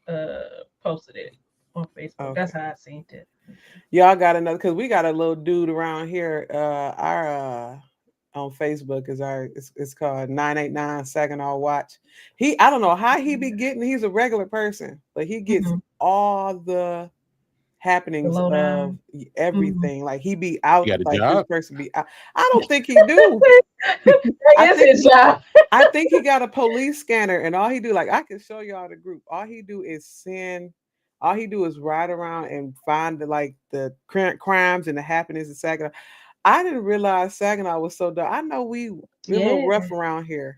Edge posted it on Facebook. Okay. That's how I seen it. Y'all got another because we got a little dude around here. Our on Facebook is it's called 989 Saginaw Watch. I don't know how he be getting. He's a regular person, but he gets all the happenings of everything. Like he be out. You got a like job? this person be out. I don't think he do. That is his job. I think he got a police scanner, and all he do, like I can show y'all the group. All he do is send. All he do is ride around and find the crimes and the happenings in Saginaw. I didn't realize Saginaw was so dark. I know we a little rough around here,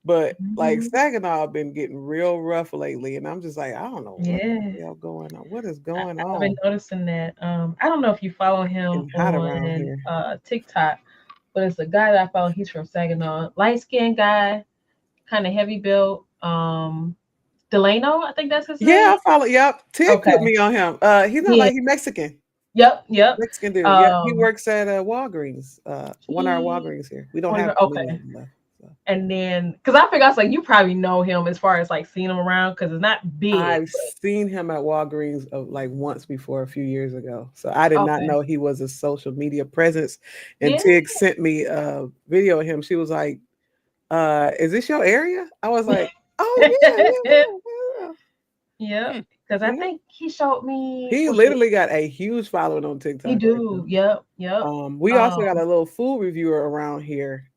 but like Saginaw been getting real rough lately, and I'm just like, I don't know what the hell going on. What is going on? I've been noticing that. I don't know if you follow him on TikTok, but it's a guy that I follow. He's from Saginaw, light skinned guy, kind of heavy built. Delano, I think that's his name. Yeah, I follow. Yep, Tig put me on him. He's not like he's Mexican. Yep. Mexican dude. Yeah, he works at Walgreens. 1 hour Walgreens here. We don't have left. So. And then, because I figure I was like, you probably know him as far as like seeing him around because it's not big. I've seen him at Walgreens like once before a few years ago. So I did not know he was a social media presence. And Tig sent me a video of him. She was like, "Is this your area?" I was like, "Oh yeah." Because I think he showed me. He literally got a huge following on TikTok. He do. Yep. We also got a little food reviewer around here.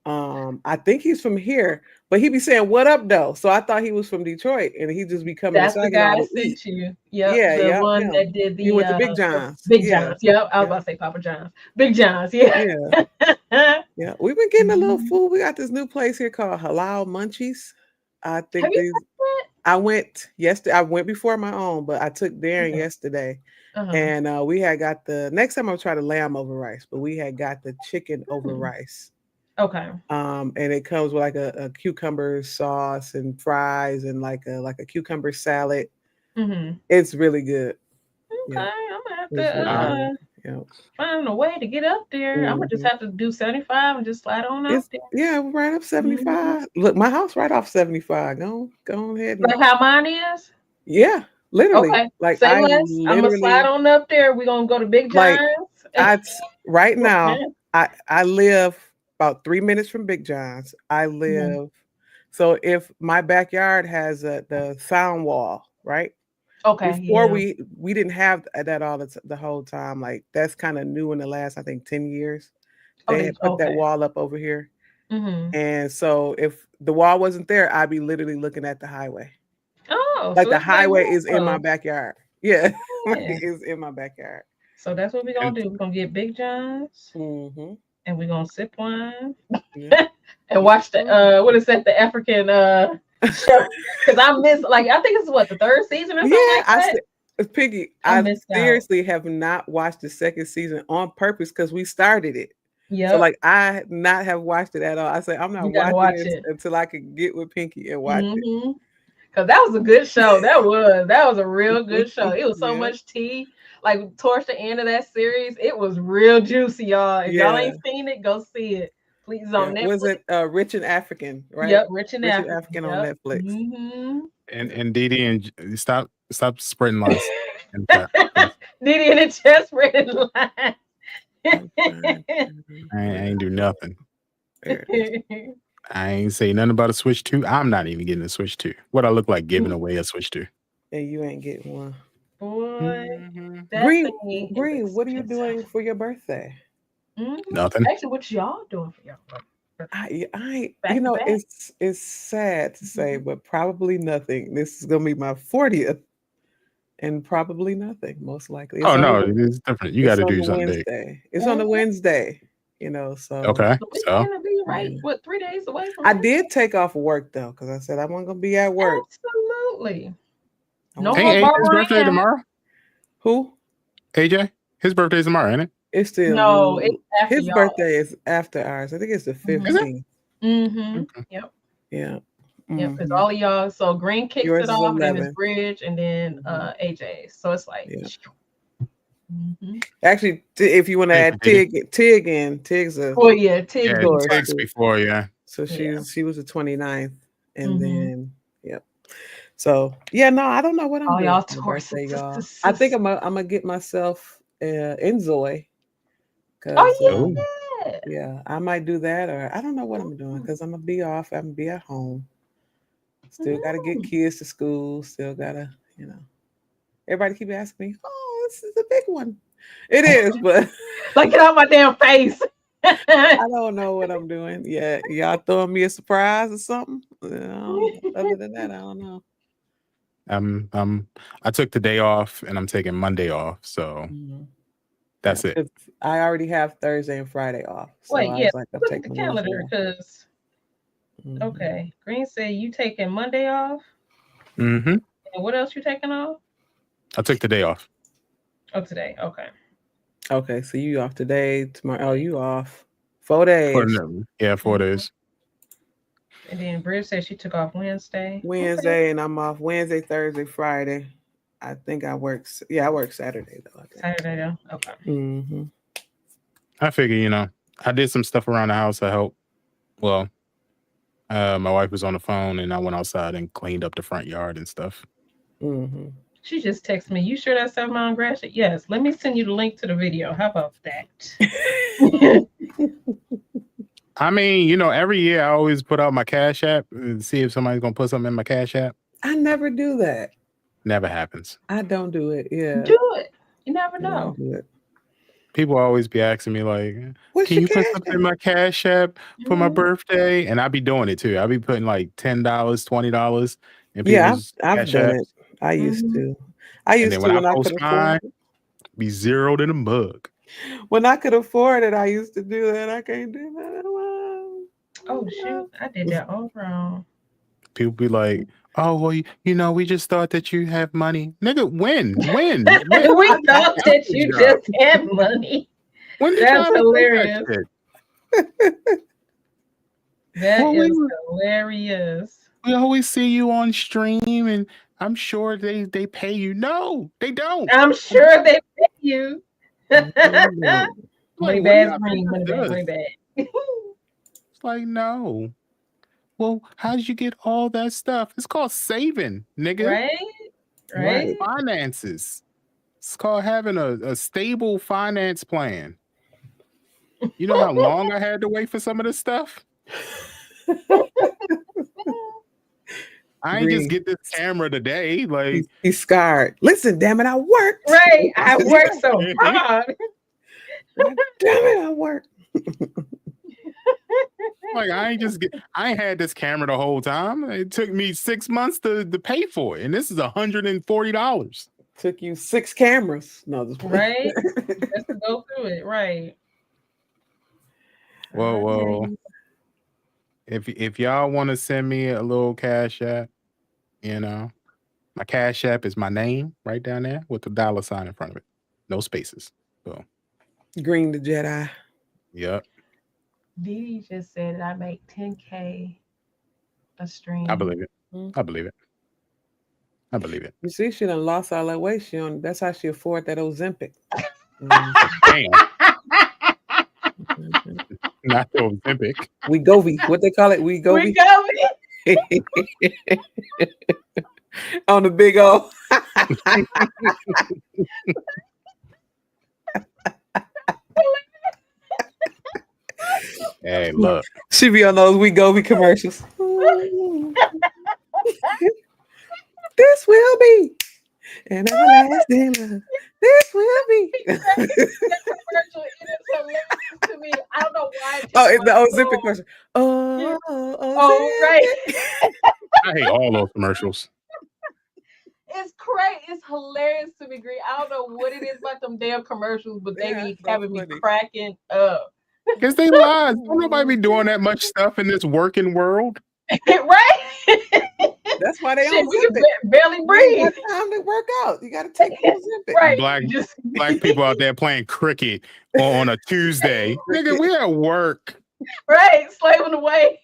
I think he's from here, but he be saying "What up, though?" So I thought he was from Detroit, and he just be coming. That's the guy I sent you. The one that did the. He went to Big John's. Big John's. Yep. I was about to say Papa John's. Big John's. Yeah. Yeah. We've been getting a little food. We got this new place here called Halal Munchies. I think I went yesterday. I went before my own, but I took Darren yesterday, and we had got the next time I'll try the lamb over rice, but we had got the chicken over rice. Okay. And it comes with like a cucumber sauce and fries and like a cucumber salad. It's really good. Okay, I'm gonna have to find a way to get up there. I'm gonna just have to do 75 and just slide on up there. Yeah, we're right up 75. Look, my house right off 75. Go ahead. Like how mine is? Yeah, literally. Okay. Like say less. I'm gonna slide on up there. We're gonna go to Big John's. Right now, I live about 3 minutes from Big John's. I live so if my backyard has the sound wall, right? Okay. Before we didn't have that all the whole time. Like that's kind of new in the last, I think, 10 years. They had put that wall up over here. And so if the wall wasn't there, I'd be literally looking at the highway. Oh, like the highway is in my backyard. Yeah. It's in my backyard. So that's what we're gonna do. We're gonna get Big John's. And we're gonna sip wine and watch the what is that, the African show? Because I miss, like, I think it's what, the third season or something. Piggy, I seriously have not watched the second season on purpose because we started it. So like I not have watched it at all. I say I'm not watching it until I can get with Pinky and watch it. Because that was a good show. That was a real good show. It was so much tea. Like towards the end of that series, it was real juicy, y'all. If y'all ain't seen it, go see it. Please on Netflix. Was it Rich and African, right? Yep, Rich and African on Netflix. And Didi, and stop spreading lies. Didi in the chest spreading lies. I ain't do nothing. I ain't say nothing about a Switch 2. I'm not even getting a Switch 2. What I look like giving away a Switch 2. And you ain't getting one. Boy, Green, what are you doing for your birthday? Nothing. Actually, what y'all doing for your birthday? I it's sad to say, but probably nothing. This is gonna be my 40th, and probably nothing, most likely. It's different. You got to do something. Wednesday. It's on a Wednesday, so okay. So gonna be right. What, 3 days away from? I did take off work though, because I said I wasn't gonna be at work. Absolutely. No more his birthday tomorrow. Who? AJ. His birthday's tomorrow, ain't it? It's still no. It's after his birthday is after ours. I think it's the 15th. Yep. Yeah. Yeah, because all of y'all. So Green kicks it off, and it's Bridge, and then AJ. So it's like. Actually, if you want to add Tig in, Tig's a. Oh yeah, Tig. Tig's before, So she was the 29th, and then So yeah, no, I don't know what I'm All doing y'all for my Taurus birthday, y'all. sisters. I think I'm gonna get myself in Zoe, cause Oh Oh, yeah. yeah, I might do that, or I don't know what I'm doing, cause I'm gonna be off. I'm gonna be at home. Still got to get kids to school. Still gotta, Everybody keep asking me, "Oh, this is a big one." It is, but Like, get out my damn face. I don't know what I'm doing. Yeah, y'all throwing me a surprise or something? Other than that, I don't know. I took the day off and I'm taking Monday off, so that's it. I already have Thursday and Friday off, so Wait, I yeah. was like, I'm Look at the taking Wednesday calendar, off. because okay, Green said you taking Monday off. Mm-hmm. And what else you taking off? I took the day off. Oh, today. Okay. Okay, so you off today, tomorrow? Oh, you off 4 days. 4 days. And then Bridge said she took off Wednesday. Wednesday, and I'm off Wednesday, Thursday, Friday. I think I work. Yeah, I work Saturday though. I think. Saturday though. Okay. Mm-hmm. I figure, I did some stuff around the house to help. Well, my wife was on the phone and I went outside and cleaned up the front yard and stuff. Mm-hmm. She just texted me, "You sure that's 7 Mile grass?" Yes. Let me send you the link to the video. How about that? I mean, every year I always put out my Cash App and see if somebody's gonna put something in my Cash App. I never do that. Never happens. I don't do it. Yeah. Do it. You never I know. don't do it. People always be asking me like, What's "Can your you put Cash something App? in my Cash App for my birthday?" And I be doing it too. I be putting like $10, $20 in people's I've Cash done Apps. it. I used to. And then when I When I post could mine, afford it. be zeroed in a mug. When I could afford it, I used to do that. I can't do that. Oh shoot, I did that all wrong. People be like, "Oh, well, we just thought that you have money." Nigga, when? When? We thought that you just had money. When did That's y'all hilarious. that shit? That is hilarious. We always see you on stream, and I'm sure they pay you. No, they don't. I'm sure they pay you. Money Like, bad, money bad. It's like, no. Well, how did you get all that stuff? It's called saving, nigga. Right. Finances. It's called having a stable finance plan. You know how long I had to wait for some of this stuff? I ain't just get this camera today. Like, he's scarred. Listen, damn it, I worked. Right. I worked so hard. Damn it, I worked. Like, I ain't had this camera the whole time. It took me 6 months to pay for it. And this is $140. Took you 6 cameras. No, this right. Just to go through it. Right. Well, if y'all want to send me a little Cash App, my Cash App is my name right down there with the $sign in front of it. No spaces. So Green the Jedi. Yep. Dee just said I make 10K a stream. I believe it. I believe it. I believe it. You see, she done lost all that weight. That's how she afford that Ozempic. Damn. Not the Ozempic. Wegovy. What they call it? Wegovy. On the big O. Hey, look. She be on those Wegovy commercials. This will be an everlasting love. This will be. That commercial, it is hilarious to me. I don't know why. It's the Ozempic commercial. Oh, right. I hate all those commercials. It's crazy. It's hilarious to me, Green. I don't know what it is about them damn commercials, but they be having me cracking up. Because they lies. Don't nobody be doing that much stuff in this working world. Right? That's why they Shit, we can barely breathe. You got time to work out. You got to take Ozempic. Right. Black people out there playing cricket on a Tuesday. Nigga, we at work. Right. Slaving away.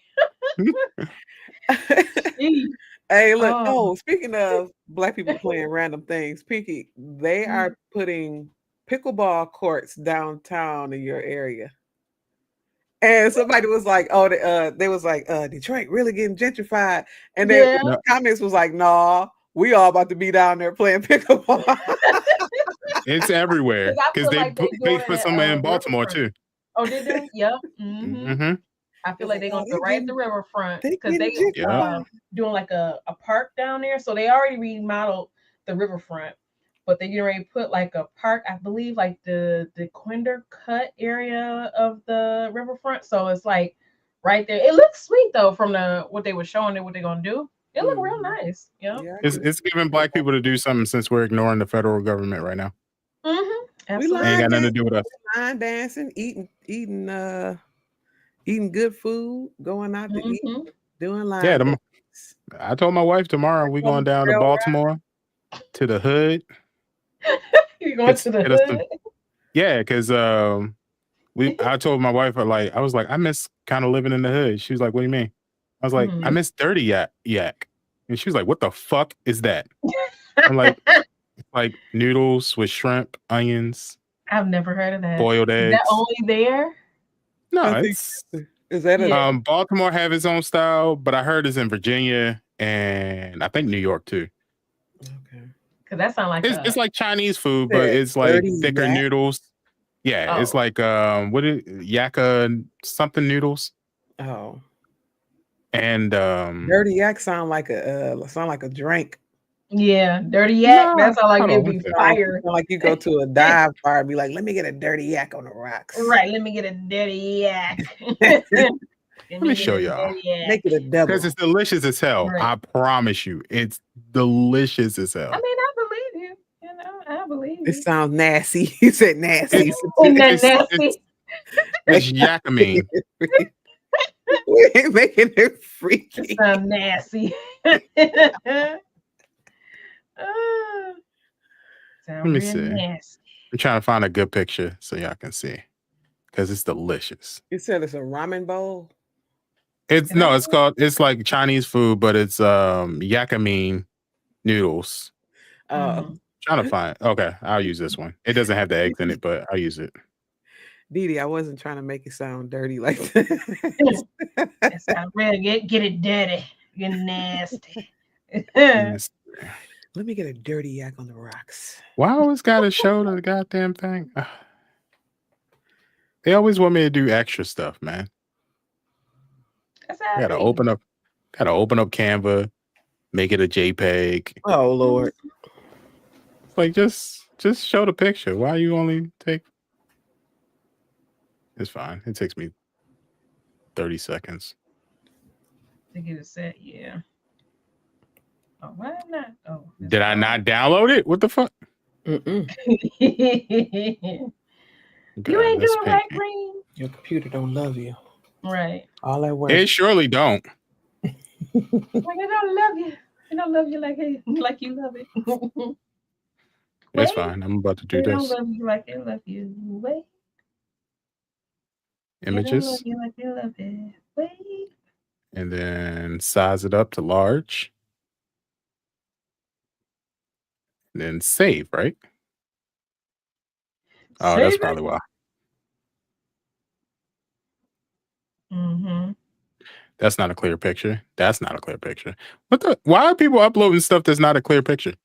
Hey, look. Speaking of black people playing random things, Pinky, they are putting pickleball courts downtown in your area. And somebody was like, "Oh, they was like, Detroit really getting gentrified," and then Yeah. comments was like, "Nah, we all about to be down there playing pickleball." It's everywhere 'Cause I because feel like they they doing it put at somewhere in Baltimore Riverfront. too. Oh, did they? Yep. Mm-hmm. Mm-hmm. I feel It's like like, they're "Oh, gonna do it right at the riverfront they because getting they Yeah. gentrified." doing like a park down there. So they already remodeled the riverfront, but they getting ready to put like a park, I believe, like the Quinder Cut area of the riverfront. So it's like right there. It looks sweet though from the what they were showing and what they're gonna do. It looked real nice. Yeah. Yeah, It's giving black people to do something since we're ignoring the federal government right now. Mm-hmm. we Absolutely. Ain't line got nothing to dancing, do with us. eating good food, going out to eat, Mm-hmm. doing line Yeah, dance. I told my wife tomorrow we going down to Trail Baltimore to the hood. You going to the Get us hood? some, yeah, because I told my wife I was like I miss kind of living in the hood. She was like, "What do you mean?" I was like, "I Mhm. miss dirty yak," and she was like, "What the fuck is that?" I'm like noodles with shrimp, onions, I've never heard of that. boiled Is that eggs. only there? No, I think it's is that a Yeah. Baltimore have its own style, but I heard it's in Virginia and I think New York too. okay? Because that sounds like It's like Chinese food, but Said it's like dirty thicker yak. noodles. Yeah, it's Oh. like what is yakka something noodles. Oh, And dirty yak sound like a drink. Yeah, dirty yak. nah, That sounds like hold they'd on, be one second. fire. Sound like you go to a dive bar and be like, "Let me get a dirty yak on the rocks." Right, let me get a dirty yak. Let me show y'all. Make it a double. Because it's delicious as hell. Right. I promise you. It's delicious as hell. I mean, I believe you. You know, I believe It you. sounds nasty. He said nasty. Isn't that nasty? It's yakamine. We ain't making it It freaky. sounds nasty. Let me real see. nasty. I'm trying to find a good picture so y'all can see. Because it's delicious. You said it's a ramen bowl. It's like Chinese food, but it's yakamine noodles. Trying to find. Okay, I'll use this one. It doesn't have the eggs in it, but I'll use it. Didi, I wasn't trying to make it sound dirty like that. That sounds real. Get it dirty. You're nasty. Let me get a dirty yak on the rocks. Why always gotta show the goddamn thing? They always want me to do extra stuff, man. That's how Gotta open up Canva, make it a JPEG. Oh Lord. It's like just show the picture. Why you only take? It's fine. It takes me 30 seconds. To get it set, yeah. Oh, why not? Oh, did I not download it? What the fuck? You ain't doing right, Green. Your computer don't love you. Right. All that work. It surely don't. Like it don't love you. It don't love you like you love it. It's fine. I'm about to do it this. Don't love you like it love you. Wait. Images. It don't love you like it love it. Wait. And then size it up to large. And then save, right? Oh, that's probably why. Mm-hmm. That's not a clear picture. That's not a clear picture. Why are people uploading stuff that's not a clear picture?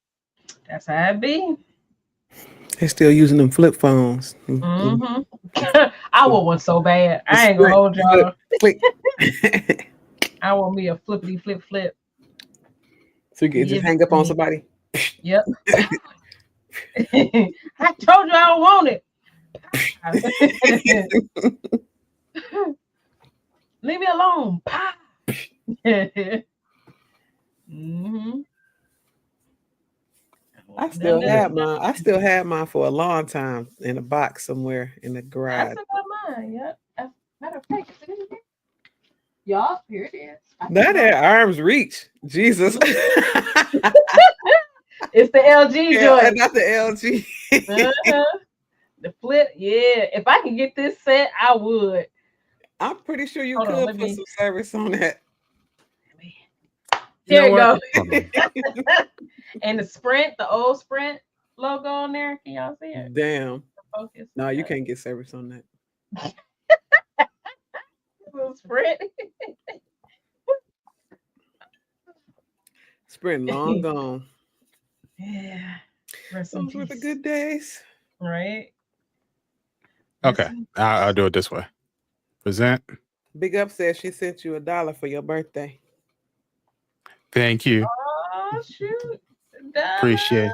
That's how it be. They're still using them flip phones. Mm-hmm. I want one so bad. I ain't gonna hold y'all. I want me a flippity flip. So you can just hang up on somebody. Yep. I told you I don't want it. Leave me alone. Mm-hmm. I still had mine for a long time in a box somewhere in the garage. I still got mine. Yep. Matter of fact, y'all, here it is. That at arm's reach. Jesus. It's the LG joint. Not the LG. The flip, yeah. If I can get this set, I would. I'm pretty sure you could put some service on that. There you go. And the old Sprint logo on there. Can y'all see it? Damn. Focus. No, you can't get service on that. Sprint. Sprint long gone. Yeah. Rest in Those were the peace. good days. Right. Okay, I'll do it this way. Present. Big Up says she sent you $1 for your birthday. Thank you. Oh shoot. Appreciate it.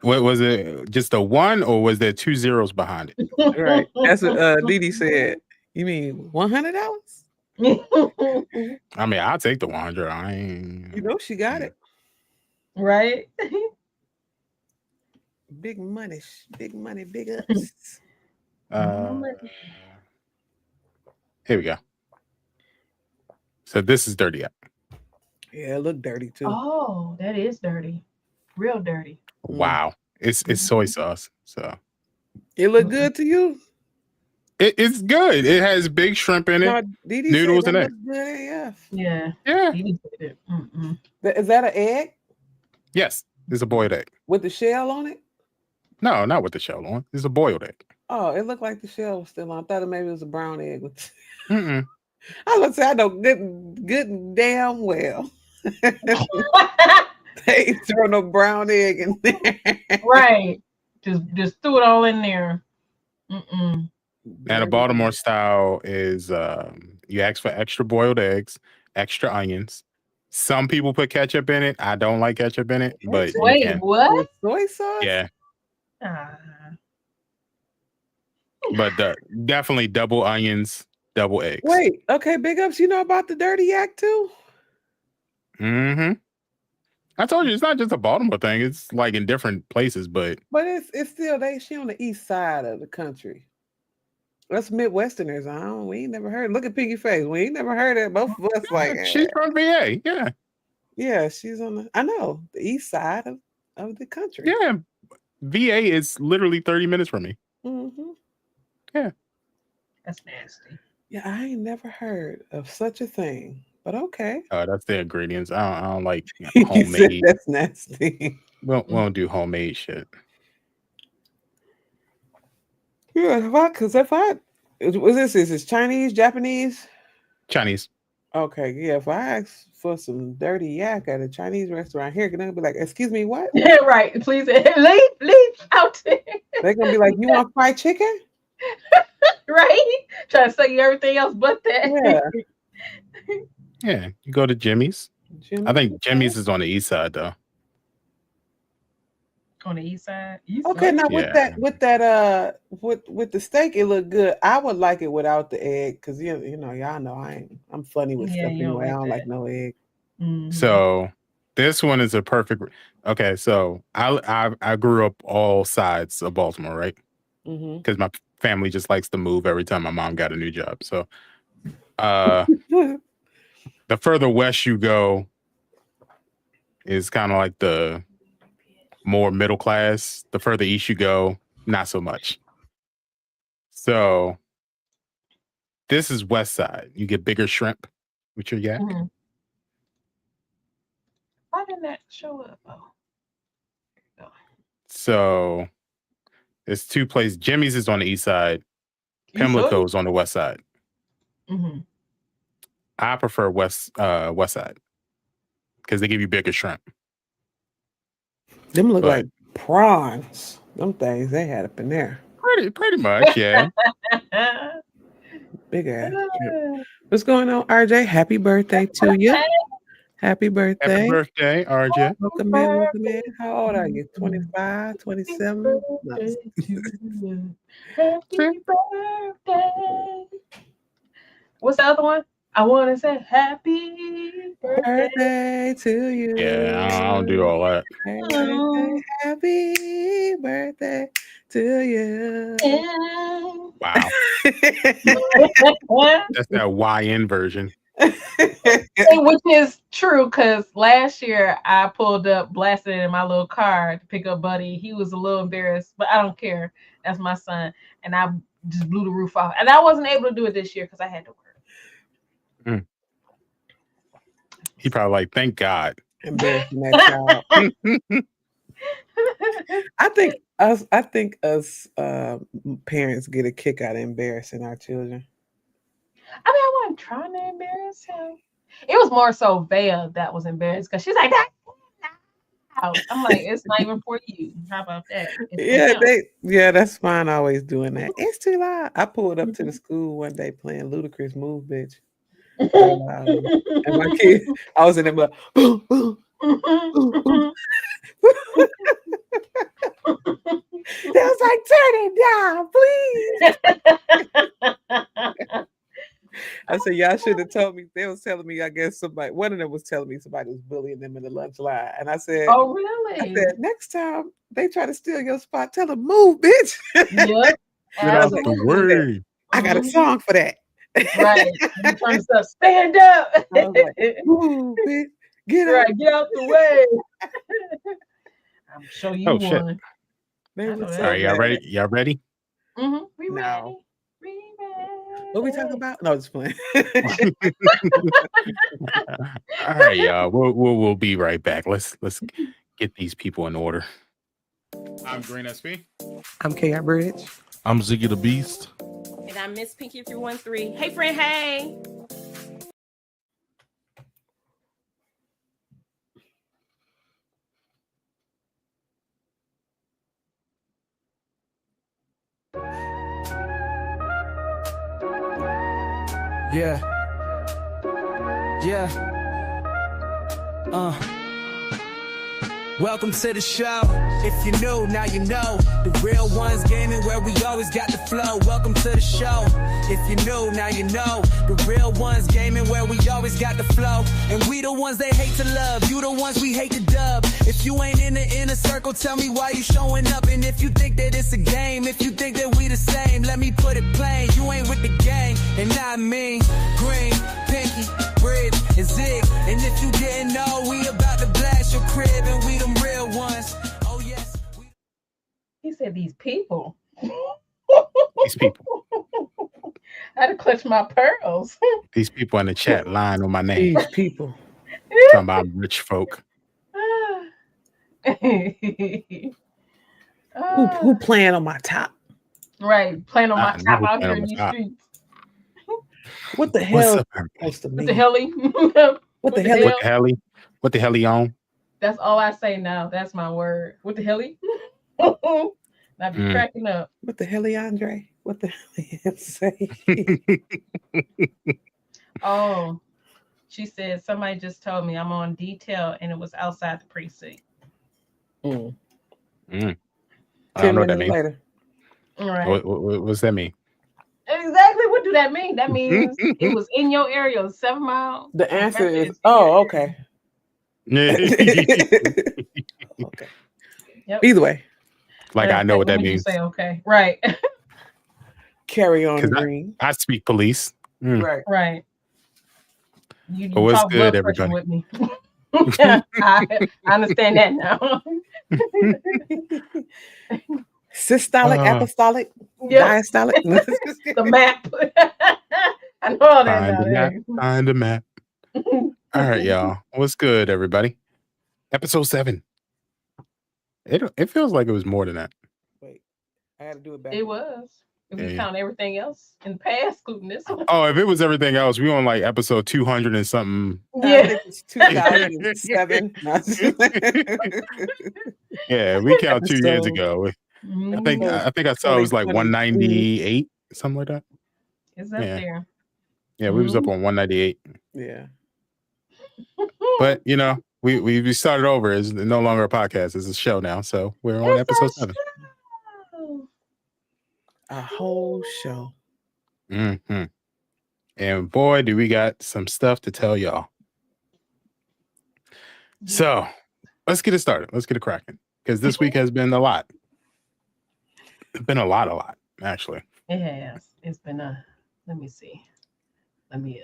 What was it? Just a 1, or was there 2 zeros behind it? Right. That's what Didi said. You mean $100? I mean, I'll take the 100. I ain't. You know she got it. Right. Big money, big money, big ups. Here we go. So this is dirty. Yeah, it looked dirty too. Oh, that is dirty. Real dirty. Wow. It's soy sauce. So it looked good to you? It's good. It has big shrimp in it. No, Didi noodles in it. Good AF. Yeah. Is that an egg? Yes. It's a boiled egg. With the shell on it? No, not with the shell on. It's a boiled egg. Oh, it looked like the shell was still on. I thought maybe it was a brown egg. Mm-mm. I was gonna say I know good and damn well. They ain't throw no brown egg in there. Right. Just threw it all in there. Mm-mm. And a Baltimore style is you ask for extra boiled eggs, extra onions. Some people put ketchup in it. I don't like ketchup in it, but wait, you can. What? Soy sauce? Yeah. But definitely double onions, double eggs. Wait, okay, Big Ups. You know about the dirty yak too? Mm-hmm. I told you it's not just a Baltimore thing. It's like in different places, but it's still she on the east side of the country. Us Midwesterners, we ain't never heard. Look at Piggy face. We ain't never heard it. Both of us she's from VA. Yeah. Yeah, she's on the east side of the country. Yeah. VA is literally 30 minutes from me. Mm-hmm. Yeah. That's nasty. Yeah, I ain't never heard of such a thing. But okay. That's the ingredients. I don't like homemade. That's nasty. We don't do homemade shit. Yeah, is this Chinese, Japanese? Chinese. Okay, yeah. If I ask for some dirty yak at a Chinese restaurant here, they're gonna be like, "Excuse me, what?" Right. Please leave out. They're gonna be like, "You want fried chicken?" Right? Trying to sell you everything else but that. Yeah. Yeah, you go to Jimmy's. I think Jimmy's is on the east side though. On the east side. Okay, now with the steak, it looked good. I would like it without the egg because y'all know I'm funny with stuff anyway. I don't like no egg. Mm-hmm. So this one is a perfect. Okay, so I grew up all sides of Baltimore, right? Because my family just likes to move every time my mom got a new job. So, the further west you go is kind of like the more middle class. The further east you go, not so much. So this is west side. You get bigger shrimp with your yak. Mm-hmm. Why didn't that show up? Oh. So there's two places. Jimmy's is on the east side. Pimlico's on the west side. Mm-hmm. I prefer west side because they give you bigger shrimp. Them look like prawns. Them things they had up in there. Pretty much, yeah. Big ass. What's going on, RJ? Happy birthday to you. Happy birthday. Happy birthday, RJ. Welcome in. How old are you? 25, 27? Happy birthday. What's the other one? I want to say happy birthday to you. Yeah, I don't do all that. Happy birthday to you. Wow. That's that YN version. Which is true because last year I pulled up blasting in my little car to pick up Buddy. He was a little embarrassed, but I don't care. That's my son. And I just blew the roof off. And I wasn't able to do it this year because I had to work. He probably like, thank God. Embarrassing that child. I think us parents get a kick out of embarrassing our children. I wasn't trying to embarrass him. It was more so Vea that was embarrassed because she's like that. I'm like, it's not even for you. How about that? It's for him. That's fine. Always doing that. It's too loud. I pulled up to the school one day playing Ludacris Move, bitch. And my kid, I was in there like, ooh, ooh, ooh, ooh. They was like, turn it down, please. I said, y'all should have told me. They was telling me, I guess one of them was telling me somebody was bullying them in the lunch line. And I said, oh, really? I said, next time they try to steal your spot, tell them move, bitch. Yep. Get out the way. I got a song for that. Right. You turn stuff, stand up. I was like, move, bitch. Get out the way. I'm sure you won. All right, y'all ready? Y'all ready? Mm-hmm. We ready. What we talking about? No, just playing. All right, y'all. We'll be right back. Let's get these people in order. I'm Green SP. I'm KI Bridge. I'm Ziggy the Beast. And I'm Miss Pinky 313. Hey, friend. Hey. Yeah. Welcome to the show. If you knew, now you know. The Real Ones Gaming, where we always got the flow. Welcome to the show. If you knew, now you know. The Real Ones Gaming, where we always got the flow. And we the ones they hate to love. You the ones we hate to dub. If you ain't in the inner circle, tell me why you showing up. And if you think that it's a game, if you think that we the same, let me put it plain. You ain't with the gang, and I mean Green, Pinky, Bridge, and Zig. And if you didn't know, we about to blast your crib, and we them real ones. Oh yes. He said these people. These people. I had to clutch my pearls. These people in the chat lying on my name. These people. Talking about rich folk. Who playing on my top? Right, playing on my top out here in these streets. What the hell? What the hell? What the hell? What the hell? What the hell he on? That's all I say now. That's my word. What the hell? I be cracking up. What the hell, Andre? What the hell say? Oh, she said somebody just told me I'm on detail and it was outside the precinct. I don't know what that means. Later. All right. What's that mean? Exactly. What do that mean? That means it was in your area, 7 miles. The answer is, okay. Okay. Yep. Either way. Like I know what that means. Say okay. Right. Carry on, Green. I speak police. Right. You what's talk good, blood everybody? with me. I understand that now. Systolic, apostolic, diastolic. The map. I know all that. Find the map. All right, y'all. What's good, everybody? Episode 7. It feels like it was more than that. Wait, I had to do it back. It was. If we count everything else in the past, including this one. Oh, if it was everything else, we on like episode 200 and something. Yeah, I think it's 2007. Yeah, we count 2 years ago. I think I saw it was like 198, something like that. It's up there. Yeah, we was up on 198. Yeah. But you know, we started over. It's no longer a podcast, it's a show now. So we're on episode 7. A whole show. Mm-hmm. And boy, do we got some stuff to tell y'all. So let's get it started. Let's get it cracking. Because this week has been a lot. It's been a lot, actually. It has. It's been let me see. Let me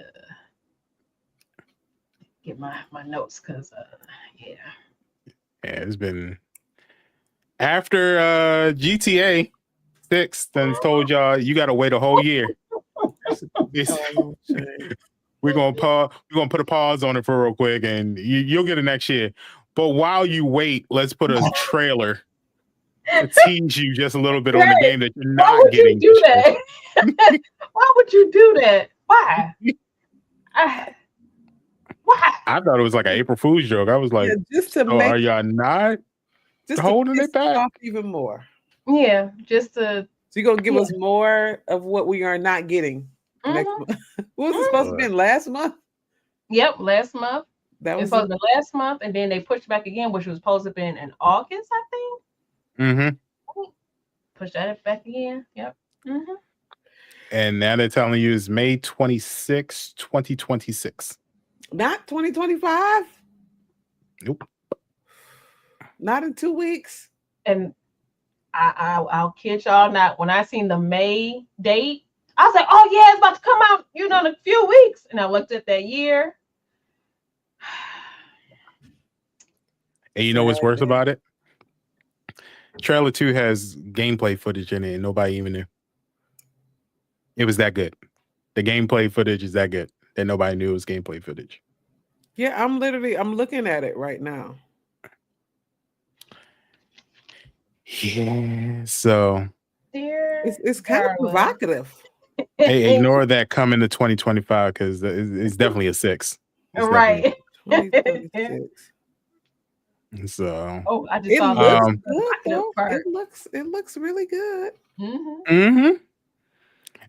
get my notes because yeah, it's been after GTA 6 then told y'all you gotta wait a whole year. We're gonna put a pause on it for real quick and you'll get it next year. But while you wait, let's put a trailer to tease you just a little bit on the game that you're not getting. Why would you do that? Why would you do that? Why? Why? I thought it was like an April Fool's joke. I was like, just to so make are y'all not just holding to it back off even more? Yeah, just to. So you're gonna give us more of what we are not getting next month. What was it supposed to be last month? Yep, last month. That was supposed to be last month, and then they pushed back again, which was supposed to have been in August, I think. Push that back again. Yep. And now they're telling you it's May 26, 2026. Not 2025. Nope. Not in 2 weeks. And I'll kid y'all not. When I seen the May date, I was like, "Oh yeah, it's about to come out, in a few weeks." And I looked at that year. And you know what's worse about it? Trailer 2 has gameplay footage in it, and nobody even knew. It was that good. The gameplay footage is that good that nobody knew it was gameplay footage. Yeah, I'm looking at it right now. Yeah, so it's kind of provocative. Hey, ignore that coming to 2025 because it's definitely a 6. It's right. 2026. So I just saw looks good though. It looks really good.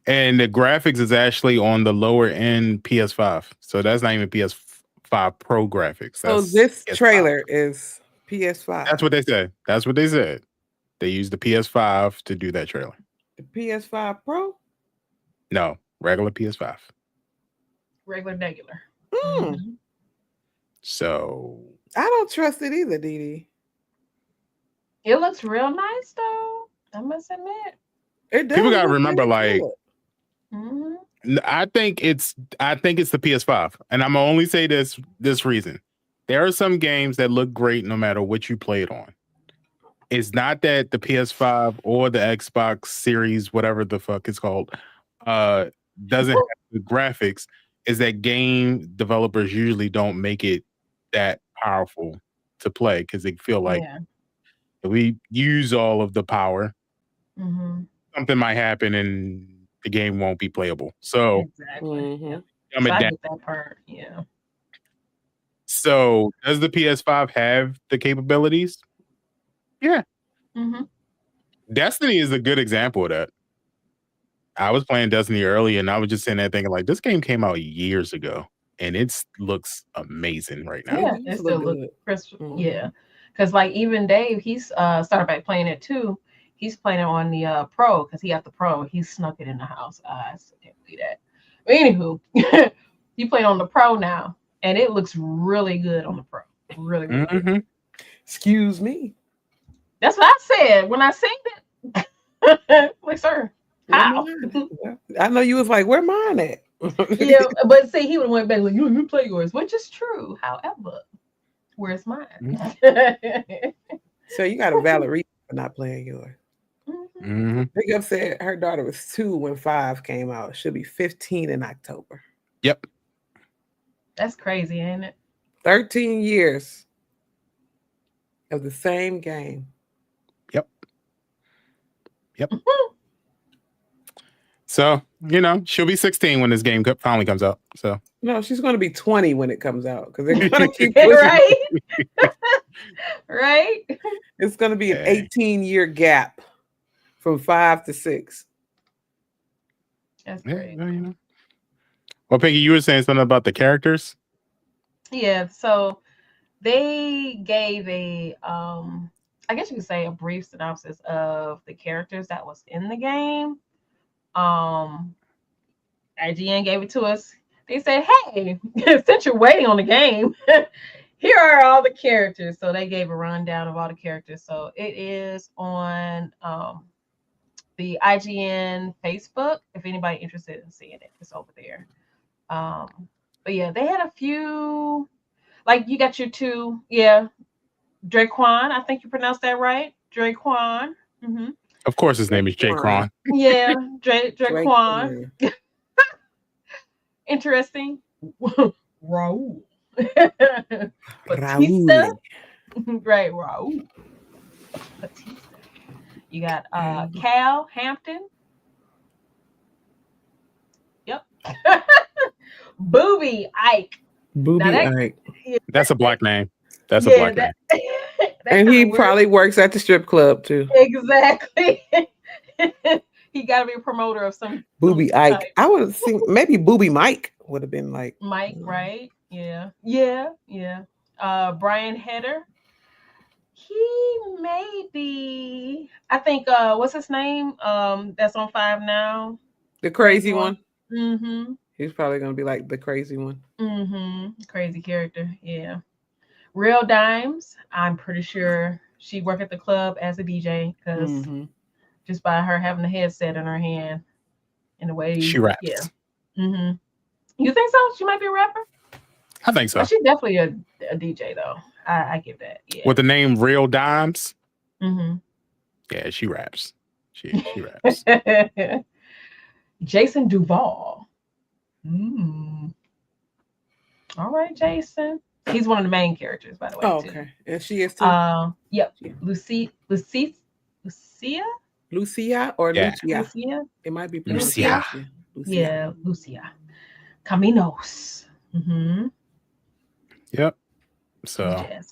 And the graphics is actually on the lower end PS5. So that's not even PS5 Pro graphics. So this trailer is PS5. That's what they said. That's what they said. They used the PS5 to do that trailer. The PS5 Pro? No, regular PS5. Regular. So I don't trust it either, Dee. It looks real nice though. I must admit. People gotta remember, like, I think it's the PS5, and I'm gonna only say this reason. There are some games that look great no matter what you play it on. It's not that the PS5 or the Xbox Series, whatever the fuck it's called, doesn't have the graphics. Is that game developers usually don't make it that powerful to play because they feel like if we use all of the power, something might happen and the game won't be playable. So, I get that part. Yeah. So, does the PS5 have the capabilities? Yeah. Destiny is a good example of that. I was playing Destiny early, and I was just sitting there thinking, like, this game came out years ago, and it looks amazing right now. Yeah, it still looks crisp. Yeah, because like even Dave, he's started back playing it too. He's playing it on the Pro because he got the Pro. He snuck it in the house. I can't believe that. But anywho, he playing on the Pro now, and it looks really good on the Pro. Really, really good. Excuse me. That's what I said when I seen it. Like, sir, how? I know you was like, where mine at? Yeah, but see, he would have went back like, you play yours, which is true. However, where's mine? So you got a valid reason for not playing yours. Big Up said her daughter was 2 when 5 came out. She'll be 15 in October. Yep. That's crazy, ain't it? 13 years of the same game. Yep. So, she'll be 16 when this game finally comes out. So no, she's going to be 20 when it comes out because they're going to keep pushing. Right? Right? It's going to be an 18-year gap from 5 to 6. That's great. Well, Pinky, you were saying something about the characters? Yeah, so they gave a I guess you could say a brief synopsis of the characters that was in the game. IGN gave it to us. They said, hey, since you're waiting on the game, here are all the characters. So they gave a rundown of all the characters. So it is on the IGN Facebook. If anybody interested in seeing it, it's over there. But yeah, they had a few, like you got your 2, Draquan, I think you pronounced that right. Draquan. Of course, his name is Draquan. Yeah, Draquan. Interesting. Raul. Batista. Right, Raul. Batista. You got Cal Hampton. Yep. Booby Ike. Booby that- Ike. Yeah, That's a black name. That's a black name. And he probably works at the strip club too. Exactly. He got to be a promoter of some Booby Ike. Type. I would have seen maybe Booby Mike would have been like Mike, right? Yeah. Brian Heder. He may be. I think. What's his name? That's on 5 now. The crazy one. Mm-hmm. He's probably gonna be like the crazy one. Mm-hmm. Crazy character. Yeah. Real Dimes. I'm pretty sure she worked at the club as a DJ because just by her having the headset in her hand and the way she raps. Yeah. Mm-hmm. You think so? She might be a rapper? I think so. Well, she's definitely a DJ though. I give that. Yeah. With the name Real Dimes. Mm-hmm. Yeah, she raps. She raps. Jason Duvall. All right, Jason. He's one of the main characters, by the way. Oh, okay. And she is too. Yep. Lucia or yeah. Lucia? It might be Lucia. Yeah, Lucia. Caminos. Mm-hmm. Yep. So. Yeah.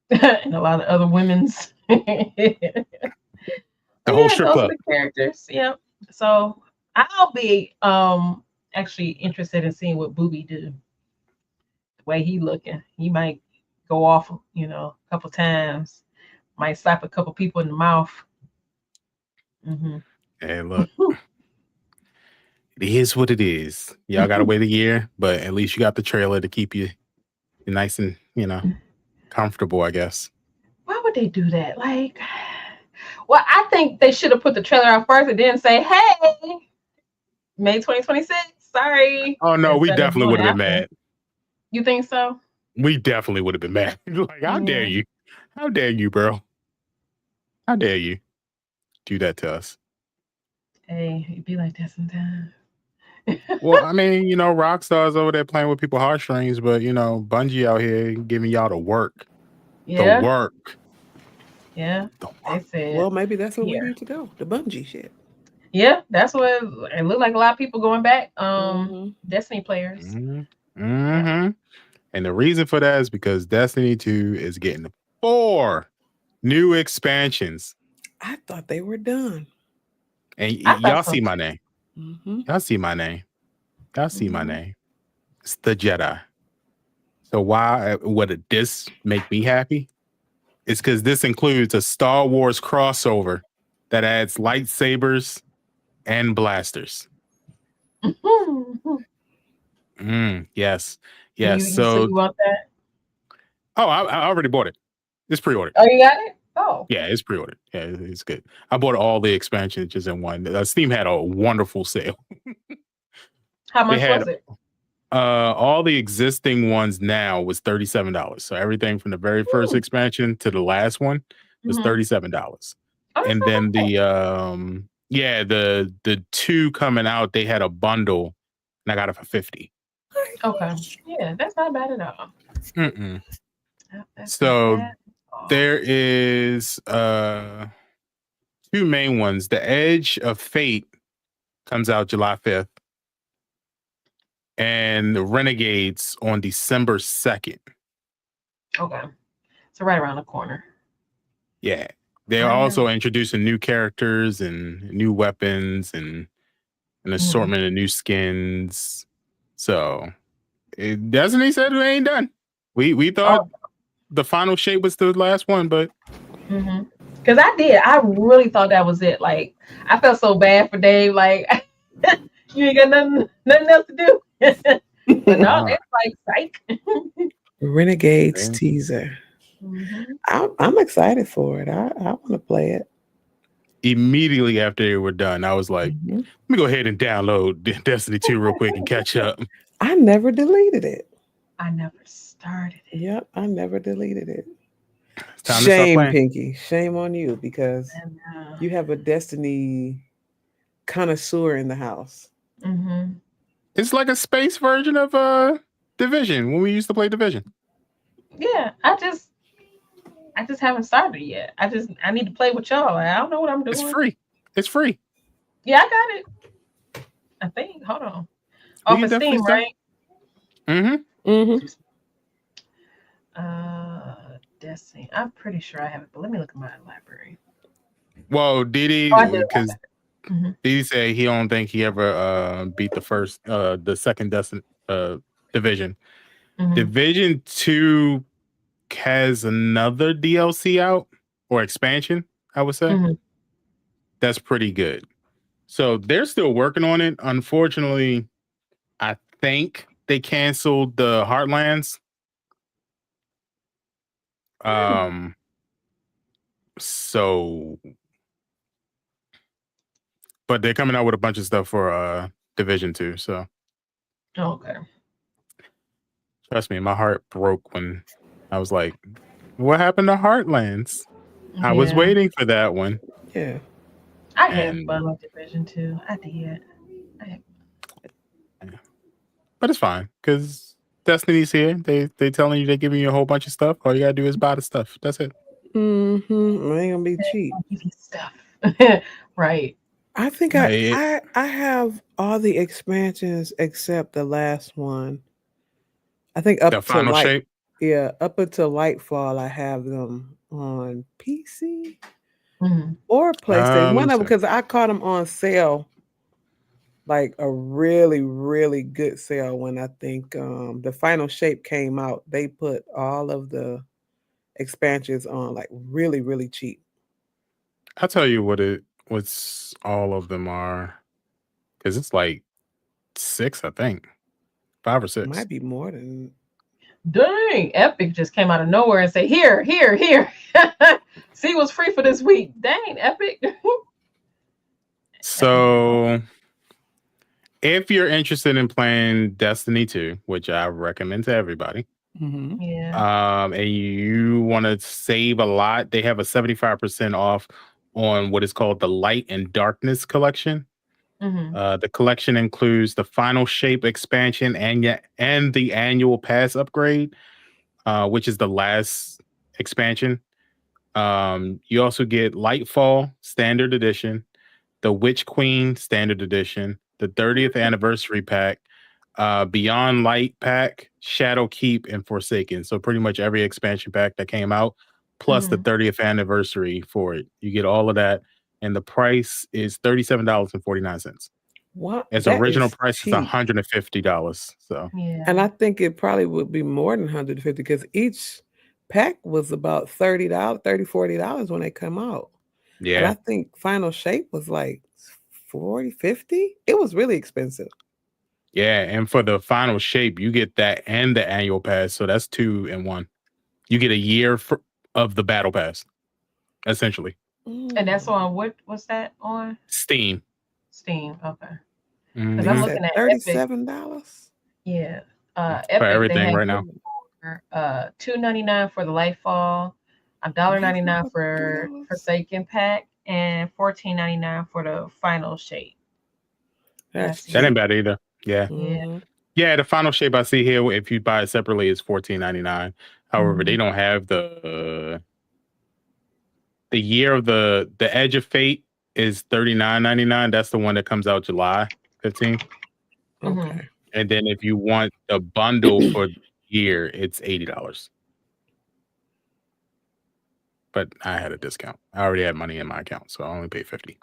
And a lot of other women's. The whole strip club. The characters. Yep. So I'll be actually interested in seeing what Booby do. The way he looking, he might go off, a couple times. Might slap a couple people in the mouth. Mm-hmm. Hey, look. It is what it is. Y'all gotta wait a year, but at least you got the trailer to keep you nice and comfortable, I guess. Why would they do that? Like, well, I think they should have put the trailer out first and then say, "Hey, May 2026. Sorry." Oh no, we definitely would have been mad. You think so? We definitely would have been mad. Like, how dare you? How dare you, bro? How dare you do that to us? Hey, it'd be like that sometimes. Well, I mean, rock stars over there playing with people's heartstrings, but Bungie out here giving y'all the work. Yeah. The work. Yeah. They said, well, maybe that's where we need to go. The Bungie shit. Yeah, that's what it looked like. A lot of people going back. Destiny players. And the reason for that is because Destiny 2 is getting 4 new expansions. I thought they were done. And y'all see my name. Y'all see my name. Y'all see my name. It's the Jedi. So why would this make me happy? It's because this includes a Star Wars crossover that adds lightsabers and blasters. Yes. So you want that? Oh, I already bought it. It's pre-ordered. Oh, you got it? Oh. Yeah, it's pre-ordered. Yeah, it's good. I bought all the expansions just in one. Steam had a wonderful sale. How much was it? All the existing ones now was $37. So everything from the very first expansion to the last one was $37. And then the 2 coming out, they had a bundle, and I got it for $50. Okay. Yeah, that's not bad at all. So there is 2 main ones. The Edge of Fate comes out July 5th. And the Renegades on December 2nd. Okay. So right around the corner. Yeah. They're also introducing new characters and new weapons and an assortment of new skins. So Destiny said we ain't done. We thought the final shape was the last one, but because I really thought that was it. Like, I felt so bad for Dave. Like, you ain't got nothing else to do. But no, it's like psych. Renegades teaser. I'm excited for it. I want to play it. Immediately after they were done, I was like, let me go ahead and download Destiny 2 real quick and catch up. I never deleted it. I never started it. Yep, I never deleted it. Shame, Pinky. Shame on you, because you have a Destiny connoisseur in the house. It's like a space version of Division when we used to play Division. Yeah, I just haven't started yet. I need to play with y'all. I don't know what I'm doing. It's free. Yeah, I got it. I think. Hold on. We Off can of definitely Steam, start. right? Mm-hmm. Destiny. I'm pretty sure I have it, but let me look at my library. Well, Oh, I Didi, do. because Mhm. Didi said he don't think he ever beat the second division. Mhm. Division 2 has another DLC out or expansion, I would say. Mhm. That's pretty good. So they're still working on it. Unfortunately, I think they canceled the Heartlands. So, but they're coming out with a bunch of stuff for Division 2. So Okay. trust me, my heart broke when I was like, what happened to Heartlands? I was Yeah. waiting for that one. Yeah. I had And fun with Division 2. I did. but it's fine because Destiny's here. They telling you they're giving you a whole bunch of stuff. All you gotta do is buy the stuff. That's it. Mm-hmm. It ain't gonna be cheap. Give you stuff. Right. I think I have all the expansions except the last one. I think The final shape. up until Lightfall, I have them on PC Mhm. or PlayStation. Let One me of them see. because I caught them on sale, like a really, really good sale when I think the final shape came out. They put all of the expansions on like really, really cheap. I'll tell you what's all of them are because it's like 6, I think 5 or 6. Might be more than. Dang, Epic just came out of nowhere and said, here. See what's free for this week. Dang, Epic. So if you're interested in playing Destiny 2, which I recommend to everybody, Mm-hmm. Yeah. and you want to save a lot, they have a 75% off on what is called the Light and Darkness collection. Mhm. The collection includes the Final Shape expansion and the annual pass upgrade, which is the last expansion. You also get Lightfall Standard Edition, the Witch Queen Standard Edition, the 30th Anniversary Pack, Beyond Light Pack, Shadow Keep, and Forsaken. So pretty much every expansion pack that came out, plus the Mhm. 30th anniversary for it. You get all of that, and the price is $37.49. What? Its That original is price is cheap. $150. So Yeah. And I think it probably would be more than 150 because each pack was about $30, $40 when they come out. But yeah, I think Final Shape was like 40, 50. It was really expensive. yeah. And for the Final Shape, you get that and the annual pass. So that's 2 in 1. You get a year of the battle pass, essentially. And that's on what's that on? Steam. Steam. Okay. Because You I'm Mhm. said looking at Epic. $37? Yeah. For Epic, they everything have right now. $2.99 for the Lightfall, Lightfall $1.99 was for $3? Forsaken Pack, and $14.99 for the Final Shape. That's That ain't cheap. bad either. Yeah. Yeah. Mhm. Yeah, the Final Shape I see here, if you buy it separately, is $14.99. However, they Mhm. don't have the year of the Edge of Fate is $39.99. That's the one that comes out July 15th. Mhm. Okay. And then if you want the bundle for the year, it's $80. But I had a discount. I already had money in my account, so I only paid $50.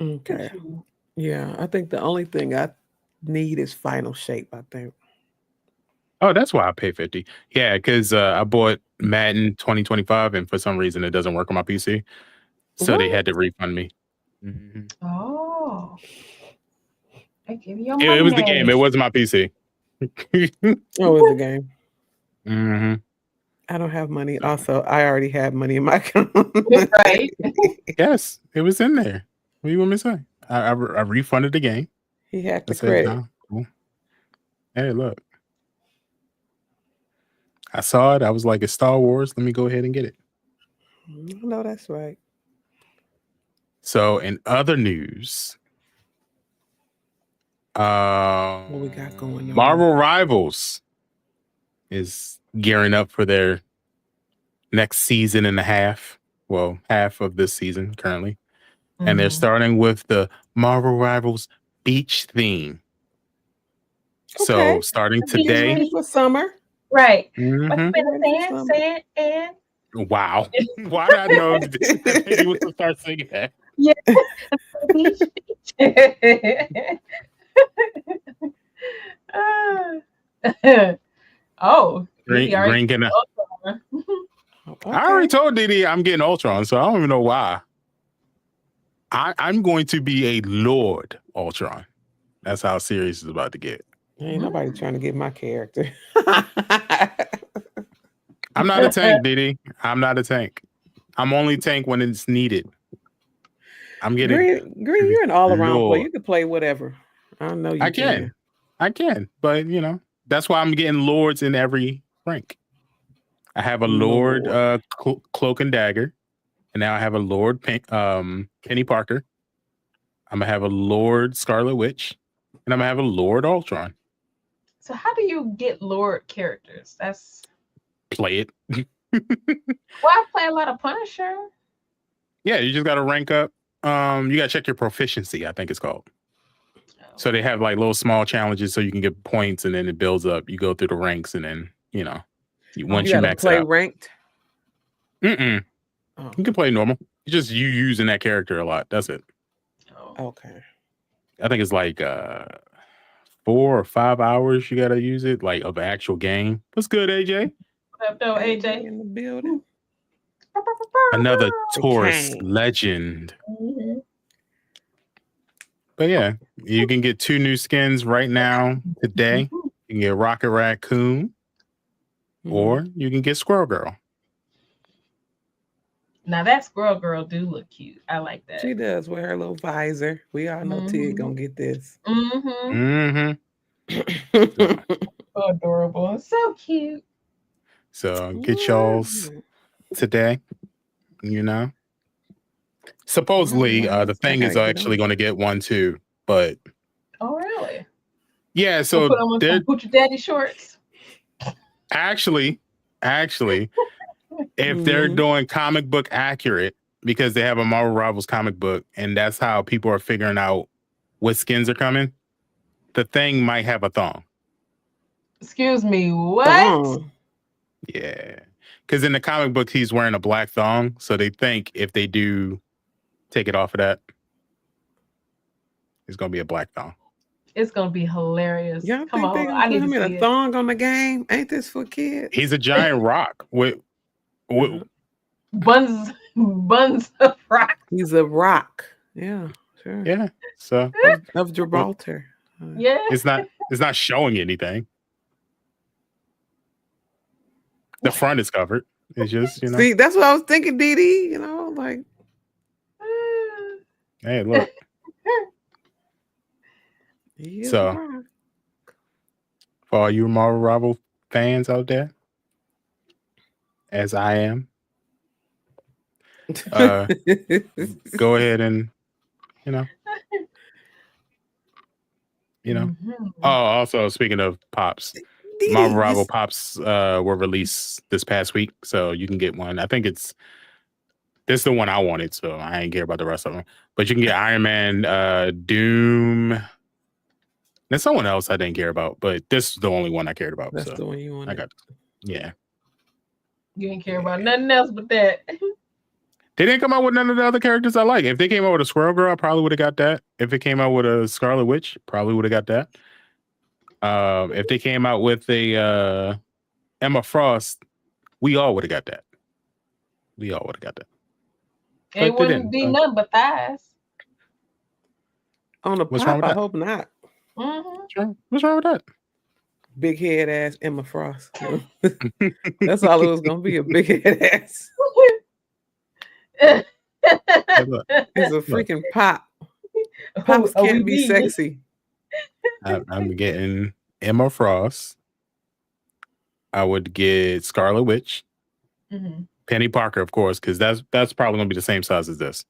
Okay. Yeah, I think the only thing I need is Final Shape, I think. Oh, that's why I pay $50. Yeah, because I bought Madden 2025, and for some reason it doesn't work on my PC, so they had to refund me. Mhm. Oh, they give you your It was the money. game. It wasn't my PC. Oh, it's a game. hmm I don't have money. Also, I already had money in my account. Right. Yes, it was in there. What do you want me to say? I refunded the game. He had I the said, credit. no, cool. Hey, look. I saw it. I was like, it's Star Wars. Let me go ahead and get it. No, that's right. So, in other news, What we got going on? Marvel Rivals is gearing up for their next season and a half. Well, half of this season currently. and they're starting with the Marvel Rivals beach theme. So starting today, ready for summer, right? Mhm. Sand. Wow. Why did I know that you would start singing that? Yeah. Beach. Oh, Green, Didi already green can, Ultron. I already told Didi I'm getting Ultron, so I don't even know why. I'm going to be a Lord Ultron. That's how serious it's about to get. Ain't nobody trying to get my character. I'm not a tank, Didi. I'm not a tank. I'm only tank when it's needed. I'm getting Green. You're an all-around player. Lord. You can play whatever. I know you I can, but you know that's why I'm getting Lords in every rank. I have a Lord, Cloak and Dagger, and now I have a Lord Penny Parker. I'm gonna have a Lord Scarlet Witch, and I'm gonna have a Lord Ultron. So how do you get Lord characters? That's Play it. well, I play a lot of Punisher. Yeah, you just gotta rank up. You gotta check your proficiency, I think it's called. So they have like little small challenges so you can get points, and then it builds up. You go through the ranks, and then once you max play out. ranked. You can play normal. It's just you using that character a lot. That's it. Okay. I think it's like 4 or 5 hours you gotta use it, like of an actual game. What's good, AJ? What up, though, AJ? In the building. Another Taurus legend. But yeah, you can get 2 new skins right now today. You can get Rocket Raccoon, or you can get Squirrel Girl. Now that Squirrel Girl do look cute. I like that. She does wear her little visor. We all know Tig gonna get this. So adorable. So cute. So get y'all's today. Supposedly, the thing is actually going to get one too, but oh really? Yeah. So put on some Hoochie Daddy shorts. Actually, if they're doing comic book accurate, because they have a Marvel Rivals comic book, and that's how people are figuring out what skins are coming, the thing might have a thong. Excuse me, what? Yeah, because in the comic book he's wearing a black thong, so they think if they do take it off of that, it's gonna be a black thong. It's gonna be hilarious. Y'all Come think on, they gonna put him in a thong on the game? Ain't this for kids? He's a giant rock with buns of rock. He's a rock. Yeah, sure. Yeah. So of Gibraltar. Yeah. It's not showing anything. The front is covered. It's just, See, that's what I was thinking, Didi. Like. Hey, look. So, for all you Marvel Rival fans out there, as I am, go ahead and, Oh, also speaking of pops, Marvel Rival pops were released this past week, so you can get one. I think this is the one I wanted, so I ain't care about the rest of them. But you can get Iron Man, Doom. There's someone else I didn't care about, but this is the only one I cared about. That's the one you wanted. I got, yeah. You didn't care about nothing else but that. They didn't come out with none of the other characters I like. If they came out with a Squirrel Girl, I probably would have got that. If it came out with a Scarlet Witch, probably would have got that. If they came out with a Emma Frost, we all would have got that. It wouldn't be nothing but thighs. On the pop, I hope not. Sure. What's wrong with that? Big head ass Emma Frost. That's all it was gonna be, a big head ass. It's a freaking pop. Pops can't be sexy. I'm getting Emma Frost. I would get Scarlet Witch. Penny Parker, of course, because that's probably gonna be the same size as this.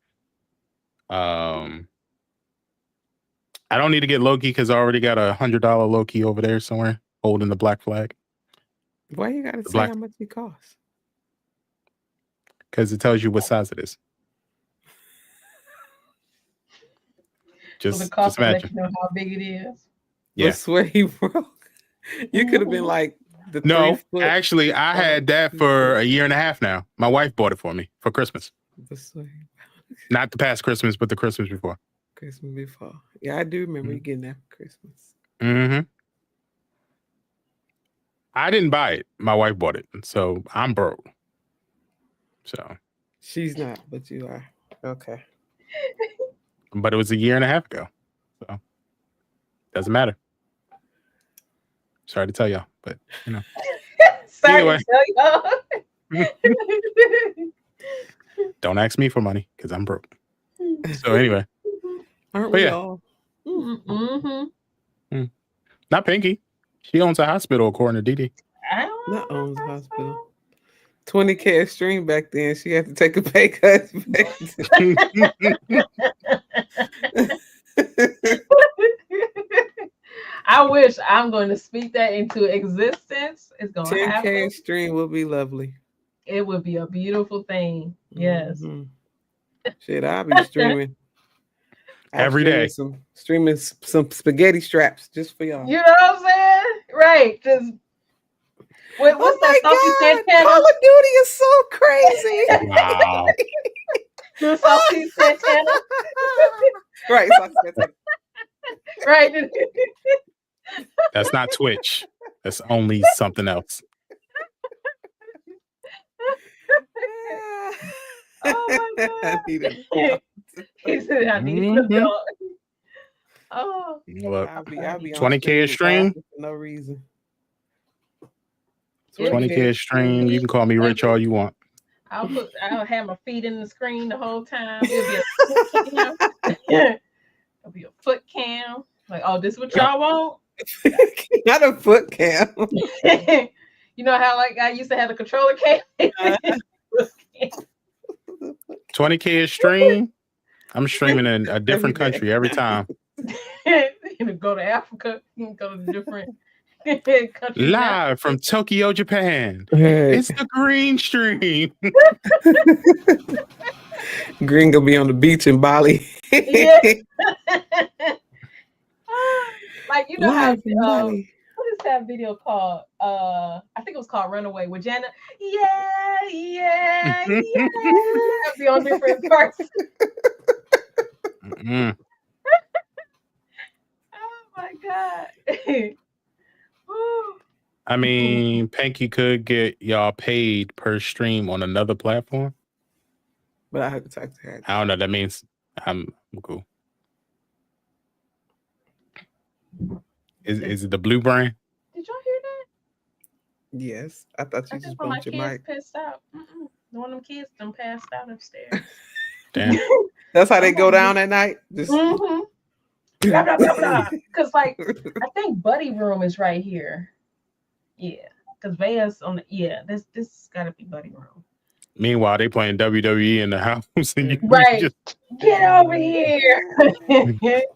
I don't need to get Loki because I already got $100 Loki over there somewhere holding the black flag. Why you gotta say how much he costs? Because it tells you what size it is. So the Just cost will let imagine. you know how big it is. Yeah. I swear he broke. You could have been like the No, 3 foot. actually, I had that for a year and a half now. My wife bought it for me for Christmas. Not the past Christmas, but the Christmas before. Christmas before. Yeah, I do remember you getting that for Christmas. Mm-hmm. I didn't buy it. My wife bought it. So I'm broke. So she's not, but you are. Okay. But it was a year and a half ago. So doesn't matter. Sorry to tell y'all, but you know. Sorry to tell y'all. Don't ask me for money because I'm broke. So anyway. Aren't we all? Mm-hmm. Not Pinky. She owns a hospital according to Didi. Not owns a hospital. 20K a stream back then. She had to take a pay cut. I wish. I'm going to speak that into existence. It's going to 10K happen. a stream will be lovely. It would be a beautiful thing. Yes. Shit, I'll be streaming. Every day. Streaming some spaghetti straps just for y'all. You know what I'm saying? Right. Just what's that? Saucy Santana? Call of Duty is so crazy. Wow. The Saucy Santana. Right. Saucy Santana. Right. That's not Twitch. That's only something else. Oh my God. He said I need a dog. Oh, look, I'll be 20K a stream. For no reason. 20K a stream. You can call me rich all you want. I'll have my feet in the screen the whole time. It'll be a foot cam. Like, oh, this is what y'all want? Not a foot cam. You know how like I used to have a controller cam? 20K a stream. I'm streaming in a different country every time. Go to Africa, go to different countries. Live from Tokyo, Japan. It's the green stream. Green gonna be on the beach in Bali. Yeah. Like you know how what is that video called? I think it was called Runaway with Jenna. Yeah. I'd be on different parts. Oh my God. I mean, Pinky could get y'all paid per stream on another platform. But I have to talk to her. I don't know. That means I'm cool. Is it the blue brand? Did y'all hear that? Yes. I thought you just bumped your mic. Pissed out. One of them kids done passed out upstairs. Damn. That's how they go down at night? Just Because like I think Buddy Room is right here. Yeah. Because Vaya's on the this gotta be Buddy Room. Meanwhile, they playing WWE in the house. And you just get over here. You're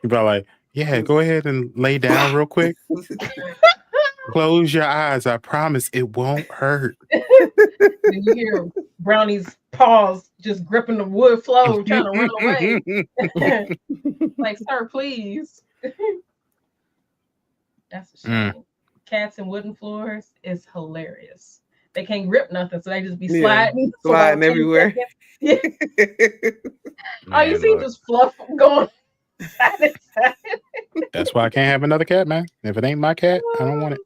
probably like, yeah, go ahead and lay down real quick. Close your eyes. I promise it won't hurt. Then you hear Brownie's paws just gripping the wood floor, trying to run away. Like, sir, please. That's a shame. Cats and wooden floors is hilarious. They can't grip nothing, so they just be sliding everywhere. Yeah. Oh, you see just fluff going side to side. That's why I can't have another cat, man. If it ain't my cat, I don't want it.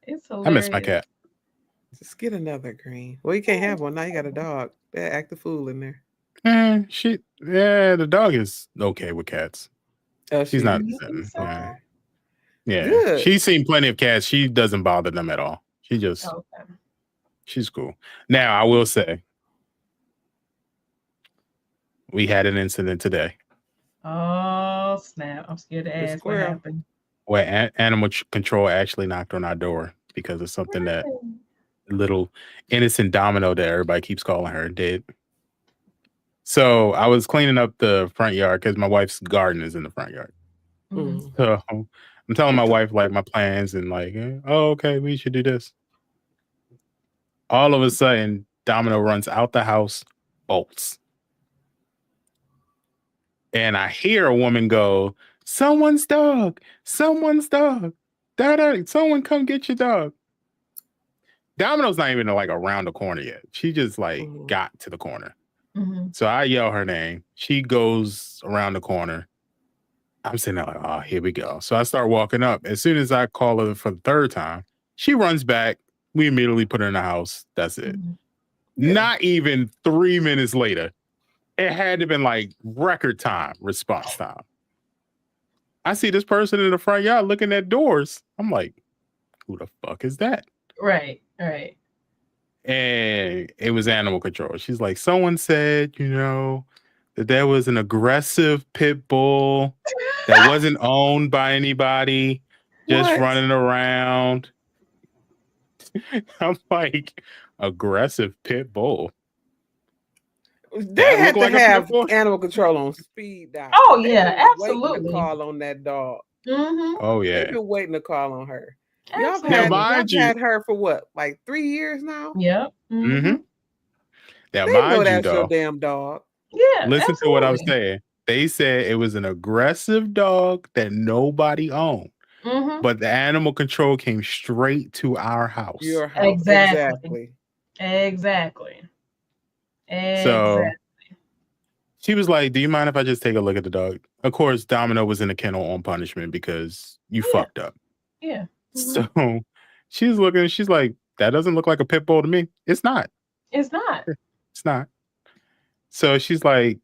It's hilarious. I miss my cat. Just get another Green. Well, you can't have one now. You got a dog. They act the fool in there. The dog is okay with cats. Oh, she's not. Yeah. She's seen plenty of cats. She doesn't bother them at all. She just, she's cool. Now, I will say, we had an incident today. Oh, snap. I'm scared to ask what happened. Where animal control actually knocked on our door because of something that little innocent Domino that everybody keeps calling her did. So I was cleaning up the front yard because my wife's garden is in the front yard. So I'm telling my wife like my plans and like, oh, okay, we should do this. All of a sudden, Domino runs out the house, bolts. And I hear a woman go, someone's dog, someone's dog. Someone come get your dog. Domino's not even like around the corner yet. She just like got to the corner. So I yell her name. She goes around the corner. I'm sitting there like, oh, here we go. So I start walking up. As soon as I call her for the third time, she runs back. We immediately put her in the house. That's it. Not even 3 minutes later, it had to have been like record time, response time. I see this person in the front yard looking at doors. I'm like, who the fuck is that? Right. And it was animal control. She's like, someone said, that there was an aggressive pit bull that wasn't owned by anybody, just running around. I'm like, aggressive pit bull. They had to have animal control on speed dial. Oh yeah, absolutely. Waiting to call on that dog. Oh yeah, they've been waiting to call on her. Absolutely. Y'all had her for what, like 3 years now? Yep. Now, they mind know you, that's though, your damn dog. Yeah. Listen to what I'm saying. They said it was an aggressive dog that nobody owned. But the animal control came straight to our house. Your house. Exactly. So she was like, do you mind if I just take a look at the dog? Of course, Domino was in the kennel on punishment because you fucked up. Yeah. So she's looking, she's like, that doesn't look like a pit bull to me. It's not. It's not. It's not. So she's like,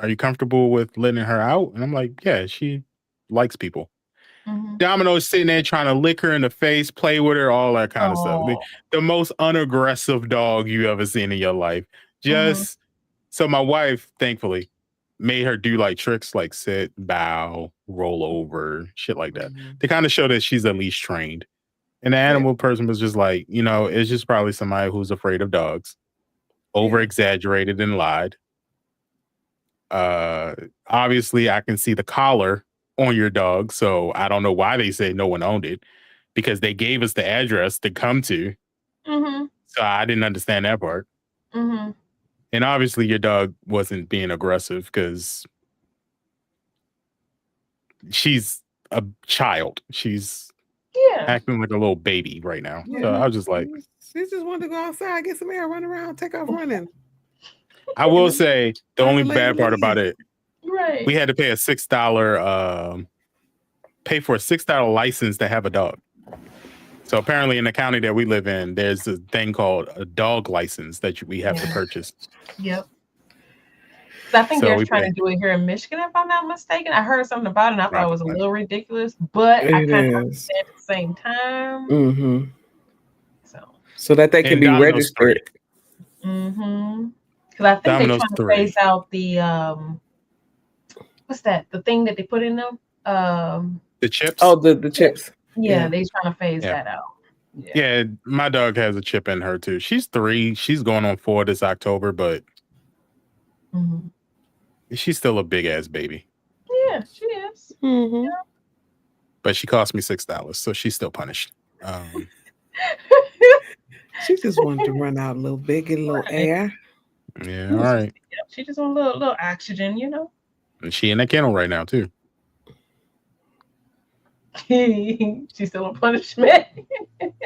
are you comfortable with letting her out? And I'm like, yeah, she likes people. Domino's sitting there trying to lick her in the face, play with her, all that kind of stuff. The most unaggressive dog you ever seen in your life. Just so my wife, thankfully, made her do like tricks like sit, bow, roll over, shit like that. To kind of show that she's at least trained. And the animal person was just like, it's just probably somebody who's afraid of dogs, over exaggerated and lied. Obviously, I can see the collar on your dog, so I don't know why they say no one owned it, because they gave us the address to come to. So I didn't understand that part. And obviously your dog wasn't being aggressive because she's a child. She's acting like a little baby right now. So I was just like, she just wanted to go outside, get some air, run around, take off running. I will say the only bad part about it, we had to pay for a $6 license to have a dog. So apparently in the county that we live in, there's a thing called a dog license that we have to purchase. Yep. I think they're trying to do it here in Michigan, if I'm not mistaken. I heard something about it and I thought it was a little ridiculous, but I kind of understand at the same time. So that they can be registered. Because I think they're trying to phase out the what's that? The thing that they put in them? The chips? Oh, the chips. Yeah, they're trying to phase that out. Yeah, my dog has a chip in her too. She's 3. She's going on 4 this October, but she's still a big ass baby. Yeah, she is. Yeah. But she cost me $6, so she's still punished. She just wanted to run out a little bit, get a little air. Yeah, all right. She just want a little oxygen, And she in that kennel right now too. She's still on punishment.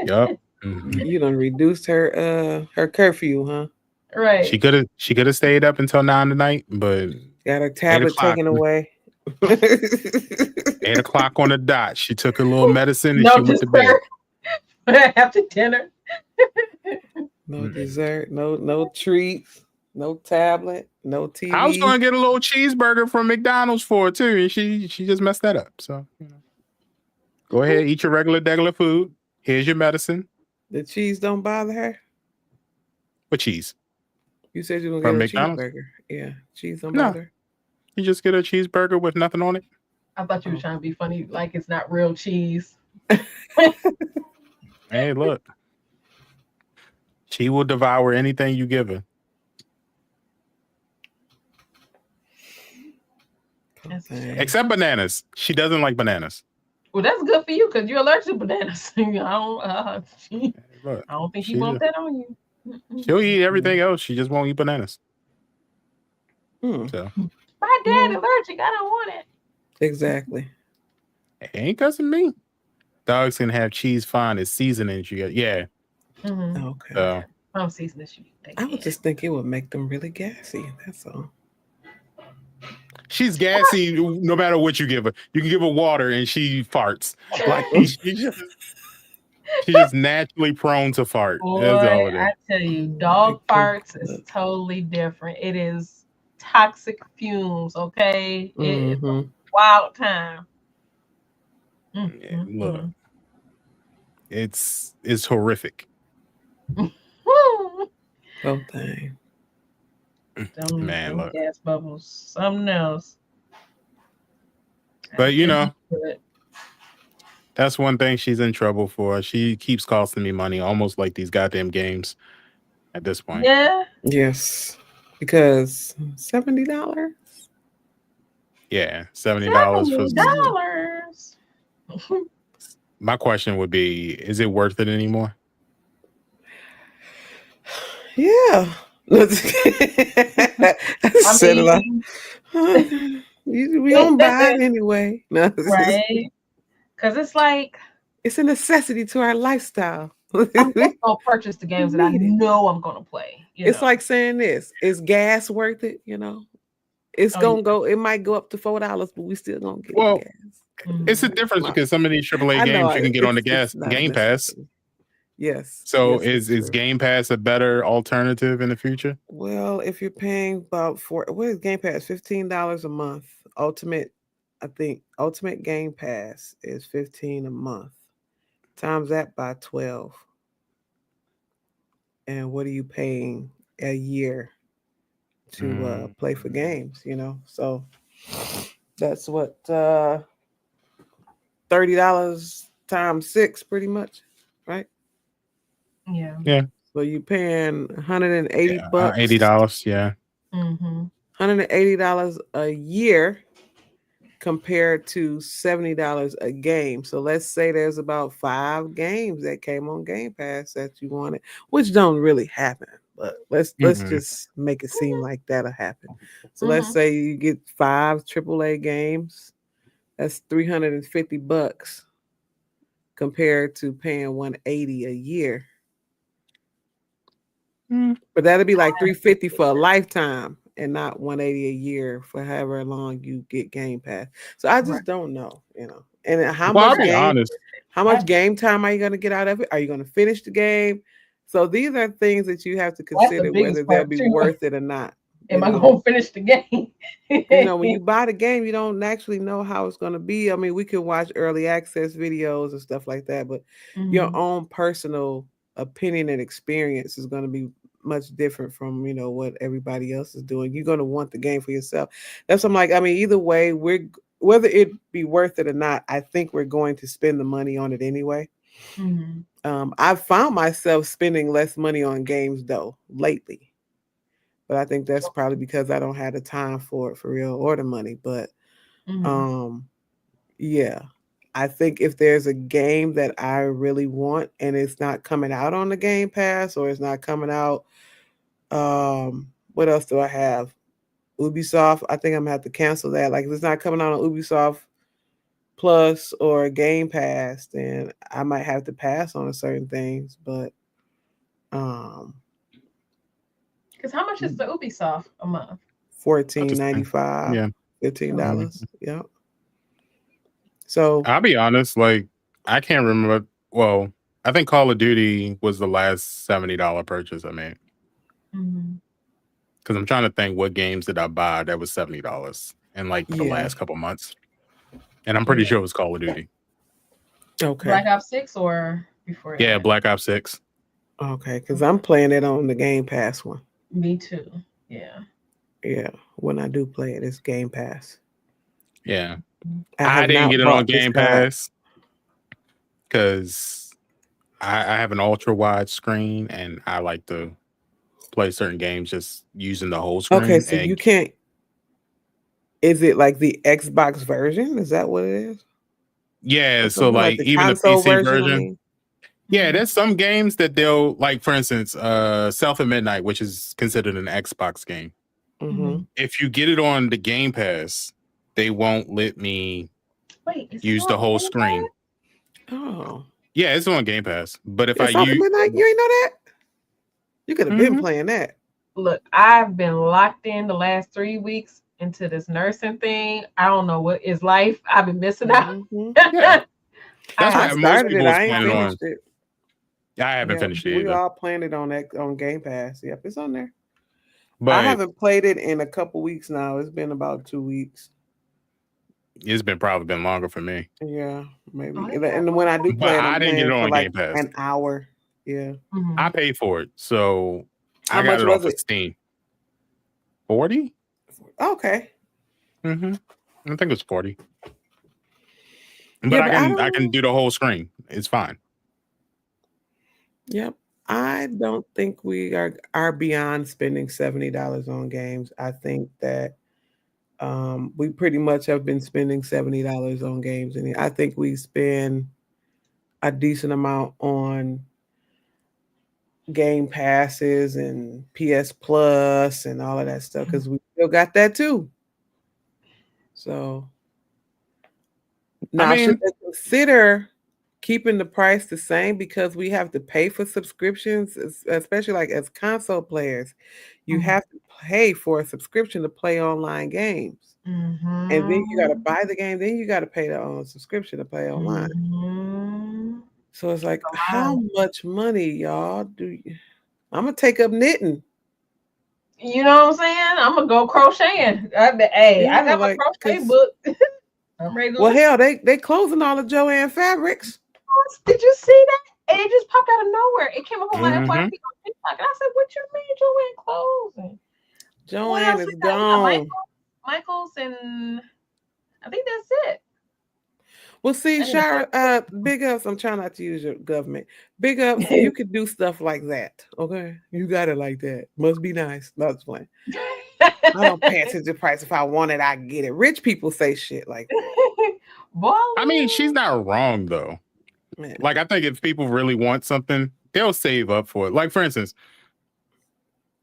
Yup. You done reduced her curfew, huh? Right. She could have stayed up until 9 tonight, but got her tablet taken away. 8 o'clock on the dot. She took her little medicine and she went to bed. After dinner. No dessert, no treats, no tablet, no TV. I was gonna get a little cheeseburger from McDonald's for her too, and she just messed that up. So go ahead, eat your regular food. Here's your medicine. The cheese don't bother her? What cheese? You said you were from gonna get a McDonald's? cheeseburger. Yeah, cheese don't bother her. You just get a cheeseburger with nothing on it. I thought you were trying to be funny, like it's not real cheese. Hey, look. She will devour anything you give her. Except bananas. She doesn't like bananas. Well, that's good for you because you're allergic to bananas. I don't think she wants that on you. She'll eat everything else. She just won't eat bananas. So My dad allergic. I don't want it. Exactly. It ain't cussing me. Dogs can have cheese fine as seasonings. Yeah. Okay. So I'm seasoning. I would just think it would make them really gassy. That's all. she's gassy no matter what you give her. You can give her water and she farts. Like she's just naturally prone to fart. Boy, That's all it is. I tell you, dog farts is totally different. It is toxic fumes, okay? It's a wild time. Look, it's horrific. Oh dang. Man, look. Gas bubbles, something else. But you know, that's one thing she's in trouble for. She keeps costing me money, almost like these goddamn games at this point. Yeah. Yes. Because $70? Yeah, $70 for $70. My question would be, is it worth it anymore? Yeah. We don't buy it anyway. No, right? Because it's like it's a necessity to our lifestyle. I'm just gonna purchase the games that I know I'm gonna play. It's like saying this: is gas worth it? You know, it's gonna go. It might go up to $4, but we still gonna get the gas. It's a difference because some of these AAA games you can get on the Game Pass. Yes. So is Game Pass a better alternative in the future? Well, if you're paying about what is Game Pass? $15 a month. I think Ultimate Game Pass is $15 a month. Times that by 12. And what are you paying a year to play for games? You know, so that's what $30 times 6, pretty much, right? Yeah. So you're paying $180 bucks. $80, yeah. $180 a year compared to $70 a game. So let's say there's about 5 games that came on Game Pass that you wanted, which don't really happen. But let's just make it seem like that'll happen. So let's say you get 5 AAA games. That's $350 compared to paying $180 a year. But that'll be like $350 for a lifetime and not $180 a year for however long you get Game Pass. So I just don't know, you know. And how much game time are you going to get out of it? Are you going to finish the game? So these are things that you have to consider whether they'll be worth it or not. Am I going to finish the game? You know, when you buy the game, you don't actually know how it's going to be. I mean, we can watch early access videos and stuff like that, but your own personal opinion and experience is going to be much different from, you know, what everybody else is doing. You're going to want the game for yourself. That's what I'm like. I mean, either way, whether it be worth it or not, I think we're going to spend the money on it anyway. I've found myself spending less money on games though lately, but I think that's probably because I don't have the time for it for real or the money. But yeah, I think if there's a game that I really want and it's not coming out on the Game Pass or it's not coming out, what else do I have? Ubisoft. I think I'm gonna have to cancel that. Like if it's not coming out on Ubisoft Plus or Game Pass, then I might have to pass on certain things. But because how much is the Ubisoft a month? $14.95. Yeah, $15. Yeah. So I'll be honest, like I can't remember. Well, I think Call of Duty was the last $70 purchase I made. Because I'm trying to think what games did I buy that was $70 in like the last couple months. And I'm pretty sure it was Call of Duty. Okay. Black Ops 6 or before that? Yeah, Black Ops 6. Okay, because I'm playing it on the Game Pass one. Me too. Yeah. Yeah, when I do play it, it's Game Pass. Yeah. I didn't get it on Game Pass because I have an ultra wide screen and I like to play certain games just using the whole screen. Okay, so you can't. Is it like the Xbox version? Is that what it is? Yeah, so like even the PC version. Yeah, there's some games that they'll like, for instance, South of Midnight, which is considered an Xbox game. If you get it on the Game Pass, they won't let me use the whole screen. Oh. Yeah, it's on Game Pass. But if I use... you ain't know that? You could have been playing that. Look, I've been locked in the last 3 weeks into this nursing thing. I don't know what is life. I've been missing out. Yeah. That's why I started it. I ain't finished it. I haven't finished it either. We all planned it on Game Pass. Yep, it's on there. But I haven't played it in a couple weeks now. It's been about 2 weeks. It's probably been longer for me. Yeah, maybe. And when I do play it, I didn't get it on Game Pass. An hour. Yeah. I paid for it. So I got it off of Steam. 40? Okay. I think it was 40. But I can do the whole screen. It's fine. Yep. I don't think we are beyond spending $70 on games. I think that we pretty much have been spending $70 on games, and I think we spend a decent amount on Game Passes and PS Plus and all of that stuff because we still got that too. So now should they consider keeping the price the same because we have to pay for subscriptions, especially like as console players, you have to pay for a subscription to play online games. And then you got to buy the game, then you got to pay the subscription to play online. So it's like, how much money, y'all, do you? I'm going to take up knitting. You know what I'm saying? I'm going to go crocheting. I got my crochet book. I'm ready to go. Well, hell, they closing all of Joanne Fabrics. Did you see that? And it just popped out of nowhere. It came up on my FYP on TikTok. And I said, what you mean Joanne closing? Joanne is gone. Michael's and I think that's it. Well, see, Shara, big ups. I'm trying not to use your government. Big ups, you could do stuff like that. Okay? You got it like that. Must be nice. Not playing. I don't pay attention to the price. If I want it, I get it. Rich people say shit like that. I mean, she's not wrong, though. Man. Like, I think if people really want something, they'll save up for it. Like, for instance,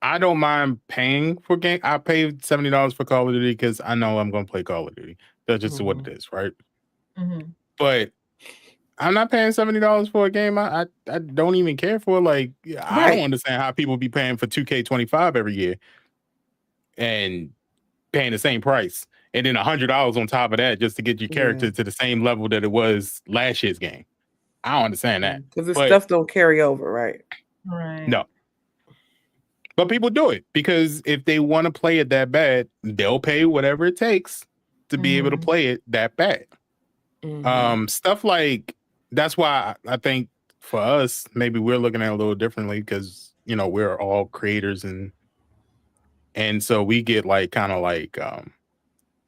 I don't mind paying for game. I paid $70 for Call of Duty because I know I'm going to play Call of Duty. That's just what it is, right? But I'm not paying $70 for a game I don't even care for. Like, I don't understand how people be paying for 2K25 every year and paying the same price. And then $100 on top of that just to get your character to the same level that it was last year's game. I don't understand that. Because the stuff don't carry over, right? Right. No. But people do it because if they want to play it that bad, they'll pay whatever it takes to be able to play it that bad. Stuff like that's why I think for us, maybe we're looking at it a little differently because we're all creators and so we get like kind of like a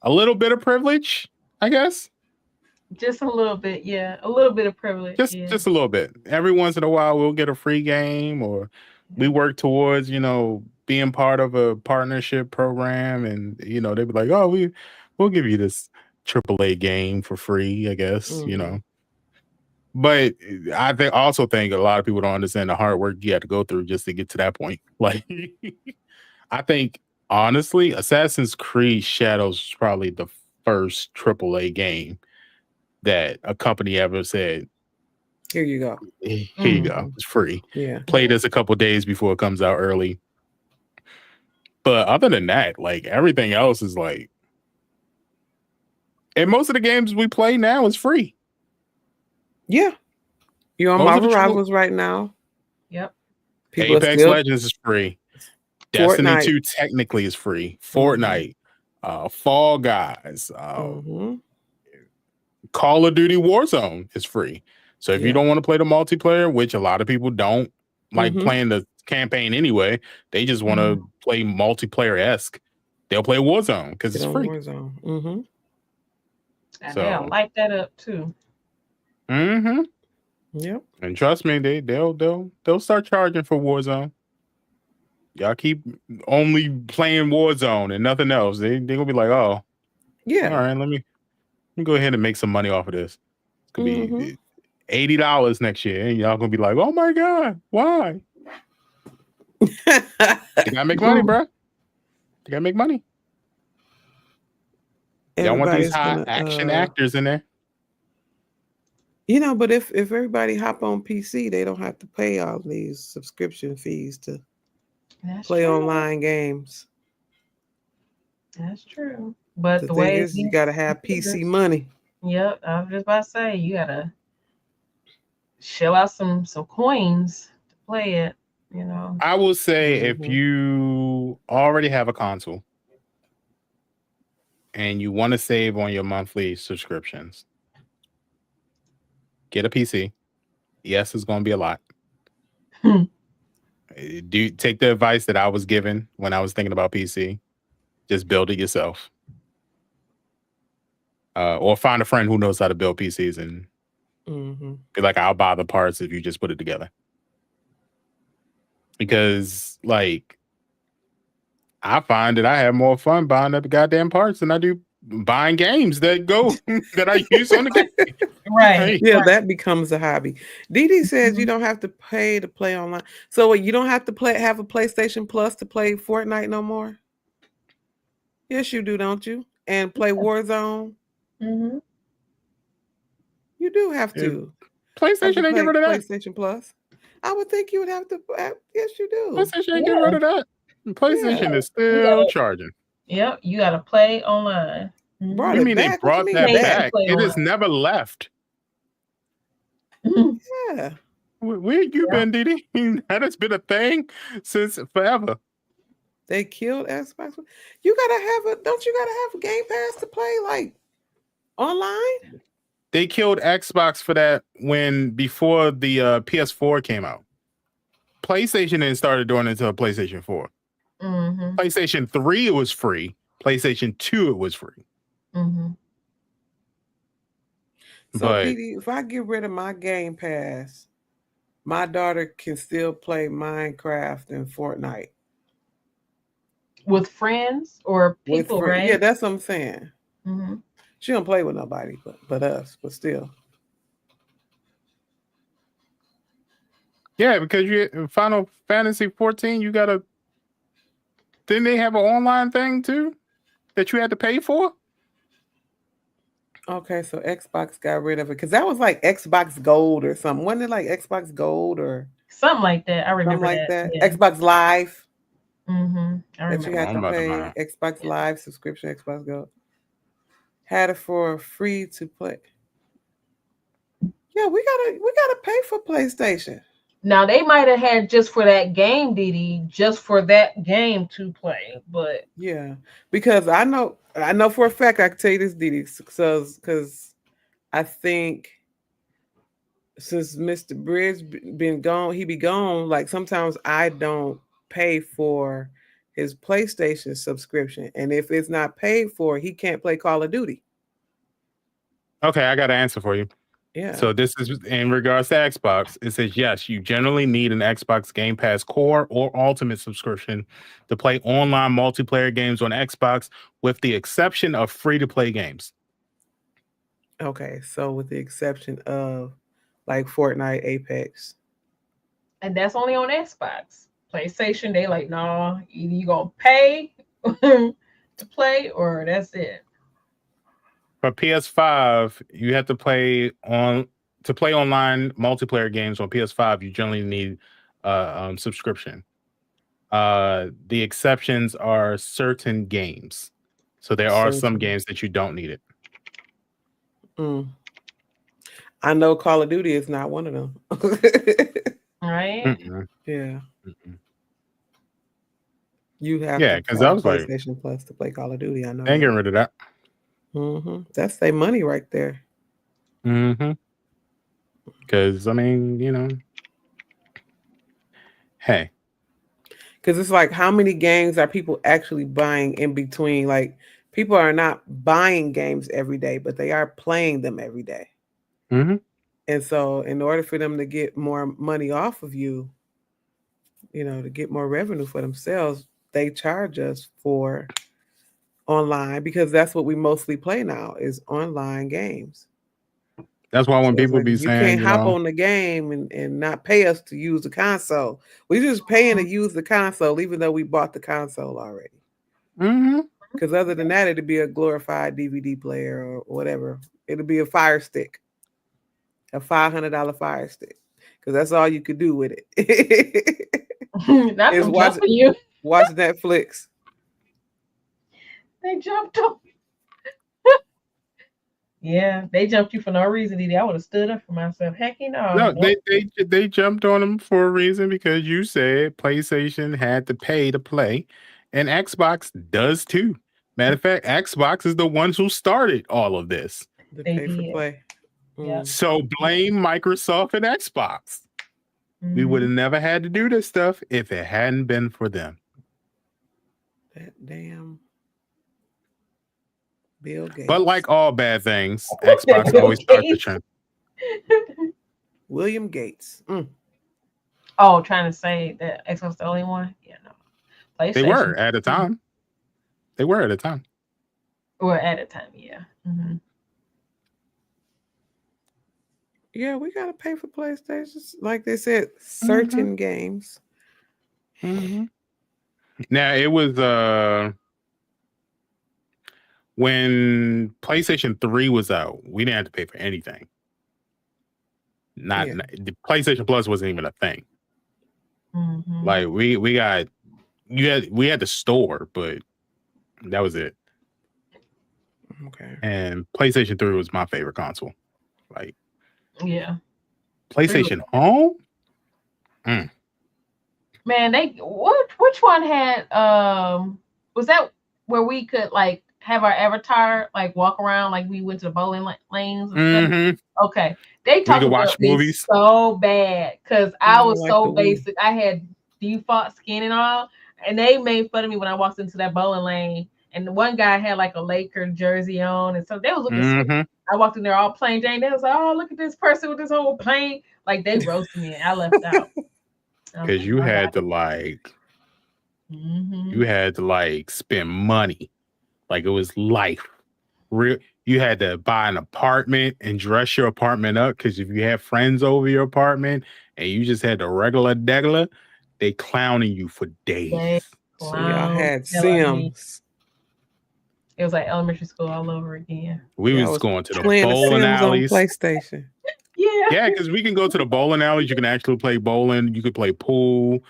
little bit of privilege, I guess. Just a little bit, yeah. A little bit of privilege. Just a little bit. Every once in a while we'll get a free game or we work towards, being part of a partnership program and they'd be like, oh, we'll give you this AAA game for free, I guess, But I also think a lot of people don't understand the hard work you have to go through just to get to that point. Like, I think, honestly, Assassin's Creed Shadows is probably the first AAA game that a company ever said, here you go. Here you go. It's free. Yeah. Play this a couple days before it comes out early. But other than that, like, everything else is like, and most of the games we play now is free. Yeah. You're on Marvel Rivals right now. Yep. People Apex Legends is free. Destiny 2 technically is free. Fortnite, Fall Guys, Call of Duty Warzone is free. So if you don't want to play the multiplayer, which a lot of people don't like playing the campaign anyway, they just want to play multiplayer-esque, they'll play Warzone because it's free. Warzone. And they'll light that up too. Yep. And trust me, they'll start charging for Warzone. Y'all keep only playing Warzone and nothing else. They're gonna be like, oh, yeah, all right, let me go ahead and make some money off of this. It's gonna be $80 next year, and y'all gonna be like, oh my god, why? You gotta make money, bro. You gotta make money. Y'all want these high action actors in there. You know, but if everybody hop on PC, they don't have to pay all these subscription fees to play online games. That's true. But The the thing way is, you gotta have PC money. Yep, I was just about to say you gotta shell out some coins to play it. You know, I will say if you already have a console and you want to save on your monthly subscriptions, get a PC. Yes, it's going to be a lot. Do take the advice that I was given when I was thinking about PC. Just build it yourself. Or find a friend who knows how to build PCs and be like, I'll buy the parts if you just put it together. Because, like, I find that I have more fun buying up the goddamn parts than I do buying games that I use on the game. Right. Yeah, that becomes a hobby. Dee says you don't have to pay to play online. So you don't have to have a PlayStation Plus to play Fortnite no more? Yes, you do, don't you? And play Warzone? Mm-hmm. You do have to. PlayStation ain't get rid of that. PlayStation Plus. I would think you would have to. Yes, you do. PlayStation ain't get rid of that. PlayStation is still charging. Yep, you got to play online. What do you mean they brought that back? It has never left. Yeah. Where you been, Didi? That has been a thing since forever. They killed Xbox. You gotta have don't you gotta have a Game Pass to play like online? They killed Xbox for that before the PS4 came out. PlayStation then started doing it until PlayStation 4. PlayStation 3 it was free. PlayStation 2 it was free. So Didi, if I get rid of my Game Pass, my daughter can still play Minecraft and Fortnite. With friends or people, right? Yeah, that's what I'm saying. She don't play with nobody but us, but still. Yeah, because you Final Fantasy 14, you gotta. Didn't they have an online thing too that you had to pay for? Okay, so Xbox got rid of it because that was like Xbox Gold or something. Wasn't it like Xbox Gold or something like that? I remember that. Yeah. Xbox Live. I remember. That you had to pay Xbox Live subscription, Xbox Gold. Had it for free to play. Yeah, we gotta pay for PlayStation. Now they might have had just for that game, Didi, just for that game to play, but yeah, because I know for a fact I can tell you this, Didi, because I think since Mr. Bridge been gone, he be gone. Like sometimes I don't pay for his PlayStation subscription, and if it's not paid for, he can't play Call of Duty. Okay, I got an answer for you. Yeah. So this is in regards to Xbox. It says, yes, you generally need an Xbox Game Pass Core or Ultimate subscription to play online multiplayer games on Xbox, with the exception of free-to-play games. Okay, so with the exception of like Fortnite, Apex. And that's only on Xbox. PlayStation, they like, no, either you gonna pay to play or that's it. For PS5, you have to play online multiplayer games on PS5. You generally need subscription. The exceptions are certain games. So there are some games that you don't need it. I know Call of Duty is not one of them. Right? Yeah. You have because I was PlayStation Plus to play Call of Duty. I know. They ain't getting rid of that. That's their money right there. Because I mean, hey. Because it's like, how many games are people actually buying in between? Like, people are not buying games every day, but they are playing them every day. And so in order for them to get more money off of you, to get more revenue for themselves, they charge us for online, because that's what we mostly play now is online games. That's why when people be saying, you can't hop on the game and not pay us to use the console. We're just paying to use the console, even though we bought the console already. Mm-hmm. Because other than that, it'd be a glorified DVD player or whatever. It'll be a Fire Stick, a $500 Fire Stick, because that's all you could do with it. Not Is them jumping you. watch Netflix. They jumped up. Yeah, they jumped you for no reason, Didi. I would have stood up for myself. Heck, No, they jumped on them for a reason because you said PlayStation had to pay to play, and Xbox does too. Matter of fact, Xbox is the ones who started all of this. The They pay for did. play. Yeah. So blame Microsoft and Xbox. We would have never had to do this stuff if it hadn't been for them. That damn Bill Gates. But like all bad things, Xbox always starts the trend. William Gates. Oh, trying to say that Xbox the only one? Yeah, no. They were at a time. They were at a time. Or at a time, yeah. Mm-hmm. Yeah, we gotta pay for PlayStations. Like they said, certain games. Now it was when PlayStation 3 was out, we didn't have to pay for anything. The PlayStation Plus wasn't even a thing. Like we had the store, but that was it. Okay. And PlayStation 3 was my favorite console. Like, yeah. PlayStation Home? Man, which one had was that where we could like have our avatar like walk around like we went to the bowling lanes and stuff? Okay. They talked about movies so bad because I was so basic. I had default skin and all, and they made fun of me when I walked into that bowling lane. And the one guy had like a Laker jersey on, and so they was looking sweet. I walked in there all plain Jane. They was like, "Oh, look at this person with this whole plain." Like they roasted me, and I left out. Because you had to like, you had to like spend money, like it was life. You had to buy an apartment and dress your apartment up because if you had friends over your apartment and you just had the regular degular, they clowning you for days. So y'all had Sims. It was like elementary school all over again. We was going to the bowling alleys on PlayStation. Yeah, because we can go to the bowling alleys. You can actually play bowling. You could play pool.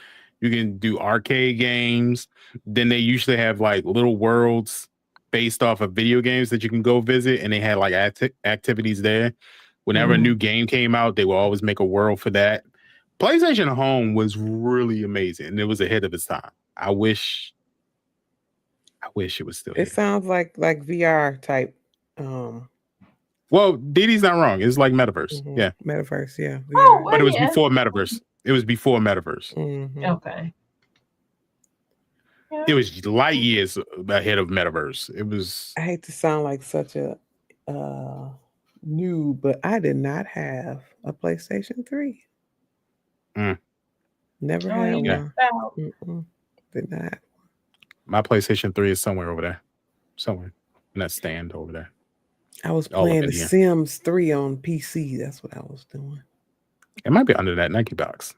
You can do arcade games. Then they usually have like little worlds based off of video games that you can go visit, and they had like activities there. Whenever a new game came out, they will always make a world for that. PlayStation Home was really amazing, and it was ahead of its time. I wish it was still. It sounds like VR type. Well, Didi's not wrong. It's like Metaverse. Yeah. Metaverse, yeah. Oh, but it was before Metaverse. It was before Metaverse. Okay. It was light years ahead of Metaverse. It was. I hate to sound like such a noob, but I did not have a PlayStation 3. Never had one. Did not. My PlayStation 3 is somewhere over there. Somewhere in that stand over there. I was playing The Sims 3 on PC. That's what I was doing. It might be under that Nike box.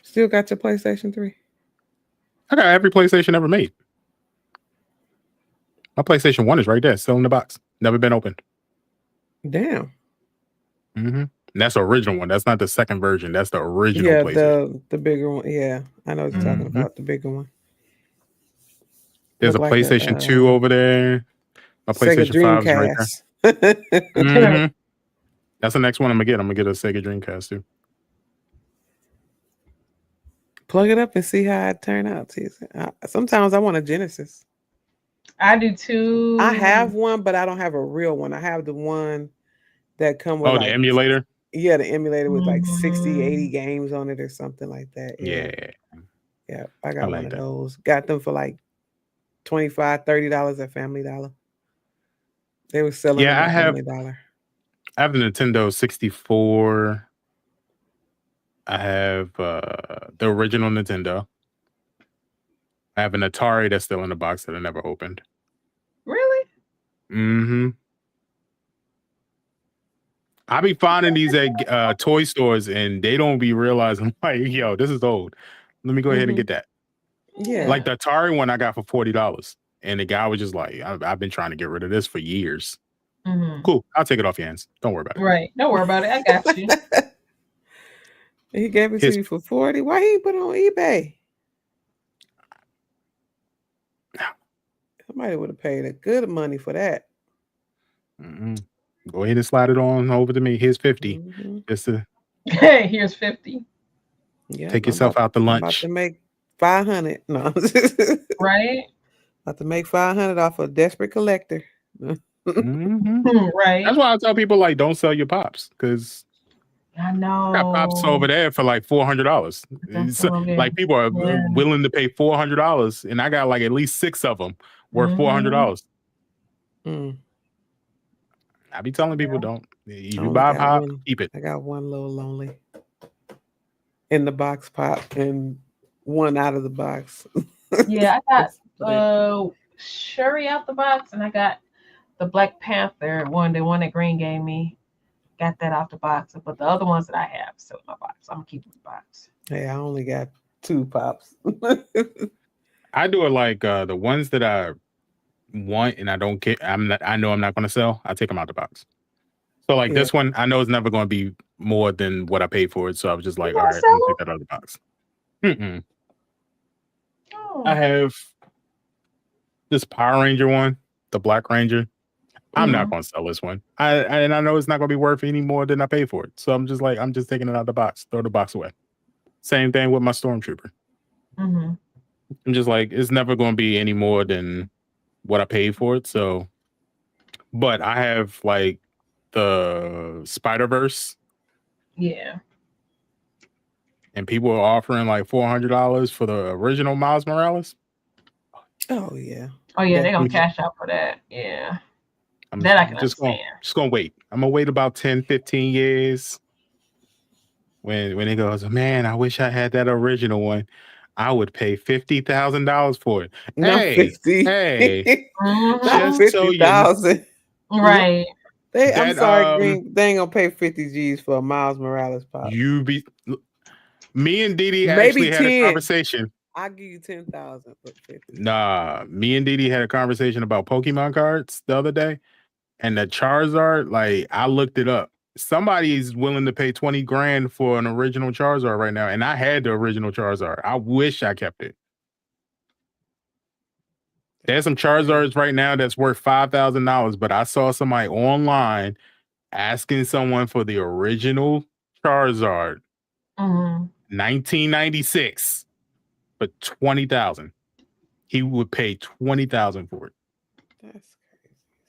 Still got your PlayStation 3? I got every PlayStation ever made. My PlayStation 1 is right there, still in the box. Never been opened. Damn. And that's the original one. That's not the second version. That's the original PlayStation. the bigger one. Yeah, I know what you're talking about. The bigger one. There's a PlayStation 2 over there. My PlayStation 5 is right there. That's the next one I'm gonna get. I'm gonna get a Sega Dreamcast too. Plug it up and see how it turn out. Sometimes I want a Genesis. I do too. I have one, but I don't have a real one. I have the one that come with the emulator. Yeah, the emulator with like 60, 80 games on it or something like that. Yeah. I got one of those. Got them for like $25, $30 at Family Dollar. They were selling them at Family Dollar. I have the Nintendo 64. I have the original Nintendo. I have an Atari that's still in the box that I never opened. Really? I be finding these at toy stores and they don't be realizing like, yo, this is old. Let me go ahead and get that. Yeah. Like the Atari one I got for $40. And the guy was just like, I've been trying to get rid of this for years. Cool. I'll take it off your hands. Don't worry about it. Right. Don't worry about it. I got you. He gave it to you for 40. Why he put it on eBay? Somebody would have paid a good money for that. Go ahead and slide it on over to me. Here's 50. Just to Hey, here's 50. Yeah, take yourself out to lunch. I'm about to make 500. No. Right. About to make 500 off a desperate collector. Right. That's why I tell people, like, don't sell your pops, because I know. I got pops over there for like $400. So, like, people are willing to pay $400, and I got like at least 6 of them worth $400. I be telling people, don't. If you buy a pop, keep it. I got one little lonely in the box pop and one out of the box. Yeah, I got Shuri out the box, and I got the Black Panther one, the one that Green gave me. Got that out the box, but the other ones that I have still in my box. I'm gonna keep the box. Hey, I only got 2 pops. I do it like the ones that I want and I don't care. I know I'm not gonna sell. I take them out the box. So like this one, I know it's never gonna be more than what I paid for it. So I was just like, all right, I'm gonna take that out of the box. Oh. I have this Power Ranger one, the Black Ranger. I'm not gonna sell this one. I know it's not gonna be worth any more than I paid for it. So I'm just taking it out of the box, throw the box away. Same thing with my Stormtrooper. I'm just like, it's never gonna be any more than what I paid for it. So, but I have like the Spider-Verse. Yeah. And people are offering like $400 for the original Miles Morales. Oh yeah. Oh yeah, they're gonna cash out for that. Yeah. That I can understand. Just gonna wait. I'm gonna wait about 10, 15 years. When it goes, man, I wish I had that original one. I would pay $50,000 for it. Not hey, 50. Hey, not 50,000. Right. I'm sorry, Green. They ain't gonna pay 50 G's for a Miles Morales pop. Me and Didi actually had a conversation. I'll give you 10,000 for 50. Nah, me and Didi had a conversation about Pokemon cards the other day, and the Charizard. Like, I looked it up. Somebody's willing to pay 20 grand for an original Charizard right now, and I had the original Charizard. I wish I kept it. There's some Charizards right now that's worth $5,000, but I saw somebody online asking someone for the original Charizard, 1996, for $20,000. He would pay $20,000 for it. That's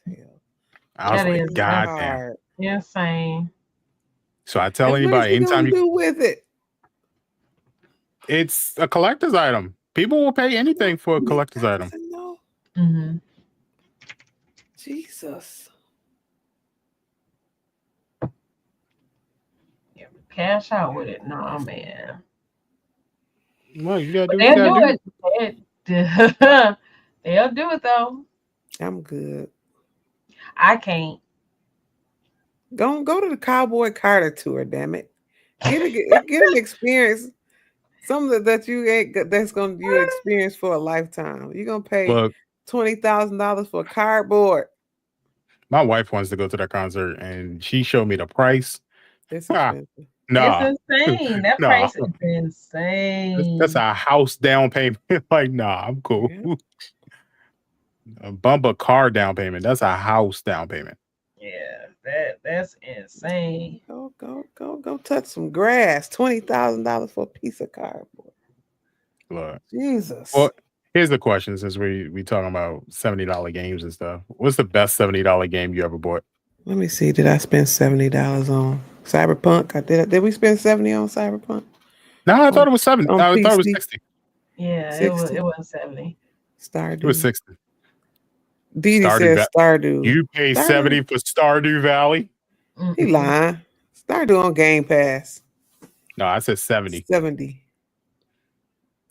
crazy. I was like, God damn. Yeah, same. So I tell anybody, anytime you do with it, it's a collector's item. People will pay anything for a collector's item. Jesus. Yeah, cash out with it. No, man. Well, you gotta do it. They'll do it though. I'm good. I can't. Go to the Cowboy Carter tour, damn it. Get an experience. Something that you experience for a lifetime. You're gonna pay $20,000 for a cardboard. My wife wants to go to that concert, and she showed me the price. It's expensive. It's insane. That price is insane. That's a house down payment. Like, nah, I'm cool. Bump a car down payment. That's a house down payment. Yeah, that's insane. Go touch some grass. $20,000 for a piece of cardboard. Look, Jesus. Well, here's the question, since we talking about $70 games and stuff. What's the best $70 game you ever bought? Let me see. Did I spend $70 on Cyberpunk? Did we spend $70 on Cyberpunk? No, I thought it was $70. I thought it was $60. Yeah, 60. It wasn't $70. Stardew. It was $60. Didi says Stardew. You pay $70 for Stardew Valley? He lying. Stardew on Game Pass. No, I said 70. 70.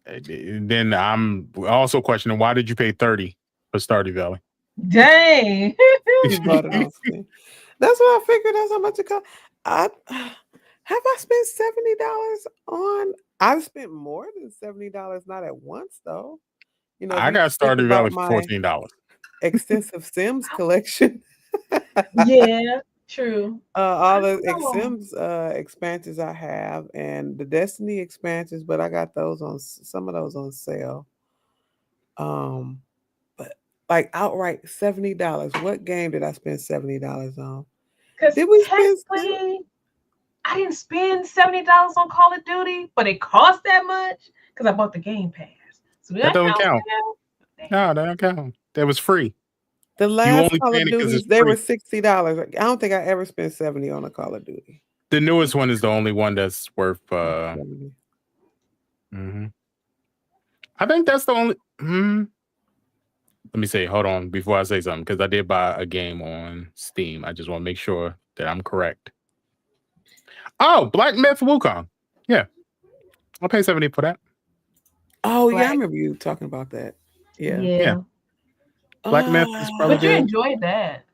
Then I'm also questioning, why did you pay 30 for Stardew Valley? Dang. That's what I figured. That's how much it cost. Have I spent $70 on? I've spent more than $70, not at once though. You know, if I you got think started about early for my $14. extensive Sims collection, Yeah, true. I all the don't know. Sims expansions I have, and the Destiny expansions, but I got those on some of those on sale. But like outright $70. What game did I spend $70 on? Because Did we spend technically, I didn't spend $70 on Call of Duty, but it cost that much because I bought the Game Pass. So That doesn't count. Damn. No, that don't count. That was free. the You last only Call paying of it because Duties? it's They were free. $60. I don't think I ever spent 70 on a Call of Duty. The newest one is the only one that's worth. 70. I think that's the only. Let me say, hold on before I say something, because I did buy a game on Steam. I just want to make sure that I'm correct. Oh, Black Myth Wukong. Yeah, I'll pay 70 for that. Oh yeah, I Black- remember you talking about that. Yeah. Yeah. Black Myth is probably But you good. enjoyed that.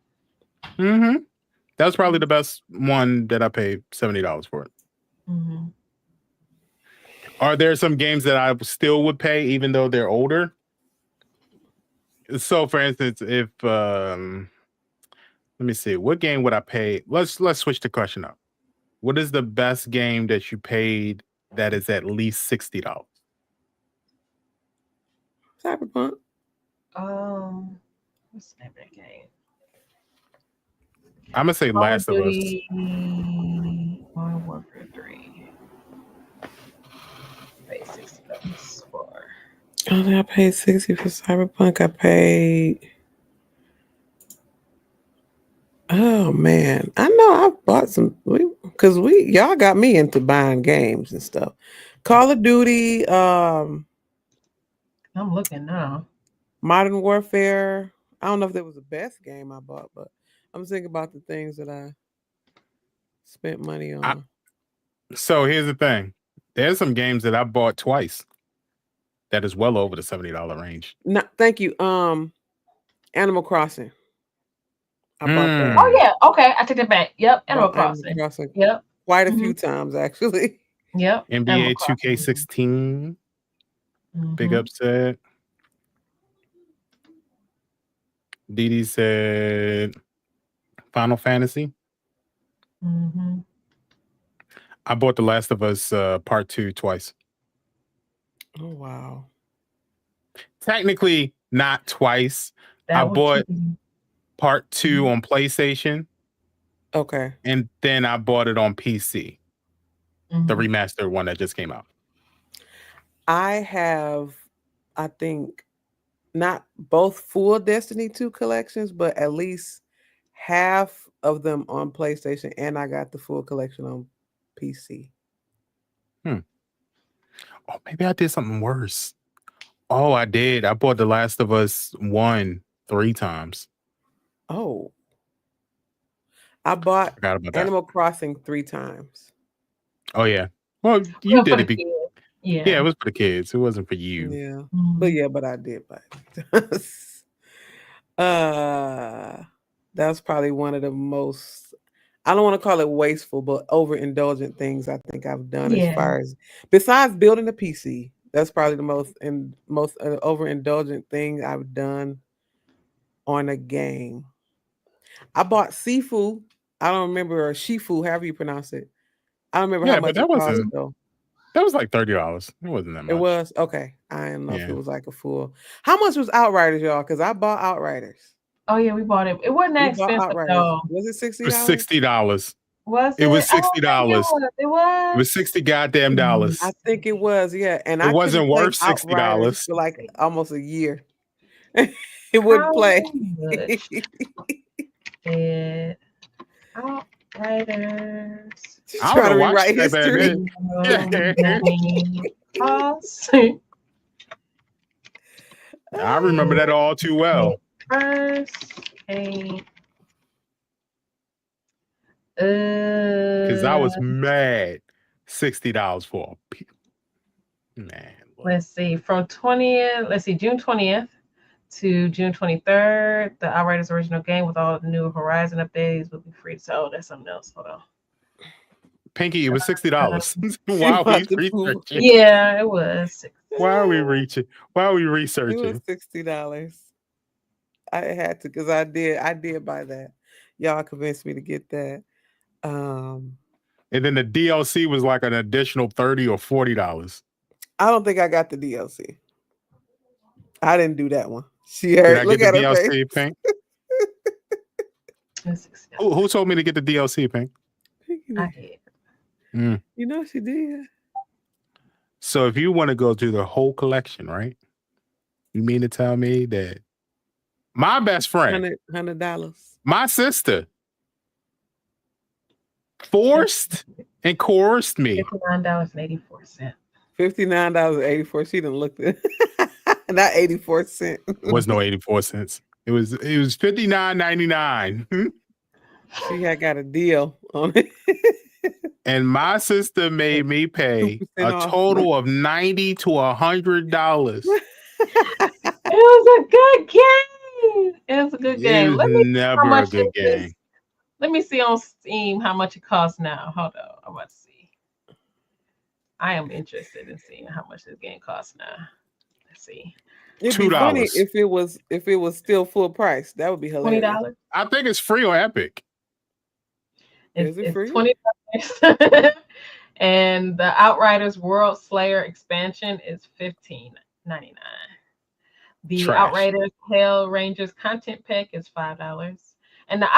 That was probably the best one that I paid $70 for it. Are there some games that I still would pay even though they're older? So, for instance, if let me see, what game would I pay? Let's switch the question up. What is the best game that you paid that is at least $60? Cyberpunk. What's the name of that game? I'm gonna say Call Last of Us. Duty Modern Warfare 3. Paid $60 for. Oh, I paid 60 for Cyberpunk. I paid. Oh man, I know I bought some because y'all got me into buying games and stuff. Call of Duty, I'm looking now. Modern Warfare. I don't know if that was the best game I bought, but I'm thinking about the things that I spent money on. So here's the thing: there's some games that I bought twice that is well over the $70 range. No, thank you. Animal Crossing. I bought that. Oh yeah, okay, I take that back. Yep, Animal Crossing. Yep, quite a few times actually. Yep. NBA 2K16. Big upset. Didi said Final Fantasy. I bought The Last of Us Part 2 twice. Oh wow. Technically not twice. I bought Part 2 on PlayStation. Okay. And then I bought it on PC. The remastered one that just came out. I have, I think, not both full Destiny 2 collections, but at least half of them on PlayStation, and I got the full collection on PC. Oh, maybe I did something worse. Oh, I did. I bought The Last of Us 1 3 times. Oh. I bought Animal Crossing 3 times. Oh, yeah. Well, you did it. Yeah, it was for the kids. It wasn't for you. Yeah. But I did buy it. That's probably one of the most, I don't want to call it wasteful, but overindulgent things I think I've done as far as, besides building a PC, that's probably the most overindulgent thing I've done on a game. I bought Sifu. I don't remember, or Shifu, however you pronounce it. I don't remember how much it cost though. That was like $30. It wasn't that much. It was? Okay. I didn't know if it was like a full. How much was Outriders, y'all? Because I bought Outriders. Oh yeah, we bought it. It wasn't that expensive though. Was it $60? It was $60. Was it? It was $60. It was. It was $60 goddamn dollars. I think it was, yeah. And it wasn't worth $60 for like almost a year. It wouldn't play. Outriders. Trying to rewrite history. I remember that all too well. Because I was mad. $60 for a man. Let's see, from June 20th to June 23rd, the Outriders original game with all the new Horizon updates will be free. So that's something else. Hold on. Pinky, it was $60. Why are we researching? Yeah, it was. Why are we reaching? Why are we It researching? was $60. I had to because I did buy that. Y'all convinced me to get that. And then the DLC was like an additional $30 or $40. I don't think I got the DLC. I didn't do that one. She Did heard. I Look get at the her face. DLC, Pink? Who told me to get the DLC, Pink? I did. You know she did. So if you want to go through the whole collection, right? You mean to tell me that my best friend, $100, my sister, forced and coerced me. $59.84. $59.84. She didn't look at not 84 cents. Was no 84 cents. It was $59.99. She had got a deal on it. And my sister made me pay a total of $90 to $100. It was a good game. It was a good game. Let me never a good game. Let me see on Steam how much it costs now. Hold on. I'm about to see. I am interested in seeing how much this game costs now. Let's see. It'd be funny if it was still full price. That would be hilarious. $20. I think it's free on Epic. Is it free? $20. And the Outriders World Slayer expansion is $15.99. The Trash. Outriders Hell Rangers content pack is $5. And the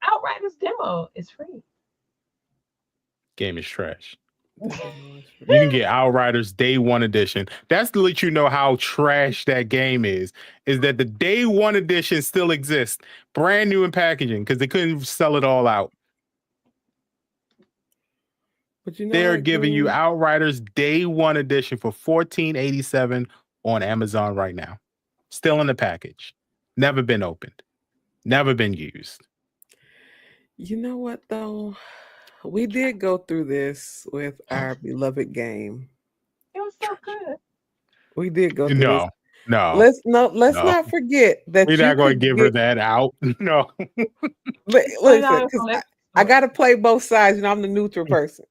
Outriders demo is free. Game is trash. You can get Outriders Day 1 edition. That's to let you know how trash that game is that the Day 1 edition still exists. Brand new in packaging because they couldn't sell it all out. But you know they're giving you Outriders Day 1 edition for $14.87 on Amazon right now. Still in the package. Never been opened. Never been used. You know what though? We did go through this with our beloved game. It was so good. We did go through this. No. Let's not forget that we're not going to give her that out. No. Listen, I got to play both sides. You know, I'm the neutral person.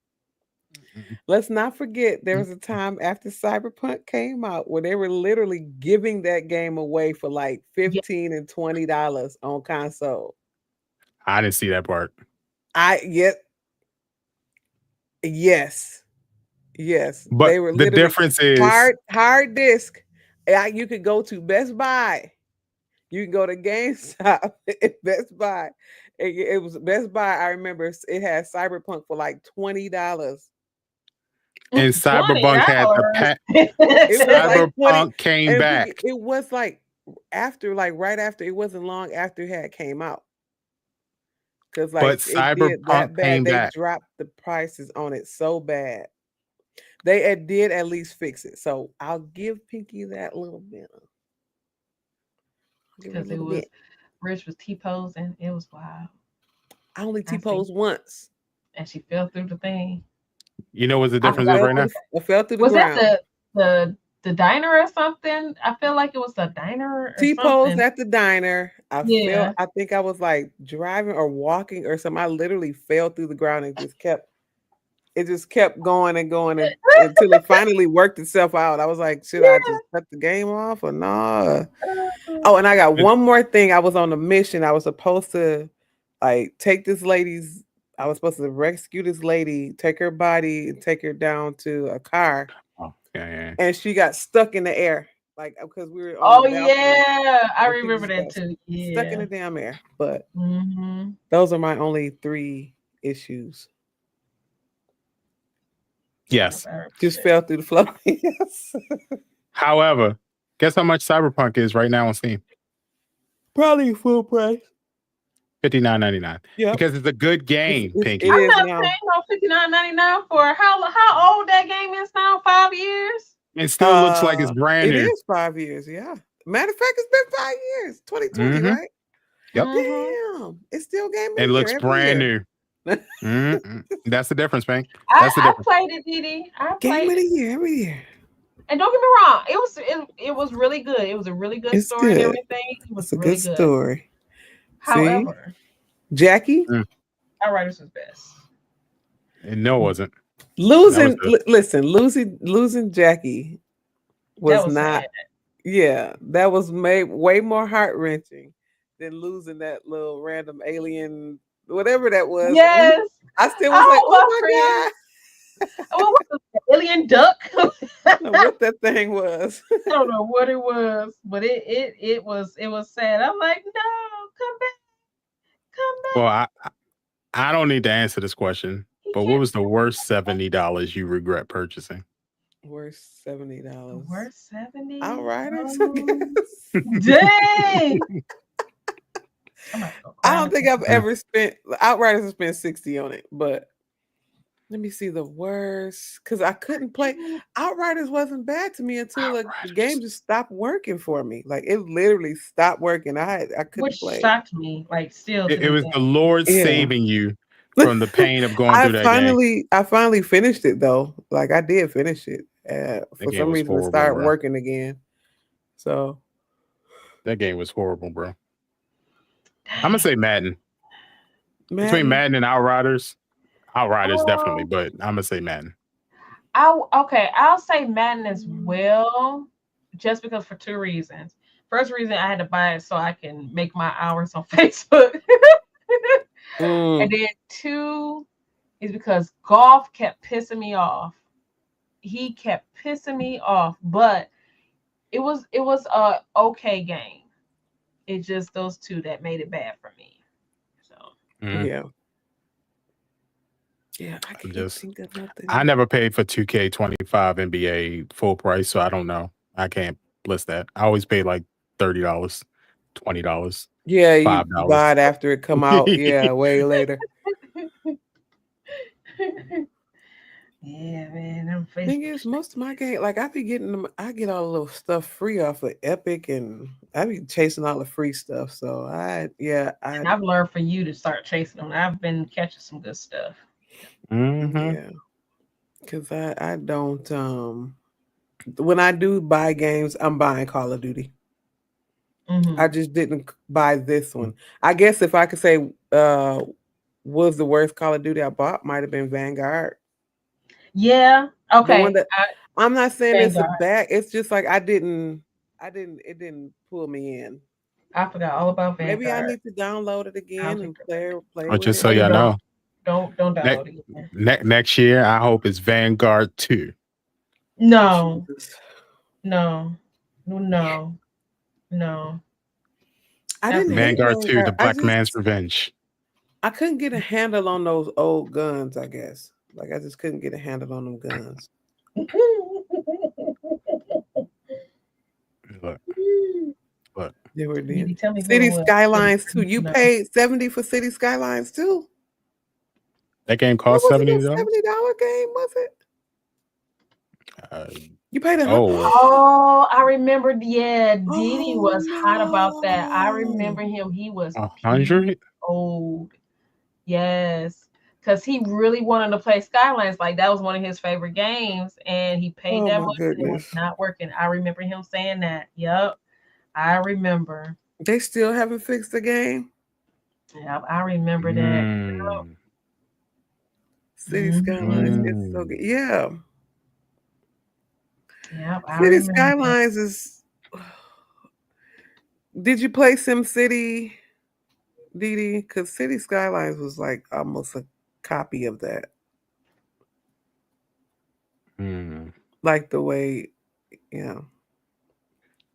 Let's not forget there was a time after Cyberpunk came out where they were literally giving that game away for like $15 and $20 on console. I didn't see that part. Yes. But they were the difference is hard disk. You could go to Best Buy. You can go to GameStop at Best Buy. It was Best Buy. I remember it had Cyberpunk for like $20. And Cyberpunk had the pack. Cyberpunk came back. It was like right after. It wasn't long after it had came out. Because but Cyberpunk came back. They dropped the prices on it so bad. They did at least fix it. So I'll give Pinky that little bit. Because Rich was T-posing. It was wild. I only T-posed once. And she fell through the thing. You know what the difference is right now? I fell through the ground. Was that the diner or something? I feel like it was a diner or T-posed at the diner. I think I was like driving or walking or something. I literally fell through the ground and just kept going and going until it finally worked itself out. I was like, should I just cut the game off or no? Oh, and I got one more thing. I was on a mission. I was supposed to take this lady's. I was supposed to rescue this lady, take her body, and take her down to a car. Oh, yeah. And she got stuck in the air, because we were. I remember that too. Yeah. Stuck in the damn air. But those are my only 3 issues. Yes. Just fell through the floor. Yes. However, guess how much Cyberpunk is right now on Steam? Probably full price. $59.99. Yeah, because it's a good game, Pinky. I'm not paying no $59.99 for how old that game is now. 5 years. It still looks like it's brand new. It is 5 years. Yeah. Matter of fact, it's been 5 years. 2020, right? Yep. Damn, it's still game. It looks brand new. That's the difference, man. I played it, Didi. I played game of the year every year. And don't get me wrong, it was really good. It was a really good story and everything. It was a really good story. However, Jackie, Outriders was best. And no, it wasn't. Losing, That was listen, losing Jackie was was not. sad. Yeah, that was way more heart wrenching than losing that little random alien, whatever that was. Yes. I still was like, Oh, oh my my friend. god, What was it? Alien duck? I don't know what that thing was. I don't know what it was, but it was sad. I'm like, no, come back. well, I don't need to answer this question, He but what can't. was the worst $70 you regret purchasing? Worth $70. Worth 70. Outriders, I guess. Dang. I don't think I've ever spent Outriders. I spent 60 on it, but let me see the worst because I couldn't play. Outriders wasn't bad to me until the game just stopped working for me. Like it literally stopped working. I couldn't Which play. shocked me. Like still, to It was this the day. Lord Yeah. saving you from the pain of going through that game. I finally finished it though. Like I did finish it. For game some was reason, it horrible, started bro. working again. So That game was horrible, bro. I'm gonna say Madden. Between Madden and Outriders definitely, but I'm gonna say Madden. I'll say Madden as well, just because for two reasons. First reason, I had to buy it so I can make my hours on Facebook. And then two is because golf kept pissing me off. He kept pissing me off, but it was a okay game. It's just those two that made it bad for me. So yeah. I can't think of nothing. I never paid for 2K25 NBA full price, so I don't know. I can't list that. I always pay like $30, $20. Yeah, you $5. buy it after it come out. Yeah, way later. yeah, man. Thing is, most of my game, like I be getting them, I get all the little stuff free off of Epic, and I be chasing all the free stuff. So I've learned for you to start chasing them. I've been catching some good stuff. Yeah, because I don't. When I do buy games, I'm buying Call of Duty. I just didn't buy this one. I guess if I could say, was the worst Call of Duty I bought, might have been Vanguard. Yeah. Okay. I'm not saying Vanguard. it's a bad. It's just like it didn't pull me in. I forgot all about Vanguard. Maybe I need to download it again and play Or with just it. so y'all know. Don't download it again. Next year, I hope it's Vanguard 2. No. I didn't Vanguard 2, the Black Man's Revenge. I couldn't get a handle on those old guns, I guess. Like I just couldn't get a handle on them guns. Look. They were then. City Skylines 2. You paid $70 for City Skylines 2? That game cost $70? $70 game, was it? You paid $100. Oh, I remember. Yeah, Diddy was hot about that. I remember him. He was $100. Old, yes, because he really wanted to play Skylines. Like that was one of his favorite games, and he paid that much. And it was not working. I remember him saying that. Yep, I remember. They still haven't fixed the game. Yeah, I remember that. City Skylines is so good. Yeah. Yeah, City Skylines is. Did you play SimCity, Didi? Because City Skylines was like almost a copy of that. Like the way,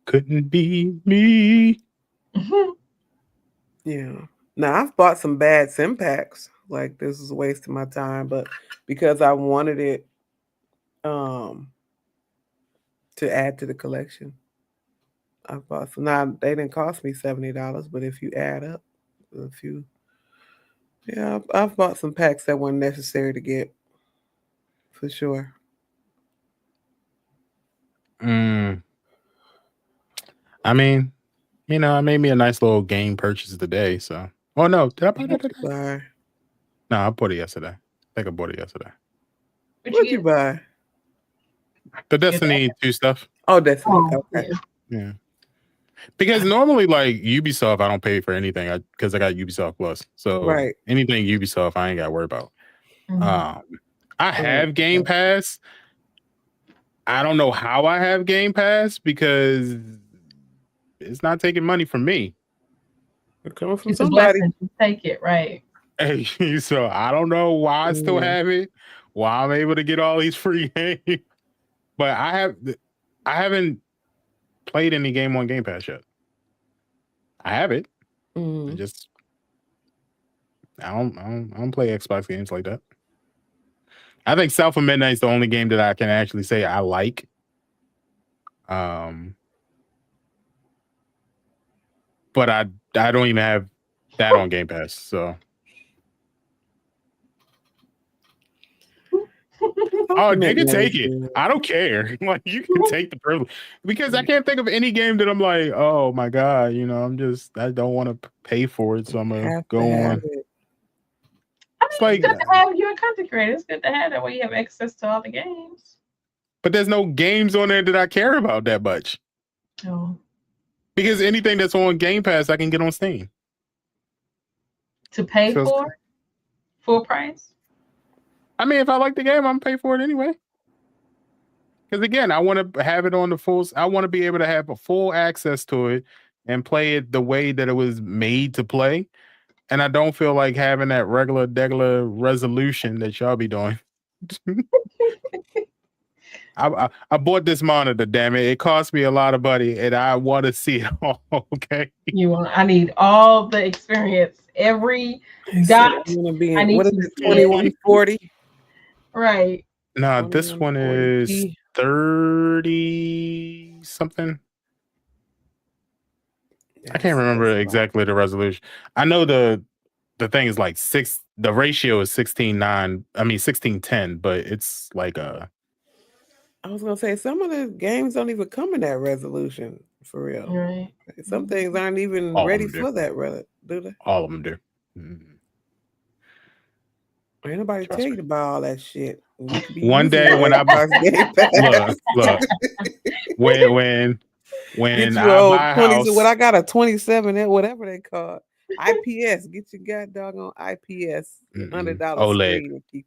couldn't be me. Yeah. Now I've bought some bad sim packs. Like this is a waste of my time, but because I wanted it, to add to the collection. I bought some. Now they didn't cost me $70, but if you add up a few, I've bought some packs that weren't necessary to get, for sure. I mean, I made me a nice little game purchase today. So, no, did I buy that today? No, I bought it yesterday. I think I bought it yesterday. What'd you buy? The Destiny 2 stuff. Oh, Destiny. Okay. Yeah. Because normally, like Ubisoft, I don't pay for anything because I got Ubisoft Plus. So anything Ubisoft, I ain't got to worry about. Mhm. I have Game Pass. I don't know how I have Game Pass because it's not taking money from me. It's coming from It's a somebody. blessing to take it, right? So I don't know why I still have it, why I'm able to get all these free games. But I haven't played any game on Game Pass yet. I have it. I don't play Xbox games like that. I think South of Midnight is the only game that I can actually say I like. But I don't even have that on Game Pass, so. Oh, they can take it. I don't care. Like, you can take the privilege because I can't think of any game that I'm like, oh my god, I don't want to pay for it, so I'm gonna go on. It's like, good to have you a content creator. It's good to have that way you have access to all the games. But there's no games on there that I care about that much. Oh. Because anything that's on Game Pass, I can get on Steam. To pay for? Full price? I mean, if I like the game, I'm pay for it anyway. Because again, I want to have it on the full. I want to be able to have a full access to it and play it the way that it was made to play. And I don't feel like having that regular resolution that y'all be doing. I bought this monitor, damn it. It cost me a lot of money, and I want to see it all, okay? I need all the experience. Every dot. I need what is it, 2140? Right. No, this one is 30 something. I can't remember exactly the resolution. I know the thing is like the ratio is 16:10, but it's like I was gonna say some of the games don't even come in that resolution for real. Right. Some things aren't even ready for that, do they? All of them do. Ain't nobody tell you about all that shit. One day when I look, when I buy a house, what I got a 27, whatever they call it. IPS. Get your god doggone IPS $100 OLED. screen and keep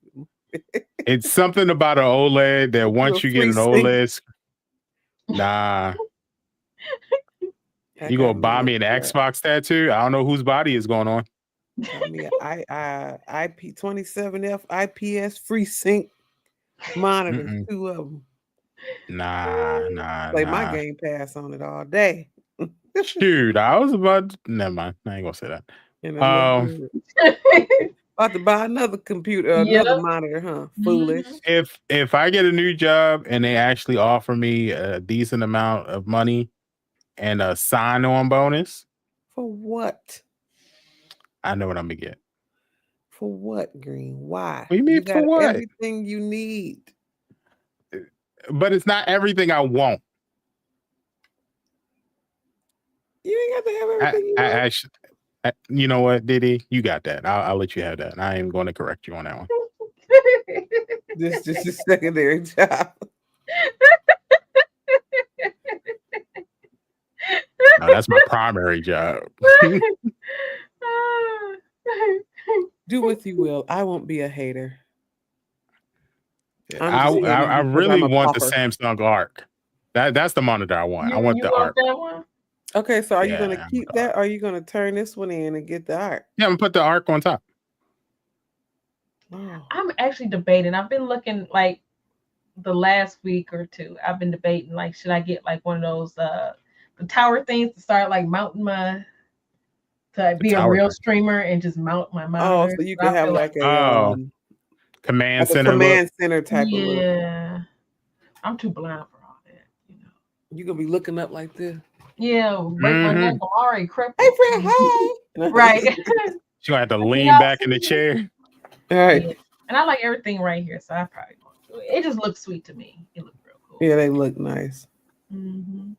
it. It's something about an OLED that once you get an OLED, nah. You gonna buy me an Xbox tattoo? I don't know whose body is going on. Got me a IP27F IPS FreeSync monitor, 2 of them. Nah. Play my Game Pass on it all day. Shoot, I was about to, never mind. I ain't gonna say that. About to buy another computer, another monitor, huh? Foolish. If I get a new job and they actually offer me a decent amount of money and a sign-on bonus. For what? I know what I'm gonna get. For what, Green? Why? What do you mean for what? Everything you need. But it's not everything I want. You ain't got to have everything you want. You know what, Diddy? You got that. I'll let you have that. I ain't going to correct you on that one. This is just a secondary job. No, that's my primary job. Do what you will. I won't be a hater. I really want the Samsung Arc. That's the monitor I want. I want the Arc. That one? Okay, so are you going to keep that, or are you going to turn this one in and get the Arc? Yeah, I'm going to put the Arc on top. Oh. I'm actually debating. I've been looking like the last week or two. I've been debating like, should I get like one of those the tower things to start like mounting to be a real streamer and just mount my monitor. Oh, so you can have like a command like center. Command center type of look. Yeah. I'm too blind for all that, You're gonna be looking up like this. Yeah, break my neck. I'm already crippled. Hey friend, hey. Right. You're gonna have to lean back in the chair. All right. Yeah. And I like everything right here, so I probably won't do it. It just looks sweet to me. It looks real cool. Yeah, they look nice. Mm-hmm.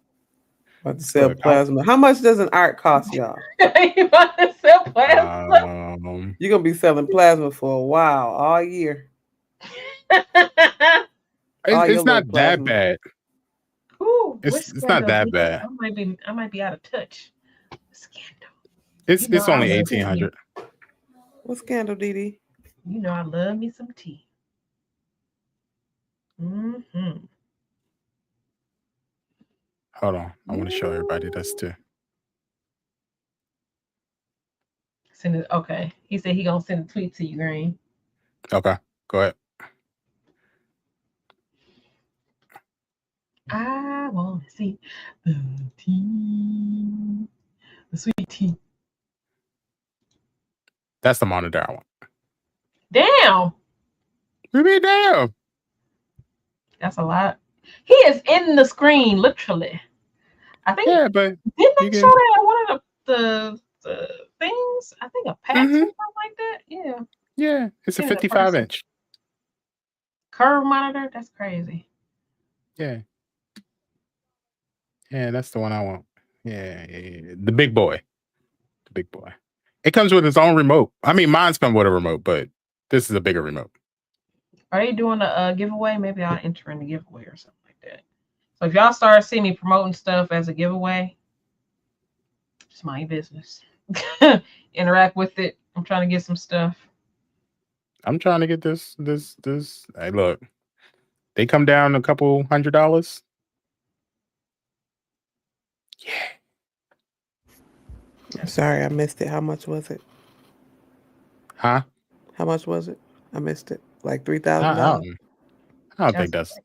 About to sell plasma. How much does an Arc cost, y'all? You about to sell plasma? You're gonna be selling plasma for a while, all year. It's not that bad. Ooh, it's not that bad. I might be out of touch. Scandal. It's only 1,800. What scandal, Didi? You know I love me some tea. Mm-hmm. Hold on. I want to show everybody this too. Send it. Okay. He said he gonna send a tweet to you, Green. Okay, go ahead. I want to see the tea, the sweet tea. That's the monitor I want. Damn, We mean damn. that's a lot. He is in the screen, literally. I think. Yeah, but Didn't you they show can. that at one of the things? I think a PAX or something like that. Yeah. Yeah, it's a Seen it in 55 person. inch. Curve monitor. That's crazy. Yeah. Yeah, that's the one I want. Yeah. The big boy. The big boy. It comes with its own remote. I mean, mine's come with a remote, but this is a bigger remote. Are they doing a giveaway? Maybe I'll enter in the giveaway or something like that. So if y'all start seeing me promoting stuff as a giveaway, it's my business. Interact with it. I'm trying to get some stuff. I'm trying to get this. Hey, look, they come down a couple $100. Yeah. I'm sorry, I missed it. How much was it? Huh? How much was it? I missed it. Like I $3,000. don't think that's.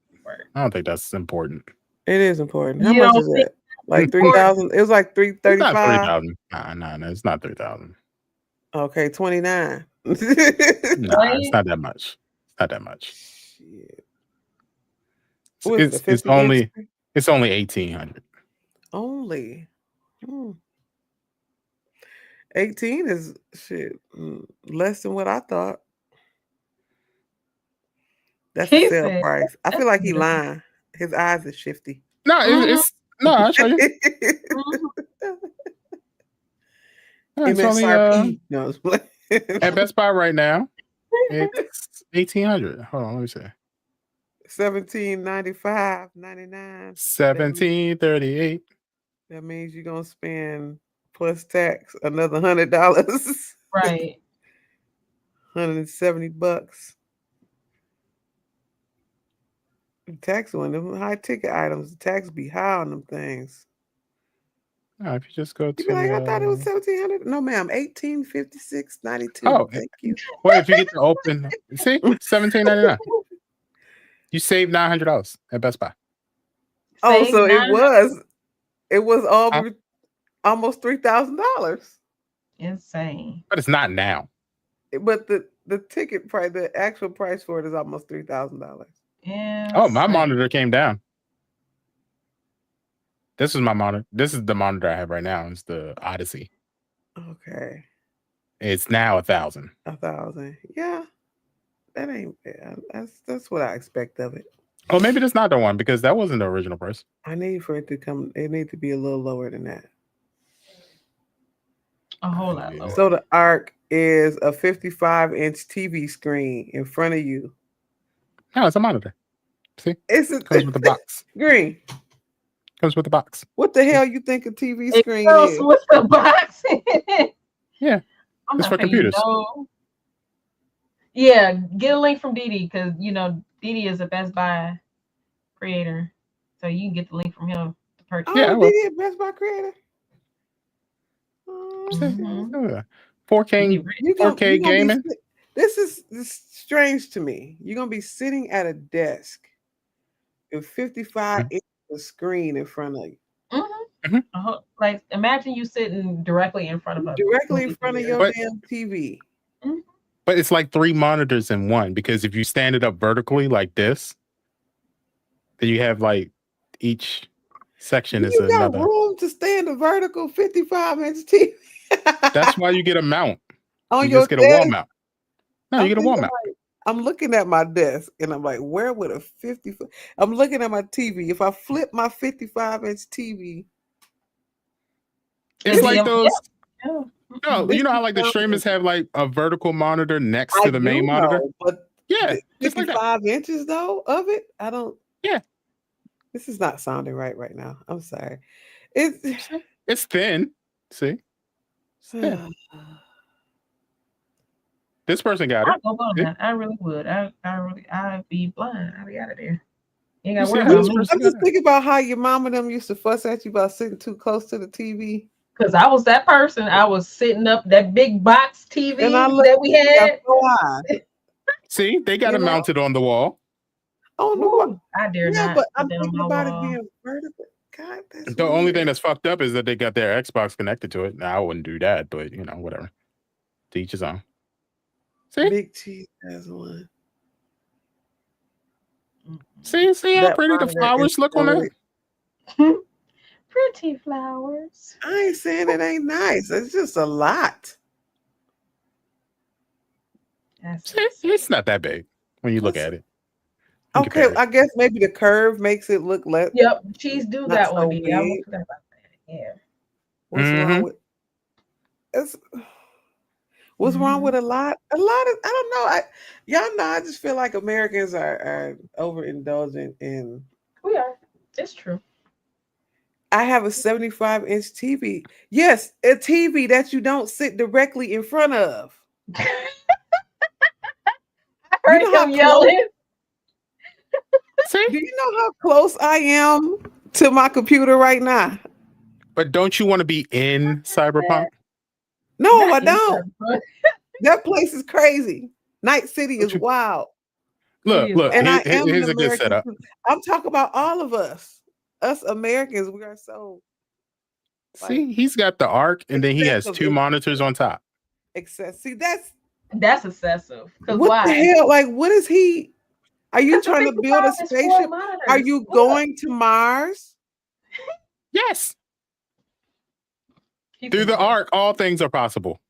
I don't think that's important. It is important. How You much don't is think it? Like 3,000. It was like It's not 335. 3,000. Nah, it's not 3,000. Okay, 29. Nah, it's not that much. It's not that much. Shit. It's only 1,800. Only. 18 is shit less than what I thought. That's the sale price. I feel like he lying. His eyes are shifty. No, it's no. I'll show you. No, it's only No, at Best Buy right now. It's 1,800. Hold on, let me see. $17.95.99. 1738. That means you're gonna spend plus tax another $100. Right. $170. The tax on them high ticket items, the tax be high on them things. No, if you just go to You be like, I thought it was 1,700. No, ma'am, 1856.92. Oh, thank you. Well, if you get to open, see, $17.99. You save $900 at Best Buy. Oh, so it was almost $3,000. Insane. But it's not now. But the ticket price, the actual price for it is almost $3,000. Yeah. Oh, my monitor came down. This is my monitor. This is the monitor I have right now. It's the Odyssey. Okay. It's now 1,000. 1,000. Yeah. That ain't bad. That's what I expect of it. Oh, maybe that's not the one because that wasn't the original price. I need for it to come. It needs to be a little lower than that. A whole lot lower. So the ARC is a 55-inch TV screen in front of you. No, it's a monitor. See, it comes with the box. Green. Comes with the box. What the hell you think a TV screen is? With the box. Yeah, it's for computers. Yeah, get a link from Didi because Didi is a Best Buy creator, so you can get the link from him to purchase. Oh, yeah, Didi is Best Buy creator. 4K gaming. This is strange to me. You're gonna be sitting at a desk with 55 inch screen in front of you. Like imagine you sitting directly in front of your damn TV. But it's like 3 monitors in one because if you stand it up vertically like this, then you have like each section is another. You got room to stand a vertical 55-inch TV. That's why you get a mount. You just get a wall mount. No, you get a wall mount. I'm looking at my desk and I'm like, where would a 55? I'm looking at my TV. If I flip my 55-inch TV, it's like those. No, you know how like the streamers have like a vertical monitor next to the main monitor? But yeah, 55 inches though of it? I don't. Yeah. This is not sounding right now. I'm sorry. It's thin. See? It's thin. This person got it. I'd go on that. I really would. I'd be blind. I'd be out of there. You ain't You got to see worry how about this me. person I'm just thinking about how your mom and them used to fuss at you about sitting too close to the TV. Because I was that person. I was sitting up that big box TV And I look, that we had. See, they got it mounted on the wall. On the wall. I dare Yeah, not. but I'm thinking about it being vertical. God, that's The only thing that's fucked up is that they got their Xbox connected to it. Now, I wouldn't do that, but you know, whatever. To each his own. See? Big Cheese has one. See how That pretty the monitor flowers is look on really- that? Pretty flowers. I ain't saying it ain't nice. It's just a lot. See, it's not that big when you look at it. in Okay, comparison. I guess maybe the curve makes it look less. Yep, cheese do Not got so one, baby. I big. almost forgot about that. Yeah. What's wrong with What's wrong with a lot? A lot of I don't know. Y'all know I just feel like Americans are overindulgent in. We are. It's true. I have a 75-inch TV. Yes, a TV that you don't sit directly in front of. I heard him yelling. Do you know how close I am to my computer right now? But don't you want to be in Cyberpunk? No, I don't. That place is crazy. Night City is wild. Look, and I am here's an a good American setup. too. I'm talking about all of us. Us Americans, we are so See, he's got the arc, and then he has excessive. two monitors on top. excessive. See, that's excessive. what why? the hell? Like, what is he? Are you trying to build a spaceship? Are you going to Mars? Yes. Through the arc, all things are possible.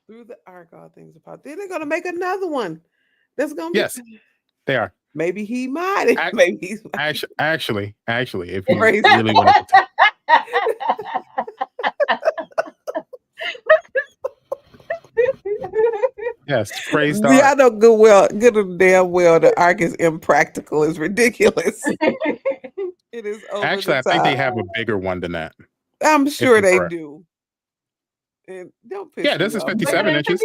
Through the arc, all things are possible. Then they're gonna make another one. That's gonna be. Yes, they are. Maybe he might. Maybe he's actually, if you Crazy. really want to. Yes, praise the Yeah, I arc. know good and damn well the arc is impractical. It's ridiculous. It is over Actually, I the think they top. have a bigger one than that. I'm sure I'm they correct. do. And don't piss Yeah, me this is off. 57 inches.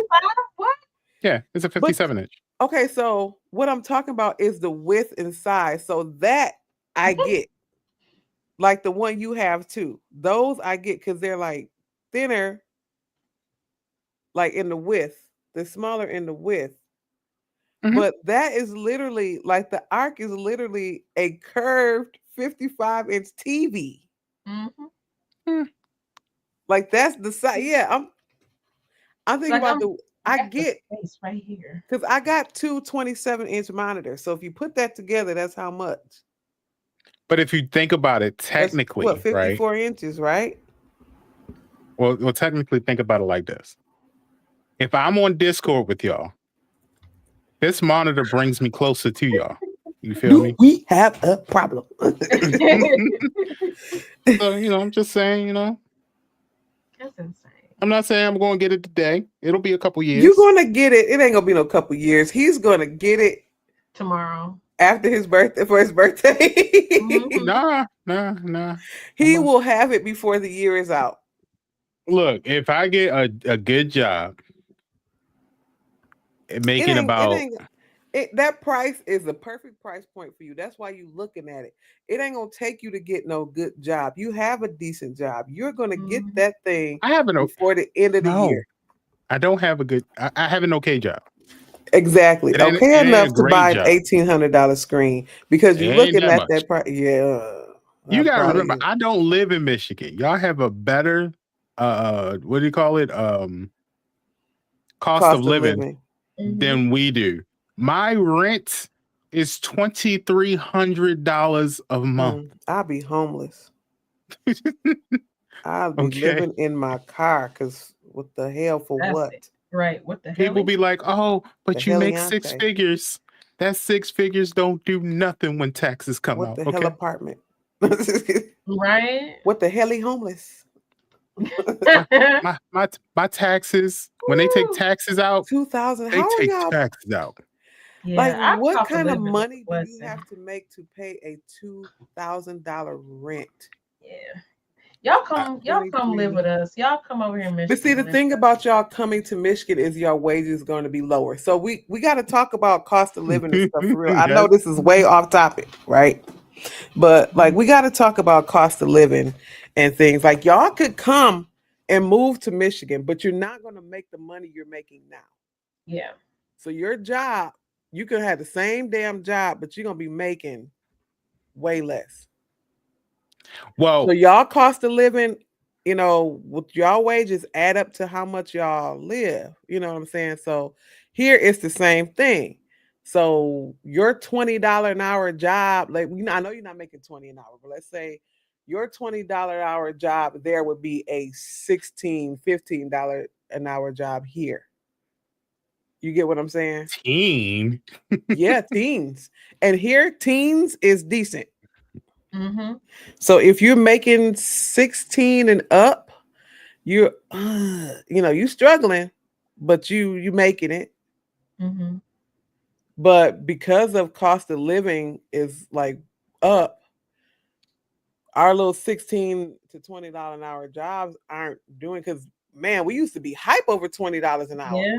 What? Yeah, it's a 57 inch. Okay, so what I'm talking about is the width and size. So that I get. Like the one you have too. Those I get because they're like thinner, like in the width. They're smaller in the width. But that is literally like the arc is literally a curved 55-inch TV. Like that's the size. Yeah, I'm thinking about I get space right here. because I got two 27-inch monitors. So if you put that together, that's how much? But if you think about it, technically, That's, what, 54 right? inches, right? Well, technically, think about it like this. If I'm on Discord with y'all, this monitor brings me closer to y'all. You feel me? We have a problem. So, I'm just saying, That's insane. I'm not saying I'm going to get it today. It'll be a couple years. You're going to get it. It ain't going to be no couple years. He's going to get it tomorrow. After his birthday, for his birthday. Nah. He will have it before the year is out. Look, if I get a good job making that price is the perfect price point for you. That's why you looking at it. It ain't gonna take you to get no good job. You have a decent job. You're gonna get that thing before the end of the year. I don't have a good. I have an okay job. Exactly. Okay enough to buy an $1,800 screen because you're looking at that price. Yeah. You gotta remember, I don't live in Michigan. Y'all have a better what do you call it? Cost of living than we do. My rent is $2,300 a month. I'll be homeless. I'll be living in my car because what the hell for what? Right. What the hell? People be like, oh, but you make 6 figures. That 6 figures don't do nothing when taxes come out. What the hell apartment? Right. What the hell he homeless? my taxes, when they take taxes out, $2,000. they take taxes out. Yeah, like what kind of money do you have to make to pay a $2,000 rent? Yeah. Y'all come live with us. Y'all come over here in Michigan. But see, the thing about y'all coming to Michigan is your wages going to be lower. So we got to talk about cost of living and stuff for real. I know this is way off topic, right? But like we got to talk about cost of living and things. Like y'all could come and move to Michigan, but you're not going to make the money you're making now. Yeah. So your job, you could have the same damn job, but you're going to be making way less. Well, so y'all cost of living, with y'all wages add up to how much y'all live. You know what I'm saying? So here it's the same thing. So your $20 an hour job, like I know you're not making $20 an hour, but let's say your $20 an hour job there would be a $16, $15 an hour job here. You get what I'm saying? Teen. Yeah, teens. And here, teens is decent. Mm-hmm. So if you're making 16 and up, you're you struggling, but you making it. Mm-hmm. But because of cost of living is like up, our little $16 to $20 an hour jobs aren't doing, because man, we used to be hype over $20 an hour. Yeah.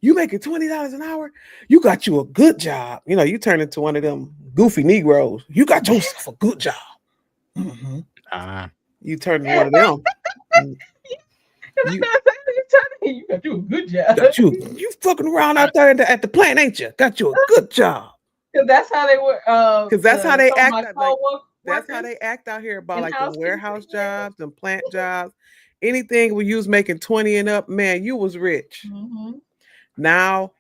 You making $20 an hour, you got you a good job. You turn into one of them goofy Negroes. You got yourself a good job. Mm-hmm. You turn into one of them. You got you a good job. Got you fucking around out there at the plant, ain't you? Got you a good job. Because that's how they were. Because that's how they act. That's how they act out here about like the warehouse jobs and plant jobs. Anything where you was making 20 and up, man, you was rich. Mm-hmm. Now,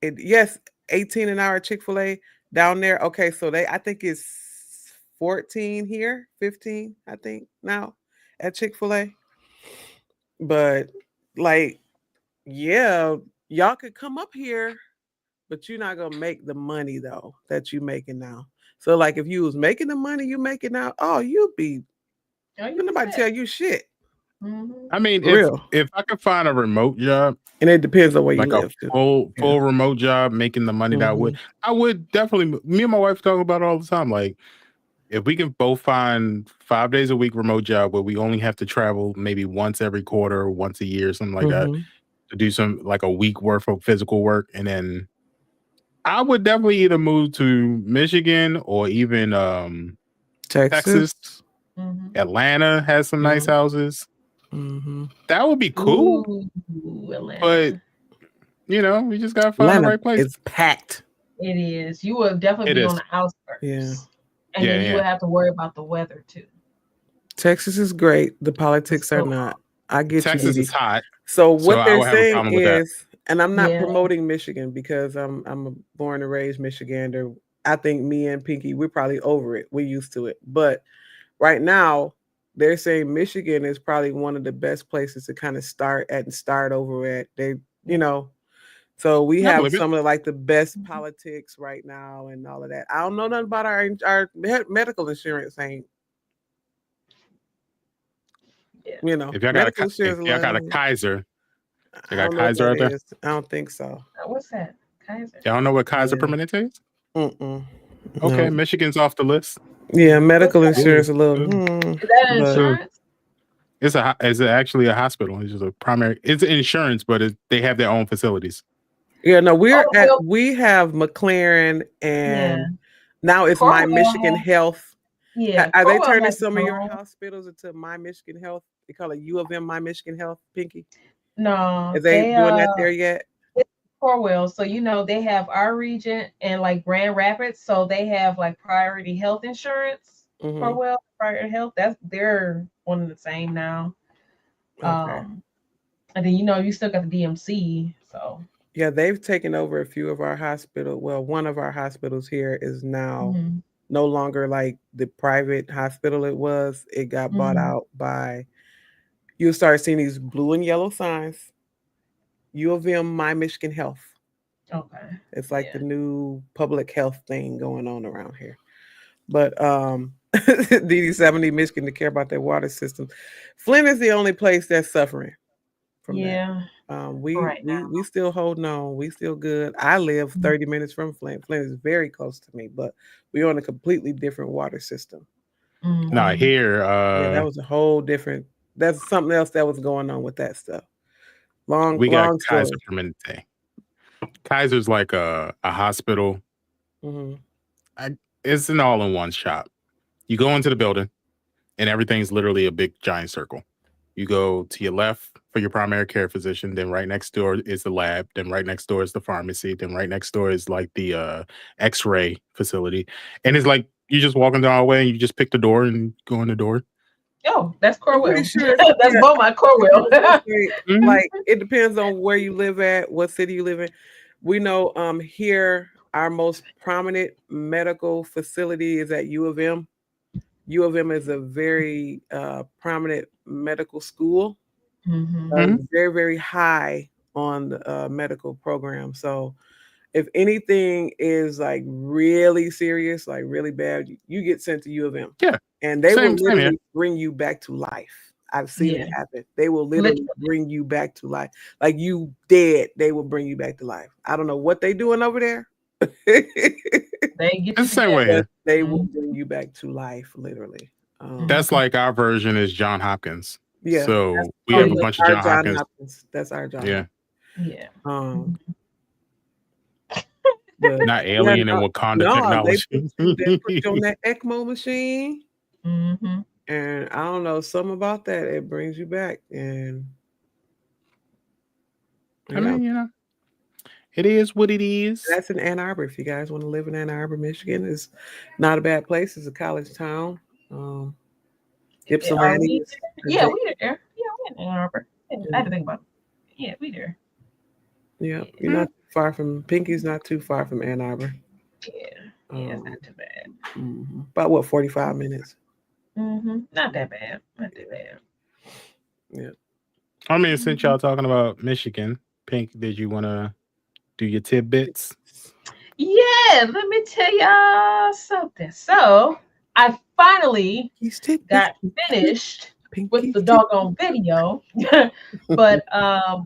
18 an hour Chick-fil-A down there. Okay, so I think it's 14 here, 15, I think now at Chick-fil-A. But like, yeah, y'all could come up here, but you're not gonna make the money though that you making now. So like, if you was making the money you making now, you'd be. Nobody tell you shit. Mm-hmm. I mean, if I could find a remote job, and it depends on where you live, like a full remote job making the money that I would definitely. Me and my wife talk about it all the time. Like, if we can both find 5 days a week remote job where we only have to travel maybe once every quarter or once a year, something like that, to do some like a week worth of physical work, and then I would definitely either move to Michigan or even Texas. Mm-hmm. Atlanta has some nice houses. Mm-hmm. That would be cool. Ooh, but we just gotta find the right place. It's packed. It is. You will definitely be on the outskirts. Yeah. And then you would have to worry about the weather too. Texas is great. The politics are not. I get Texas is hot. So what they're saying is, and I'm not promoting Michigan because I'm a born and raised Michigander. I think me and Pinky, we're probably over it. We're used to it. But right now, they're saying Michigan is probably one of the best places to kind of start over at. So we have some of like the best politics right now and all of that. I don't know nothing about our medical insurance. Ain't if y'all got a Kaiser, they got Kaiser out there. I don't think so. What's that? Kaiser. Y'all don't know what Kaiser Permanente is? Okay, no. Michigan's off the list. Yeah, medical insurance a little. Is that insurance? It's actually a hospital. It's just it's insurance, but they have their own facilities. Yeah, no, we have McLaren, and now it's My Michigan Health. Yeah, are they turning some of your hospitals into My Michigan Health? They call it U of M My Michigan Health, Pinky. No, are they doing that there yet? Corwell, so they have our region and like Grand Rapids, so they have like Priority Health Insurance. Corwell, Priority Health, they're one and the same now. Okay. And then you still got the DMC, so. Yeah, they've taken over a few of our hospitals. Well, one of our hospitals here is now no longer like the private hospital it was. It got bought out by, you'll start seeing these blue and yellow signs. U of M My Michigan Health. Okay. It's like the new public health thing going on around here. But DD70 Michigan to care about their water system. Flint is the only place that's suffering from that. We still holding on. We still good. I live 30 minutes from Flint. Flint is very close to me, but we're on a completely different water system. Not here. Yeah, that was a whole different. That's something else that was going on with that stuff. We got Long Kaiser story. Permanente. Kaiser's like a hospital. It's an all-in-one shop. You go into the building, and everything's literally a big giant circle. You go to your left for your primary care physician. Then right next door is the lab. Then right next door is the pharmacy. Then right next door is like the X-ray facility. And it's like you just walking down the way and you just pick the door and go in the door. Oh, that's Corwell. Sure that's Beaumont Corwell. Like it depends on where you live at, what city you live in. We know here our most prominent medical facility is at U of M. U of M is a very prominent medical school. Very, very high on the medical program. So if anything is like really serious, like really bad, you get sent to U of M. Yeah. And they will literally bring you back to life. I've seen it happen. They will literally bring you back to life. Like you dead, they will bring you back to life. I don't know what they doing over there. They get the same way here. They will bring you back to life, literally. That's like our version is John Hopkins. Yeah. So we have a bunch of John Hopkins. That's our John. Yeah. Yeah. Not alien and Wakanda technology. They put you on that ECMO machine. And I don't know, something about that. It brings you back. And I mean, it is what it is. That's in Ann Arbor. If you guys want to live in Ann Arbor, Michigan, it's not a bad place. It's a college town. Ypsilanti. Yeah, we there. Yeah, we in Ann Arbor. I had to think about it. Yeah, we there. Yeah, you're not far from Pinky's. Not too far from Ann Arbor. Yeah, it's not too bad. About what, 45 minutes? Not that bad. Not too bad. Yeah. I mean, since y'all talking about Michigan, Pink, did you want to do your tidbits? Yeah, let me tell y'all something. So I finally got finished with the doggone video. But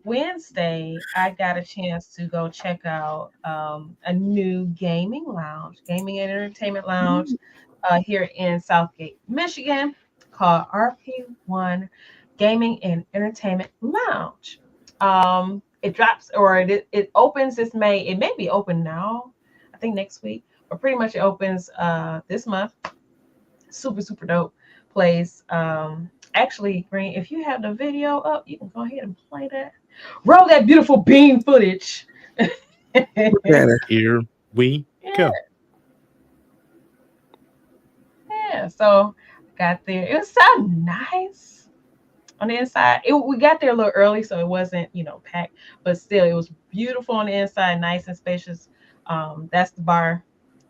Wednesday, I got a chance to go check out a new gaming and entertainment lounge here in Southgate, Michigan, called RP1 Gaming and Entertainment Lounge. It drops, or it opens this May. It may be open now, I think next week, but pretty much it opens this month. Super, super dope place. Actually, Green, if you have the video up, you can go ahead and play that. Roll that beautiful beam footage. Here we go. Yeah, so got there. It was so nice on the inside. We got there a little early, so it wasn't, packed, but still, it was beautiful on the inside, nice and spacious. That's the bar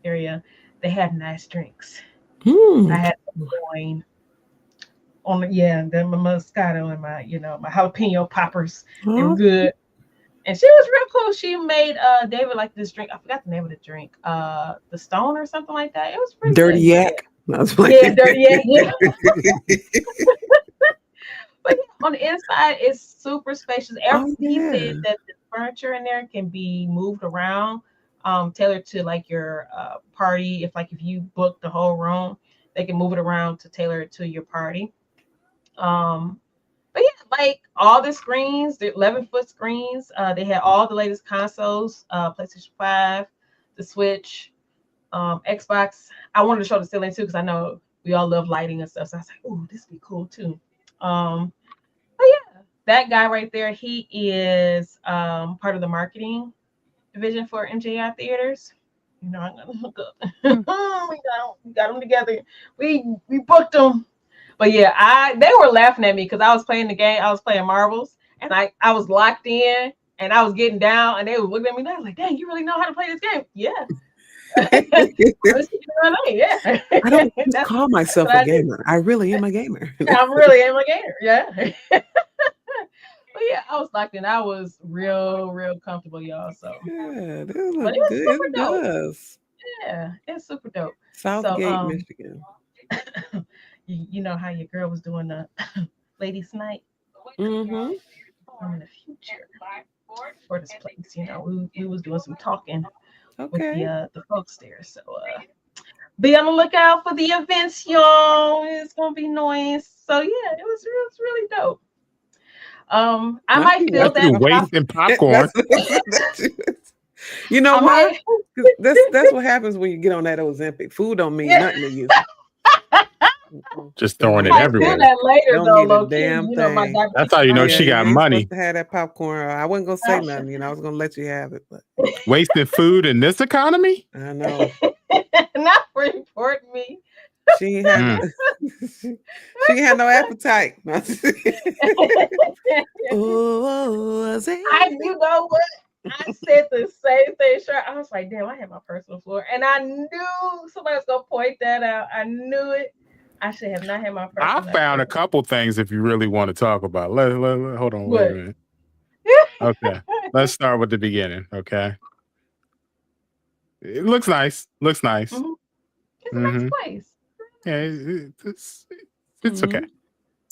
area. They had nice drinks. I had the wine on then my Moscato and my my jalapeno poppers. They were good. And she was real cool. She made David like this drink. I forgot the name of the drink. The Stone or something like that. It was pretty Dirty good. Yak. Yeah, Dirty Yak. Yeah. But on the inside, it's super spacious. He said that the furniture in there can be moved around, tailored to like your party. If you book the whole room, they can move it around to tailor it to your party. But yeah, like all the screens, the 11-foot screens, they had all the latest consoles, PlayStation 5, the Switch, Xbox. I wanted to show the ceiling too because I know we all love lighting and stuff. So I was like, "Oh, this would be cool too." But yeah, that guy right there, he is part of the marketing division for MJI Theaters. I'm gonna hook up. we got them together. We booked them. But yeah, they were laughing at me because I was playing the game. I was playing marbles, and I was locked in, and I was getting down, and they were looking at me. And I was like, "Dang, you really know how to play this game?" Yeah. Yeah. I don't just call myself a gamer. I really am a gamer. I really am a gamer. Yeah. But yeah, I was locked in. I was real, real comfortable, y'all. So yeah, it was super dope. Yeah, it's super dope. Southgate, Michigan. You know how your girl was doing the ladies' night in the future for this place. We was doing some talking with the folks there. So be on the lookout for the events, y'all. It's gonna be nice. So yeah, it was really dope. I might feel That's you that wasting popcorn. You know I why? might- That's what happens when you get on that Ozempic. Food don't mean nothing to you. Just throwing I it might everywhere. feel that later Don't though, need a low key. damn You know, my thing. diabetes. That's how you know Yeah, she you got ain't money. supposed to have that popcorn. I wasn't gonna say nothing. You know, I was gonna let you have it, but Wasting food in this economy? I know Not reporting me. she ain't had she ain't had no appetite. Oh, You know what? I said the same thing, sure. I was like, damn, I had my personal floor. And I knew somebody was gonna point that out. I knew it. I should have not had my I personal found a floor. couple things if you really want to talk about. Hold on, wait a What? minute. Okay, let's start with the beginning. Okay, it looks nice. Looks nice. Mhm. It's a nice place. Yeah, it's okay. They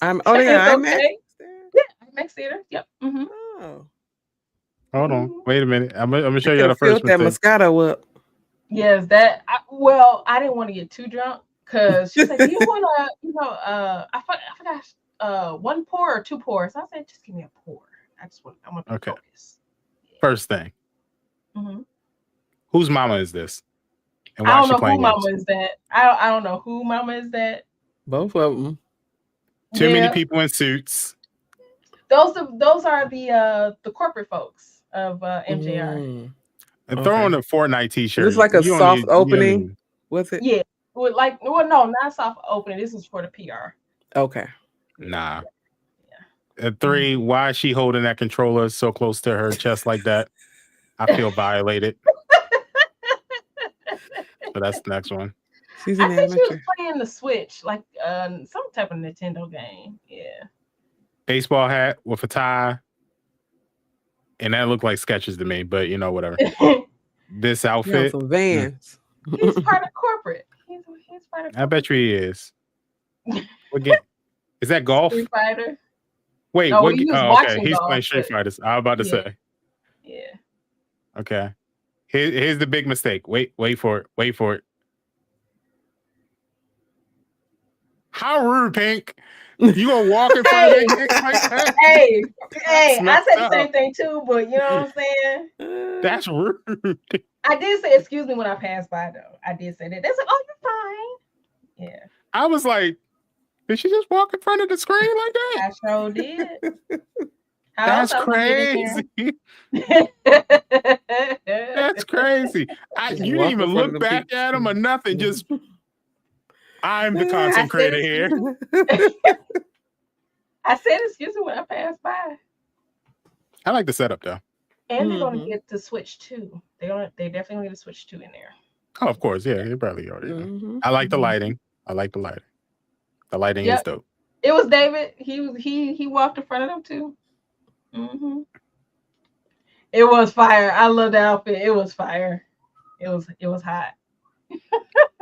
got IMAX. Okay. Yeah, IMAX theater. Yep. Mm-hmm. Oh, Hold on, wait a minute. I'm gonna show I you the could filled first that mistake. Moscato up. Yes, that. I didn't want to get too drunk because she said, "Do you want to, I forgot, one pour or two pours." I said, "Just give me a pour. I want to Okay. focus." First thing, Mm-hmm. whose mama is this? And I why don't is she know playing who games? mama is that. I don't know who mama is that. Both of them. Too many people in suits. Those are the corporate folks of MJR. And throw on a Fortnite t-shirt. It's like a soft opening with it. Yeah, no, not soft opening. This is for the PR. Okay. Nah. At 3, why is she holding that controller so close to her chest like that? I feel violated. So that's the next one. She's an I think amateur. she was playing the Switch, like some type of Nintendo game. Yeah. Baseball hat with a tie. And that looked like sketches to me, but whatever. This outfit. Some Vans. He's part of corporate. He's part of corporate. I bet you he is. What game? Is that golf? Street Fighter. Wait, no, what? He was okay. He's golf, playing Street Fighters. I was about to say. Yeah. Okay. Here's the big mistake. Wait for it. Wait for it. How rude, Pink. You gonna walk in front of that like that? Hey, I said the same thing too, but you know what I'm saying? That's rude. I did say excuse me when I passed by though. I did say that. They said, "Oh, you're fine." Yeah. I was like, did she just walk in front of the screen like that? I sure did. That's crazy. That's crazy. You didn't even look back at him or nothing. Just, I'm the content creator here. I said excuse me when I passed by. I like the setup though. And they're gonna get the Switch 2. They definitely get a Switch 2 in there. Oh, of course, yeah, they probably already. I like the lighting. I like the lighting. The lighting is dope. It was David. He walked in front of them too. Mm-hmm. It was fire. I love the outfit. It was fire. It was hot.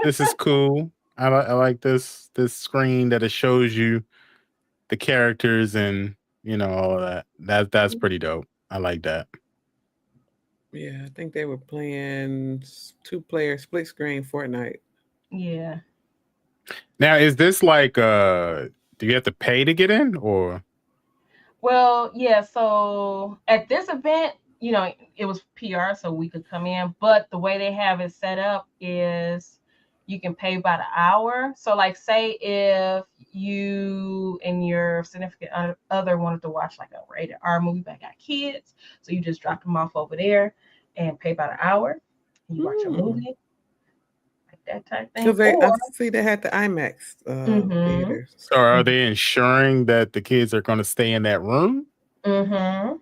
This is cool. I like this screen that it shows you the characters and all of that. That's pretty dope. I like that. Yeah, I think they were playing 2-player split screen Fortnite. Yeah. Now, is this like do you have to pay to get in or? Well, yeah, so at this event, it was PR so we could come in, but the way they have it set up is you can pay by the hour. So like say if you and your significant other wanted to watch like a rated R movie but got kids, so you just drop them off over there and pay by the hour and you watch a movie. That type thing. Because I see they had the IMAX theaters. So are they ensuring that the kids are going to stay in that room? Mm-hmm.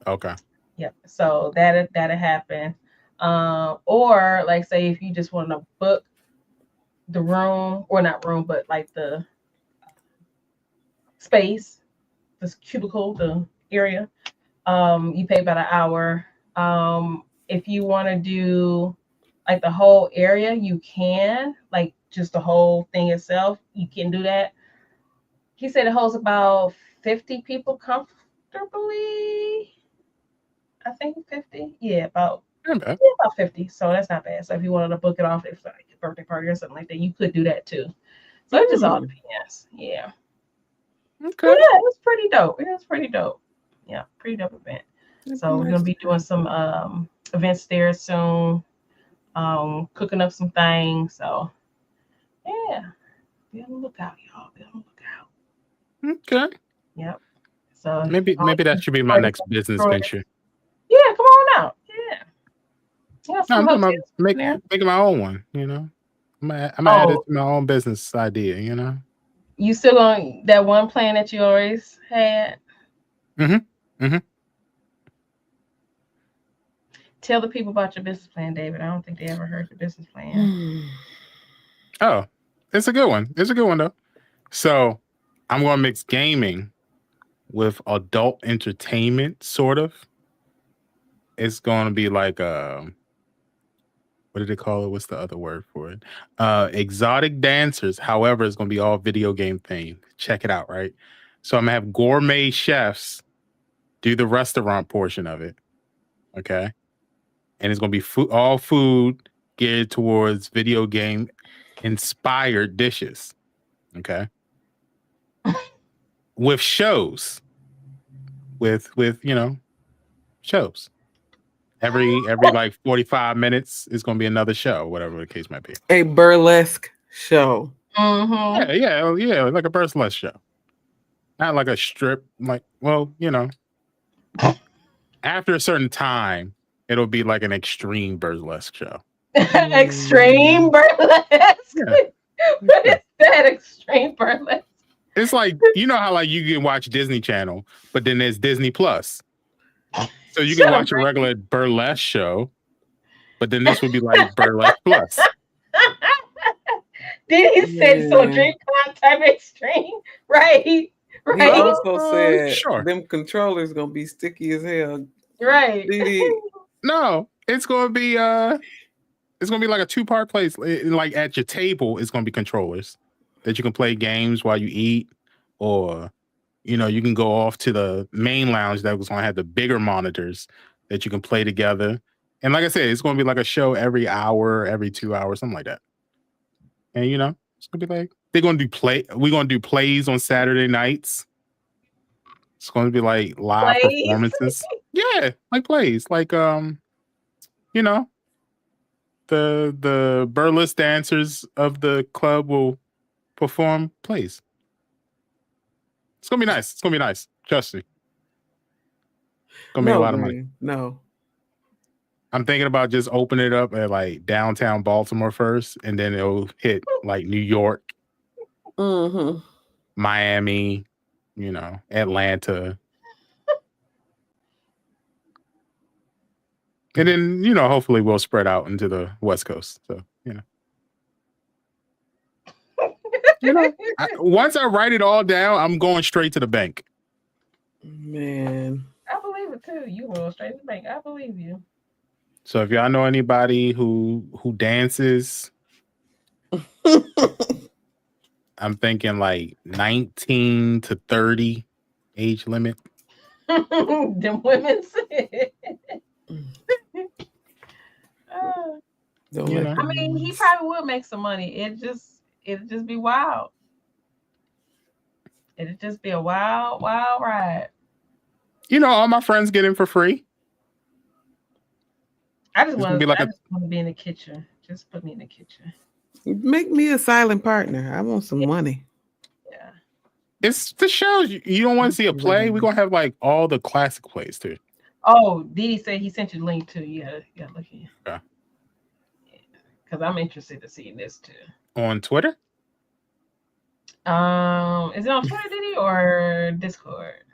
Okay. Yep. So that'll happen. Or like say if you just want to book the room, or not room, but like the space, this cubicle, the area, you pay by the hour. If you want to do like the whole area, you can, like just the whole thing itself, you can do that. He said it holds about 50 people comfortably. I think 50. Yeah, about bad. Yeah, about 50. So that's not bad. So if you wanted to book it off, if like a birthday party or something like that, you could do that too. So it just all depends. Yeah. Okay. But yeah, it was pretty dope. It was pretty dope. Yeah, pretty dope event. So we're gonna be doing some events there soon. Cooking up some things. So yeah, be on the lookout, y'all. Be on the lookout. Okay. Yep. So Maybe that should be my next business venture. Yeah, come on out. Yeah. Yeah, No, some I'm talking about hotels in there. making my own one. You know, I'm gonna add it to my own business idea. You know. You still on that one plan that you always had? Tell the people about your business plan, David. I don't think they ever heard your business plan. Oh, it's a good one. It's a good one though. So I'm gonna mix gaming with adult entertainment, sort of. It's gonna be like what do they call it? What's the other word for it? Exotic dancers. However, it's gonna be all video game themed. Check it out, right? So I'm gonna have gourmet chefs do the restaurant portion of it. Okay. And it's gonna be all food geared towards video game inspired dishes. Okay. With shows. With shows. Every like 45 minutes is gonna be another show, whatever the case might be. A burlesque show. Yeah, like a burlesque show. Not like a strip, after a certain time, it'll be like an extreme burlesque show. Extreme burlesque? Yeah. What is that, extreme burlesque? It's like, you know how like you can watch Disney Channel, but then there's Disney Plus. So you can watch a regular burlesque show, but then this would be like Burlesque Plus. Did he say so? DreamCon type extreme, right? He also said them controllers gonna be sticky as hell. Right. No, it's gonna be like a 2-part place. Like at your table, it's gonna be controllers that you can play games while you eat, or you can go off to the main lounge that was going to have the bigger monitors that you can play together. And like I said, it's going to be like a show every hour, every 2 hours, something like that. And it's going to be like, we're going to do plays on Saturday nights. It's going to be like live performances. Yeah, like plays. Like, the burlesque dancers of the club will perform plays. It's gonna be nice. It's gonna be nice. Trust me. It's gonna be a lot of money. No. I'm thinking about just opening it up at like downtown Baltimore first, and then it'll hit like New York, Miami, Atlanta. And then, hopefully we'll spread out into the West Coast. So, once I write it all down, I'm going straight to the bank. Man. I believe it too. You go straight to the bank. I believe you. So if y'all know anybody who dances, I'm thinking like 19 to 30 age limit. Them women. I mean, he probably will make some money. It'd just be wild. It'd just be a wild, wild ride. All my friends get in for free. I just want to be in the kitchen. Just put me in the kitchen. Make me a silent partner. I want some money. Yeah. It's the shows. You don't want to see a play. We're going to have like all the classic plays too. Oh, Didi said he sent you the link too. You gotta look in. Yeah. Because I'm interested to see this too. On Twitter? Is it on Twitter, Didi, or Discord?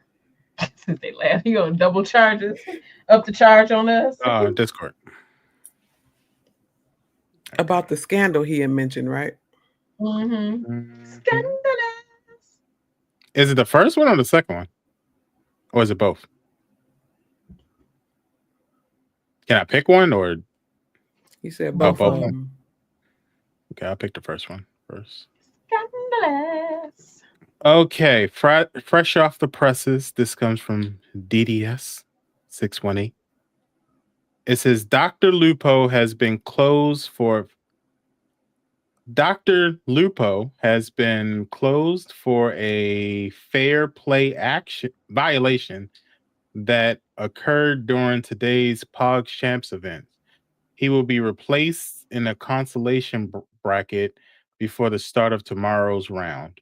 Since they laugh, you gonna double charges up the charge on us? Discord. About the scandal he had mentioned, right? Scandalous. Is it the first one or the second one? Or is it both? Can I pick one, or he said both of them? Okay, I'll pick the first one first. Scandalous. Okay, fresh off the presses. This comes from DDS 618. It says Dr. Lupo has been closed for a fair play action violation that occurred during today's Pogs Champs event. He will be replaced in a consolation bracket before the start of tomorrow's round.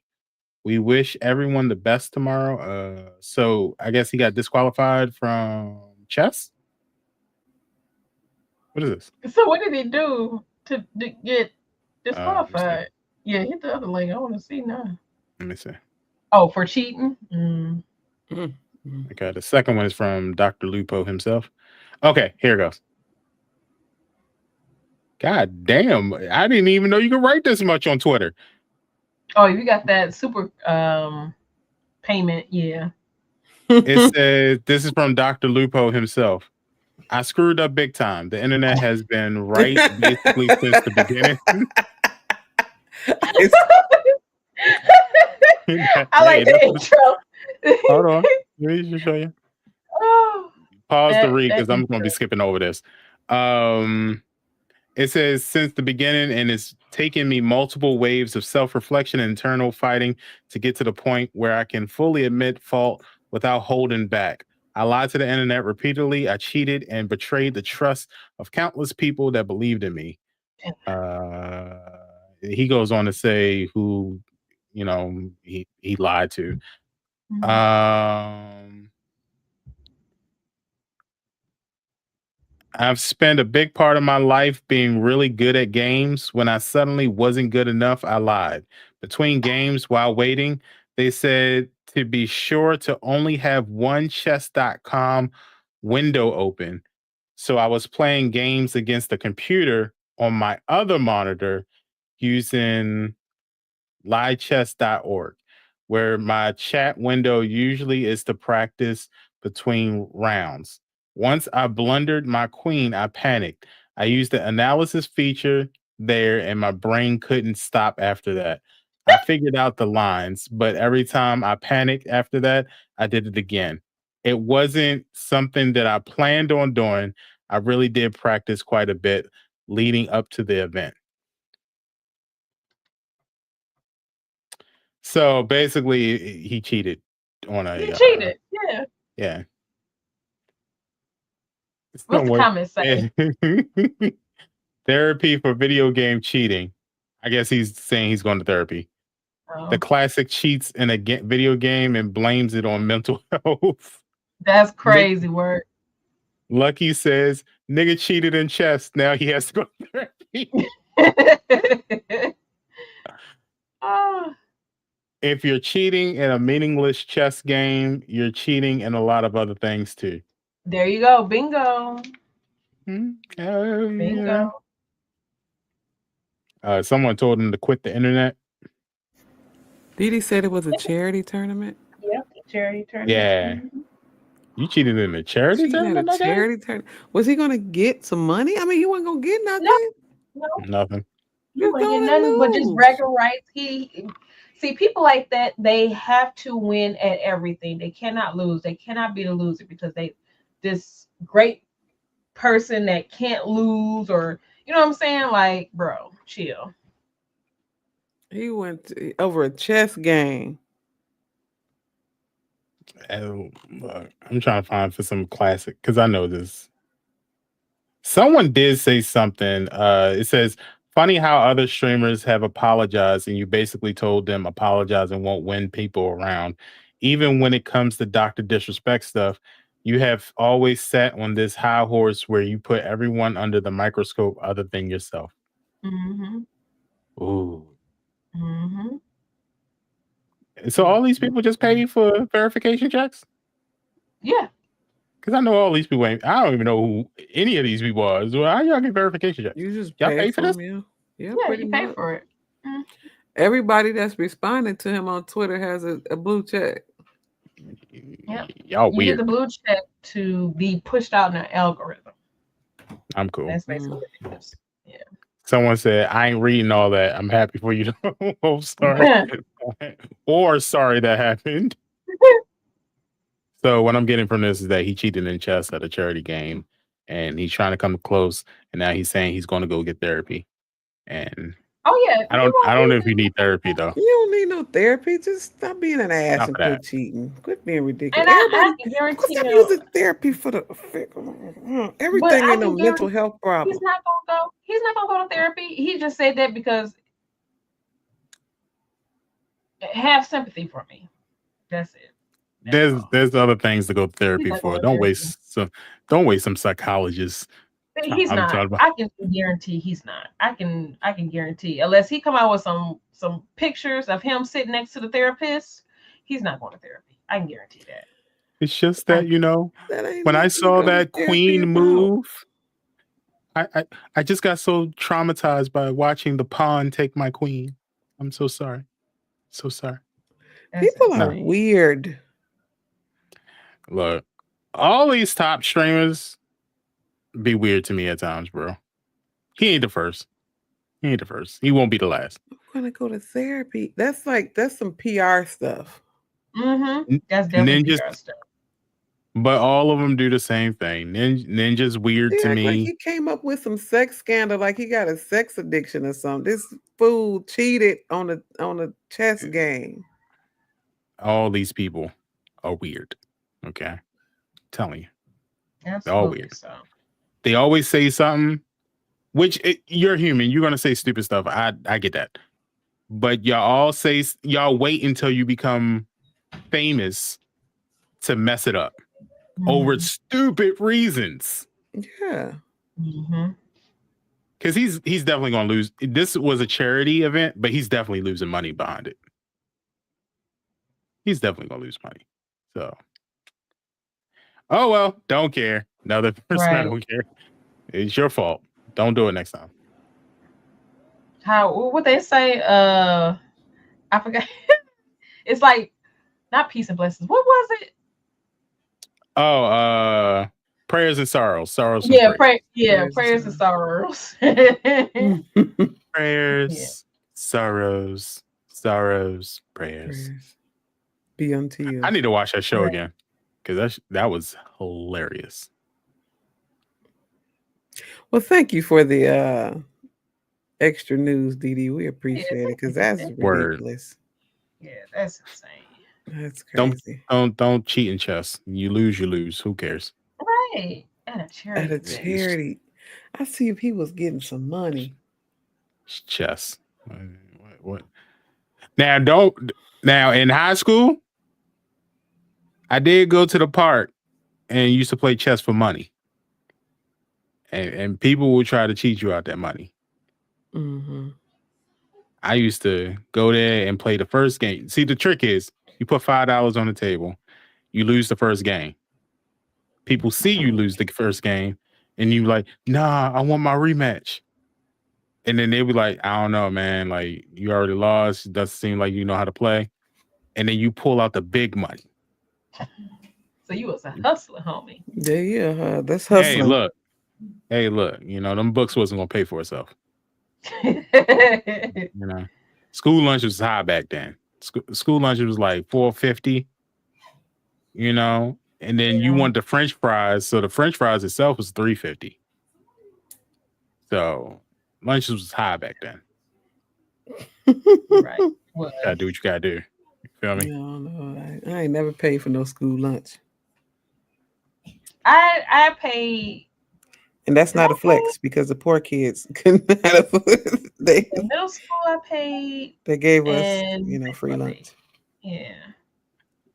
We wish everyone the best tomorrow. So I guess he got disqualified from chess. What is this? So what did he do to get disqualified? Yeah, hit the other link. I want to see now. Let me see. Oh, for cheating? Okay, the second one is from Dr. Lupo himself. Okay, here it goes. God damn, I didn't even know you could write this much on Twitter. Oh, you got that super payment, yeah. It says, this is from Dr. Lupo himself. I screwed up big time. The internet has been right basically since the beginning. I like the intro. Hold on. Let me just show you. Oh, Pause the read because I'm going to be skipping over this. It says, since the beginning, and it's taken me multiple waves of self-reflection and internal fighting to get to the point where I can fully admit fault without holding back. I lied to the internet repeatedly. I cheated and betrayed the trust of countless people that believed in me. He goes on to say who, he lied to. I've spent a big part of my life being really good at games. When I suddenly wasn't good enough, I lied. Between games while waiting, they said to be sure to only have one chess.com window open. So I was playing games against the computer on my other monitor using liechess.org, where my chat window usually is to practice between rounds. Once I blundered my queen, I panicked. I used the analysis feature there, and my brain couldn't stop after that. I figured out the lines, but every time I panicked after that, I did it again. It wasn't something that I planned on doing. I really did practice quite a bit leading up to the event. So basically, he cheated on a. He cheated, yeah. Yeah. What's the comment say? Therapy for video game cheating. I guess he's saying he's going to therapy. Oh. The classic cheats in a video game and blames it on mental health. That's crazy work. Lucky says, nigga cheated in chess. Now he has to go to therapy. If you're cheating in a meaningless chess game, you're cheating in a lot of other things too. There you go. Bingo. Bingo. Someone told him to quit the internet. Did he said it was a charity tournament? Yep, charity tournament. Yeah. You cheated in a charity tournament? Was he going to get some money? I mean, he wasn't going to get nothing. No. Nothing. You wasn't getting nothing but just bragging rights. See, people like that, they have to win at everything. They cannot lose. They cannot be the loser because this great person that can't lose, or you know what I'm saying? Like, bro, chill. He went over a chess game. I'm trying to find for some classic because I know this. Someone did say something. It says, funny how other streamers have apologized and you basically told them apologize and won't win people around. Even when it comes to Dr. Disrespect stuff, you have always sat on this high horse where you put everyone under the microscope other than yourself. Mm-hmm. Ooh. Mm-hmm. So all these people just pay for verification checks? Yeah. Because I know all these people I don't even know who any of these people are. So how y'all get verification checks? You just pay for this? Yeah, you pay for it. Mm-hmm. Everybody that's responding to him on Twitter has a blue check. Yep. Y'all weird. You get the blue check to be pushed out in an algorithm. I'm cool. That's basically what it is. Yeah. Someone said, I ain't reading all that. I'm happy for you. Oh, sorry. Or sorry that happened. So what I'm getting from this is that he cheated in chess at a charity game. and he's trying to come close, and now he's saying he's going to go get therapy. And Yeah, I don't know if you need therapy though. You don't need no therapy. Just stop being an ass Not and for that. quit cheating. Quit being ridiculous. And I Everybody, can guarantee stop you, using therapy for the but everything I ain't no can mental guarantee health problem. he's not gonna go to therapy. He just said that because have sympathy for me. That's it. There's other things to go to therapy He's not for. going to Don't therapy. waste some psychologists. He's I'm not. talking about. I can guarantee he's not. I can guarantee unless he come out with some pictures of him sitting next to the therapist, he's not going to therapy. I can guarantee that. It's just that That ain't when I nothing to saw go to that therapy Queen about. move, I just got so traumatized by watching the pawn take my queen. I'm so sorry. So sorry. People are weird. Look, all these top streamers be weird to me at times, bro. He ain't the first. He ain't the first. He won't be the last. I'm gonna go to therapy. That's some PR stuff. That's definitely PR stuff. But all of them do the same thing. Ninja's weird to me. Like he came up with some sex scandal, like he got a sex addiction or something. This fool cheated on a chess game. All these people are weird. Okay, I'm telling you, absolutely. They're all weird. So. They always say something, which you're human. You're gonna say stupid stuff. I get that, but y'all wait until you become famous to mess it up. Over stupid reasons. Yeah. Because he's definitely going to lose. This was a charity event, but he's definitely losing money behind it. He's definitely going to lose money. So, oh well, don't care. Another person I don't care. It's your fault. Don't do it next time. What they say? I forgot. It's like not peace and blessings. What was it? Oh, prayers and sorrows. Sorrows. Yeah, prayers and sorrows. Prayers, sorrows, prayers. Be unto you. I need to watch that show again because that was hilarious. Well, thank you for the extra news, Dee. We appreciate it because that's ridiculous. Yeah, that's insane. That's crazy. Don't cheat in chess. You lose. Who cares? Right. At a charity. I see if he was getting some money. Chess. What? Now in high school, I did go to the park and used to play chess for money. And people will try to cheat you out that money. I used to go there and play the first game. See, the trick is you put $5 on the table, you lose the first game. People see you lose the first game, and you like, nah, I want my rematch. And then they'll be like, I don't know, man. Like, you already lost. It doesn't seem like you know how to play. And then you pull out the big money. So you was a hustler, homie. Yeah, that's hustling. Hey, look. Them books wasn't gonna pay for itself. School lunch was high back then. School lunch was like $4.50. And then you want the French fries, so the French fries itself was $3.50. So lunch was high back then. Right. Well, gotta do what you gotta do. You feel me? No, I ain't never paid for no school lunch. I paid. And that's not a flex because the poor kids couldn't have in middle school I paid. They gave us, free lunch. Yeah.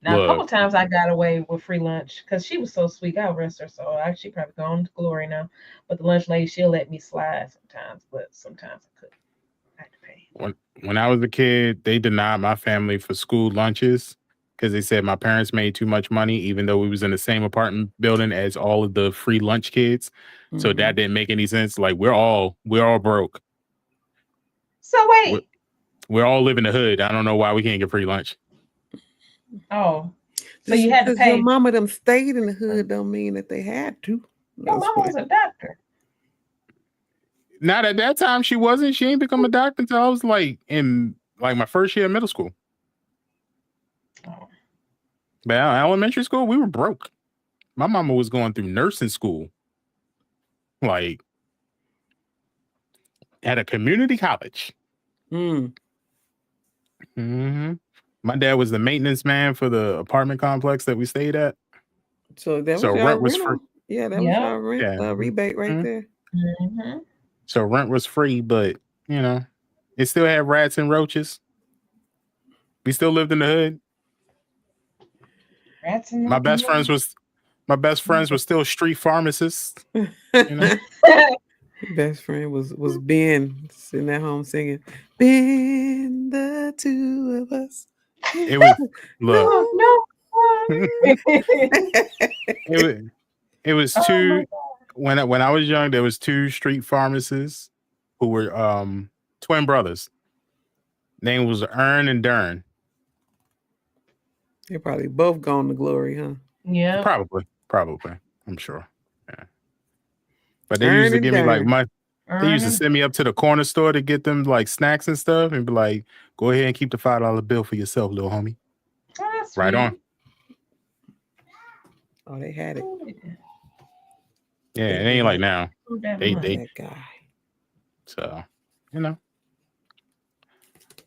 Now a couple times I got away with free lunch because she was so sweet. God rest her soul. She probably gone to glory now. But the lunch lady, she'll let me slide sometimes, but sometimes I couldn't. I had to pay. When I was a kid, they denied my family for school lunches because they said my parents made too much money, even though we was in the same apartment building as all of the free lunch kids. So that didn't make any sense. Like we're all broke. So wait. We're all live in the hood. I don't know why we can't get free lunch. Oh. So you had to pay. Your mama them stayed in the hood don't mean that they had to. Your mama was a doctor. Not at that time she wasn't. She ain't become a doctor until I was like in my first year of middle school. Oh. But elementary school, we were broke. My mama was going through nursing school. like at a community college. Mm. Mm-hmm. My dad was the maintenance man for the apartment complex that we stayed at. So that was So your rent was free. rental. Yeah, that was your rent rebate right there. Mm-hmm. So rent was free, but you know, it still had rats and roaches. We still lived in the hood. Rats in My best friends were still street pharmacists. You know? Best friend was Ben sitting at home singing, Ben, the two of us. It was look. No. It was two when I was young, there was two street pharmacists who were twin brothers. Name was Ern and Dern. They're probably both gone to glory, huh? Yeah. Probably. I'm sure. Yeah. But they Ern used to and give me like Dern. money. They used to send me up to the corner store to get them like snacks and stuff and be like, go ahead and keep the $5 bill for yourself, little homie. Oh, that's right sweet. on. Oh, they had it. Yeah, it ain't like now. They that guy. So, you know.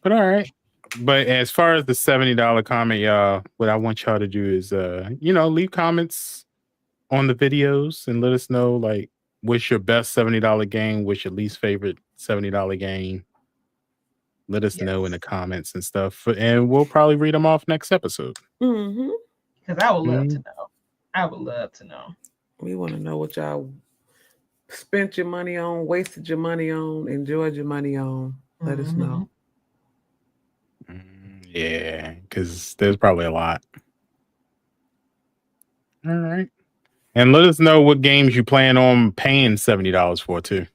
But all right. But as far as the $70 comment, y'all, what I want y'all to do is leave comments on the videos and let us know like what's your best $70 game, what's your least favorite $70 game. Let us know in the comments and stuff. And we'll probably read them off next episode. Mm-hmm. Because I would love to know. I would love to know. We want to know what y'all spent your money on, wasted your money on, enjoyed your money on. Let us know. Yeah, because there's probably a lot. All right. And let us know what games you plan on paying $70 for, too.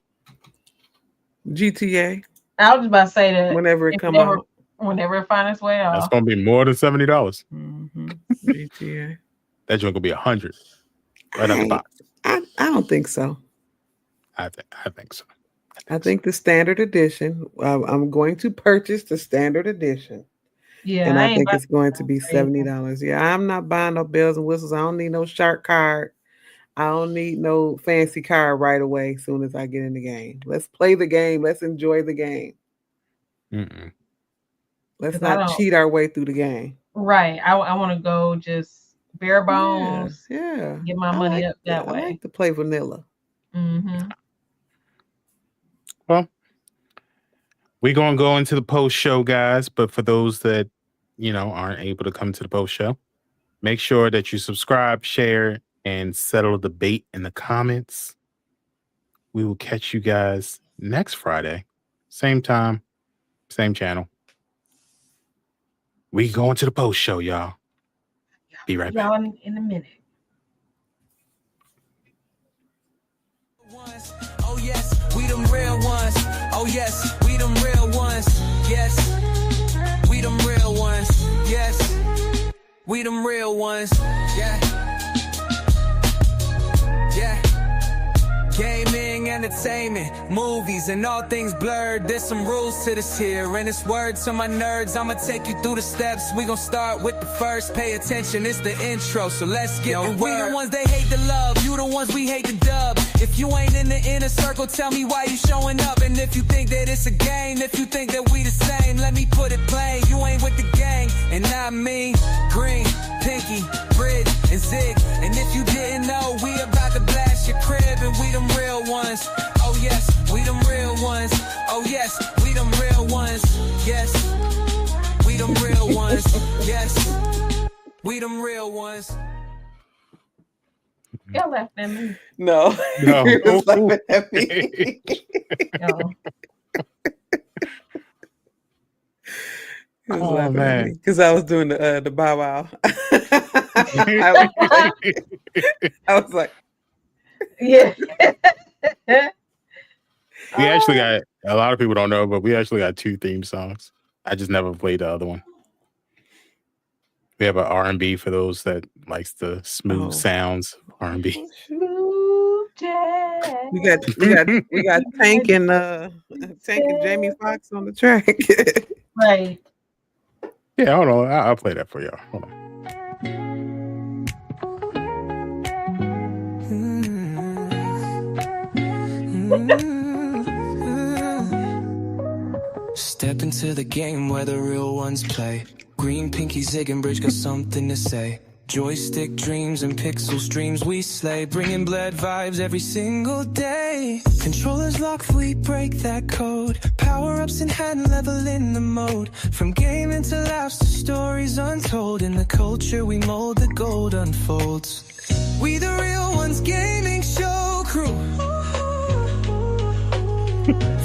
GTA. I was about to say that. Whenever it come out. Whenever it finds its way out. That's going to be more than $70. GTA. That joint going to be $100. Right out the box. I don't think so. I think so. I think the standard edition. I'm going to purchase the standard edition. Yeah, and I think it's going to be $70. Yeah, I'm not buying no bells and whistles. I don't need no shark card. I don't need no fancy card right away. As soon as I get in the game, let's play the game. Let's enjoy the game. Let's not cheat our way through the game. Right. I want to go just bare bones. Yeah. Get my money up that way. I like to play vanilla. Well, we're going to go into the post show, guys. But for those that, aren't able to come to the post show, make sure that you subscribe, share, and settle the debate in the comments. We will catch you guys next Friday. Same time, same channel. We going to the post show, y'all. Be right back. Y'all in a minute. Oh, yes, we them real ones. Oh, yes, we them real ones. Yes, we them real ones. Yes, we them real ones. Yeah. Gaming, entertainment, movies, and all things blurred. There's some rules to this here, and it's words to my nerds. I'ma take you through the steps. We gon' start with the first. Pay attention, it's the intro, so let's get to work. We the ones they hate the love, you the ones we hate the dub. If you ain't in the inner circle, tell me why you showing up. And if you think that it's a game, if you think that we the same, let me put it plain. You ain't with the gang, and not me. Green, Pinky, Brid, and Zig. And if you didn't know, we about to blast your crib, and we them real ones. Oh yes, we them real ones. Oh yes, we them real ones. Yes, we them real ones. Yes, we them real ones. Y'all laughing at me. No. You're laughing at me. No. Oh, man. Because I was doing the bow wow. I was like, yeah. We actually got, a lot of people don't know, but we actually got 2 theme songs. I just never played the other one. We have an R&B for those that likes the smooth sounds R&B. We got Tank and Jamie Foxx on the track. Right. Yeah, hold on. I'll play that for y'all. Hold on. Step into the game where the real ones play. Green, pinky, zig, and bridge got something to say. Joystick dreams and pixel streams we slay, bringing bled vibes every single day. Controllers locked, we break that code. Power-ups in hand, level in the mode. From gaming to laughs to stories untold. In the culture we mold, the gold unfolds. We the real ones gaming show crew.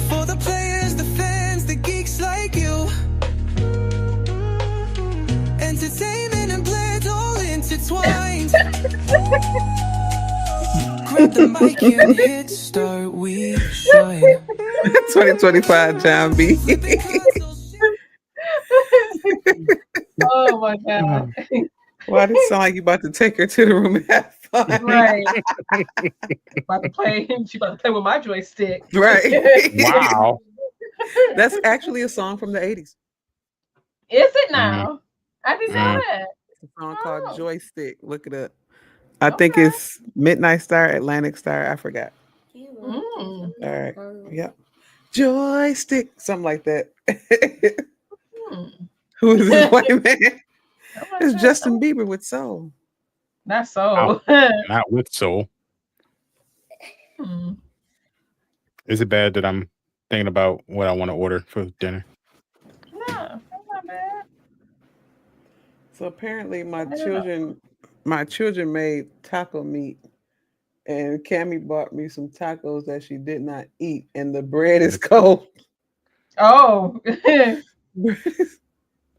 For the players, the fans, the geeks like you. Entertainment and bled all intertwined. Grab the mic and hit start, we shine. 2025 John B. Oh my god. Why does it sound like you about to take her to the room and have fun? Right. About to play. She about to play with my joystick. Right. Wow. That's actually a song from the 80s. Is it now? I didn't know that. It's a song called Joystick. Look it up. I think it's Midnight Star, Atlantic Star. I forgot. All right. Yep. Joystick. Something like that. Who is this white man? It's Justin Bieber with Soul. Not Soul. Not with Soul. Is it bad that I'm thinking about what I want to order for dinner? No, that's not bad. So apparently my children made taco meat, and Cammie bought me some tacos that she did not eat, and the bread is cold. Oh.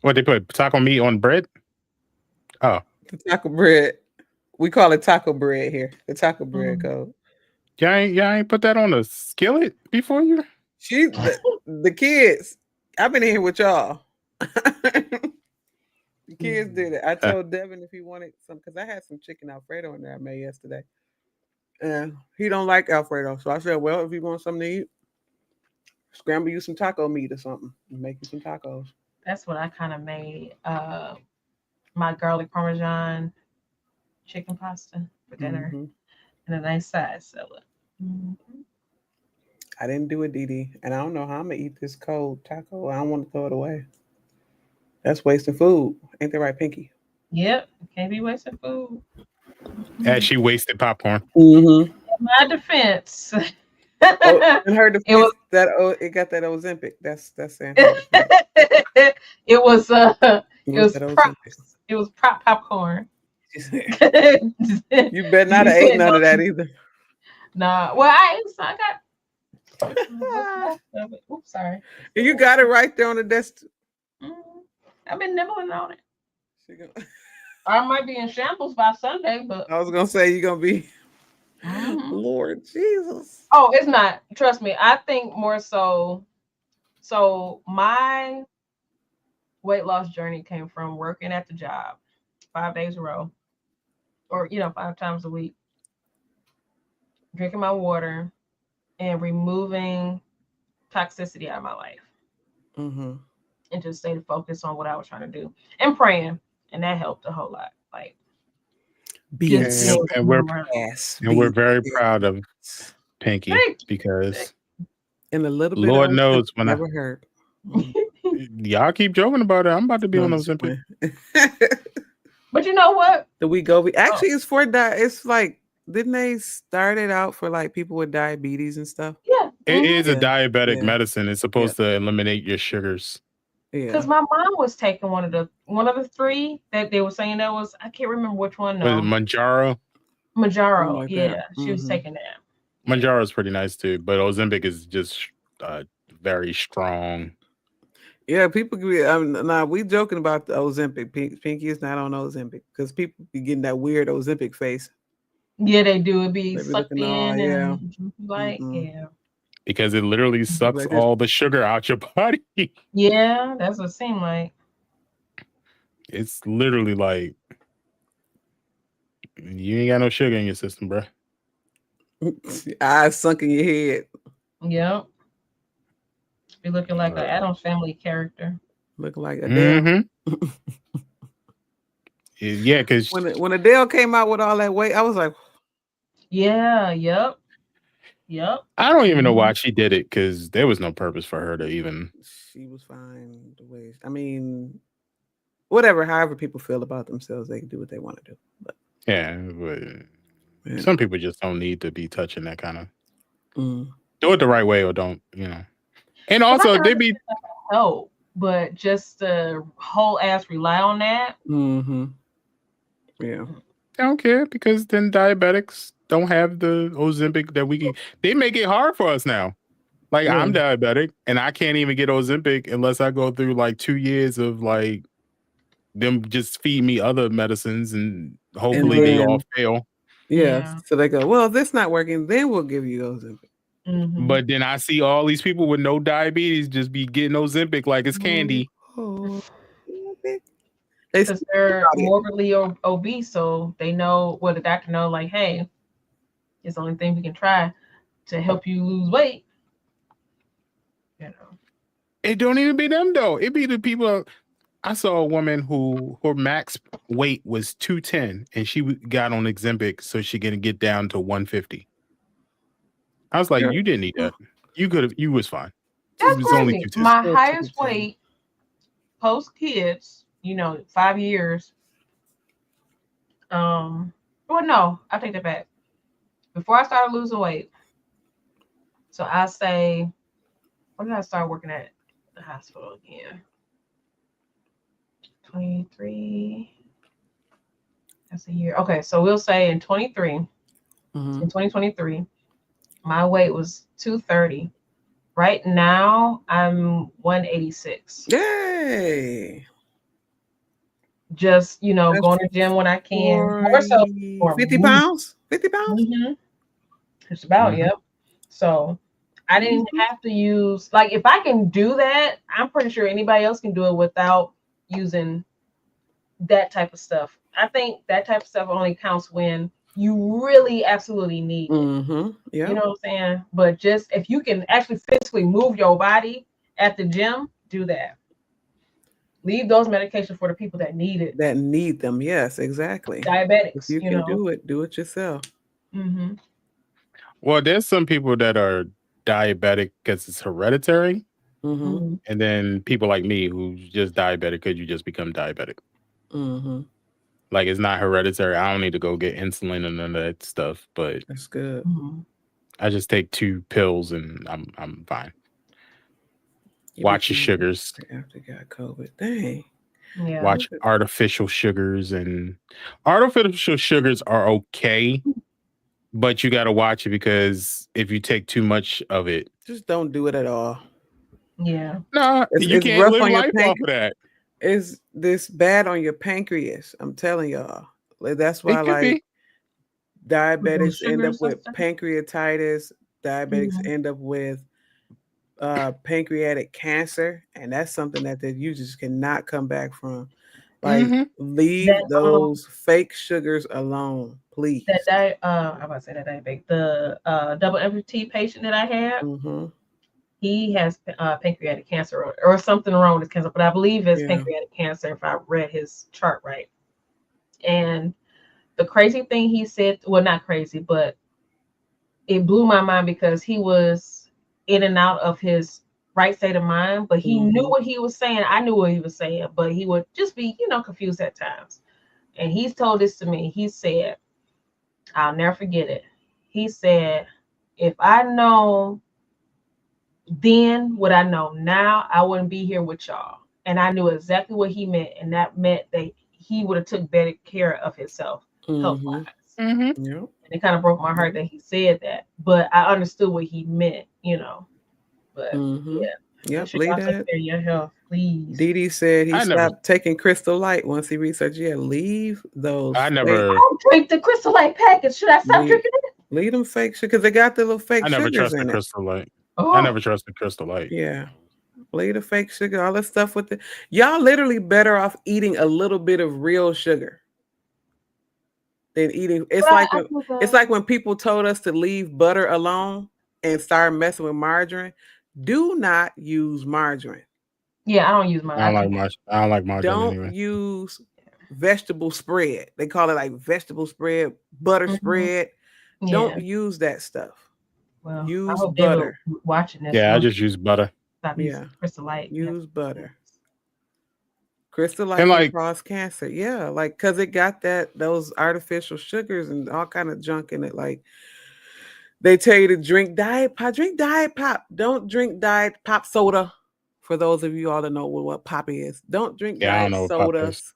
What, they put taco meat on bread? Oh. The taco bread. We call it taco bread here. The taco bread cold. Y'all ain't put that on a skillet before you? The kids. I've been in here with y'all. The kids did it. I told Devin if he wanted some, because I had some chicken Alfredo in there I made yesterday. And he don't like Alfredo. So I said, well, if you want something to eat, scramble you some taco meat or something and make you some tacos. That's what I kind of made. My garlic parmesan chicken pasta for dinner and a nice side salad. I didn't do it, Dee, and I don't know how I'm gonna eat this cold taco. I don't want to throw it away. That's wasting food. Ain't that right, Pinky? Yep. Can't be wasting food. As she wasted popcorn. In my defense. In her defense, it got that Ozempic. That's saying. It was prop popcorn. You better not have ate none of that either. Nah. Well, I got. Oops, sorry. You got it right there on the desk. I've been nibbling on it. I might be in shambles by Sunday, but I was gonna say you're gonna be. Lord Jesus. Oh, it's not. Trust me. I think more so. So my weight loss journey came from working at the job 5 days in a row, or 5 times a week, drinking my water, and removing toxicity out of my life, and just stay focused on what I was trying to do and praying, and that helped a whole lot. Like. And we're very proud of Pinky because in a little bit Lord knows when never heard. Y'all keep joking about it. I'm about to be on those Ozempic. But you know what? The Wegovy actually is for that. It's like, didn't they start it out for like people with diabetes and stuff? Yeah, it is a diabetic medicine. It's supposed to eliminate your sugars. Because my mom was taking one of the 3 that they were saying that was, I can't remember which one. Was it Manjaro? Manjaro, she was taking that. Manjaro is pretty nice too, but Ozempic is just very strong. Yeah, people be we joking about the Ozempic. Pinky is not on Ozempic because people be getting that weird Ozempic face. Yeah, they do. It be sucked in and because it literally sucks all the sugar out your body. Yeah, that's what it seemed like. It's literally like you ain't got no sugar in your system, bro. Eyes sunk in your head. Yep. Be looking like an Addams Family character. Looking like Adele. Yeah, because when Adele came out with all that weight, I was like, yeah, yep. I don't even know why she did it because there was no purpose for her to even she was fine the way. I mean, whatever. However, people feel about themselves, they can do what they want to do. But but some people just don't need to be touching that kind of. Do it the right way or don't, And also, they be help, but just the whole ass rely on that. Yeah. I don't care because then diabetics don't have the Ozempic that we can. They make it hard for us now. Like I'm diabetic and I can't even get Ozempic unless I go through like 2 years of like them just feed me other medicines and hopefully they all fail. Yeah. So they go, well, if this not working, then we'll give you Ozempic. But then I see all these people with no diabetes just be getting Ozempic like it's candy. Because they're morbidly obese, so they know what the doctor know. Like, hey, it's the only thing we can try to help you lose weight. It don't even be them though. It be the people. I saw a woman who her max weight was 210, and she got on Ozempic so she can get down to 150. I was like, you didn't need that. You could have. You was fine. That's crazy. My highest weight post kids, 5 years. Well, no, I take that back. Before I started losing weight, so I say, when did I start working at the hospital again? 23. That's a year. Okay, so we'll say in 23, in 2023, my weight was 230. Right now, I'm 186. Yay! Just, going to the gym when I can. More so, 50 pounds? 50 pounds? It's about, yep. So I didn't have to use, like, if I can do that, I'm pretty sure anybody else can do it without using that type of stuff. I think that type of stuff only counts when you really absolutely need it. Yeah. You know what I'm saying? But just if you can actually physically move your body at the gym, do that. Leave those medications for the people that need it. That need them. Yes, exactly. Diabetics. If you can do it yourself. Well, there's some people that are diabetic because it's hereditary. And then people like me who's just diabetic because you just become diabetic. Like it's not hereditary. I don't need to go get insulin and none of that stuff. But that's good. I just take 2 pills and I'm fine. Watch your sugars. After you got COVID, dang. Yeah. Watch artificial sugars, and artificial sugars are okay, but you got to watch it because if you take too much of it, just don't do it at all. Yeah. No, you can't live life off of that. Is this bad on your pancreas? I'm telling y'all. That's why like diabetics end up with pancreatitis. Diabetics end up with pancreatic cancer, and that's something that you just cannot come back from. Like leave those fake sugars alone, please. I'm about to say that diabetic. The double amputee patient that I had, he has pancreatic cancer or something wrong with his cancer, but I believe it's pancreatic cancer if I read his chart right. And the crazy thing he said, well, not crazy, but it blew my mind because he was in and out of his right state of mind, but he knew what he was saying. I knew what he was saying, but he would just be, confused at times. And he's told this to me. He said, I'll never forget it. He said, if I know then what I know now, I wouldn't be here with y'all. And I knew exactly what he meant. And that meant that he would have took better care of himself health-wise. And it kind of broke my heart that he said that. But I understood what he meant, But Yep, leave that. Your health, please. Dee Dee said he stopped taking Crystal Light once he researched. Yeah, leave those. I never drink the Crystal Light package. Should I stop drinking it? Leave them fake sugar because they got the little fake. I never trusted Crystal Light. I never trusted Crystal Light. Yeah, leave the fake sugar, all that stuff with the. Y'all literally better off eating a little bit of real sugar than eating. It's like when people told us to leave butter alone and start messing with margarine. Do not use margarine. Yeah, I don't use margarine. I don't like margarine. Don't use vegetable spread. They call it like vegetable spread, butter spread. Don't use that stuff. Well, use I hope butter. watching this. Yeah, I just use butter. Stop using Crystal Light. Use butter. Crystal Light And can like, cause cancer. Yeah, like because it got those artificial sugars and all kind of junk in it. Like they tell you to drink Diet Pop. Drink Diet Pop. Don't drink Diet Pop soda. For those of you all that know what pop is, don't drink I don't diet know what pop is. sodas.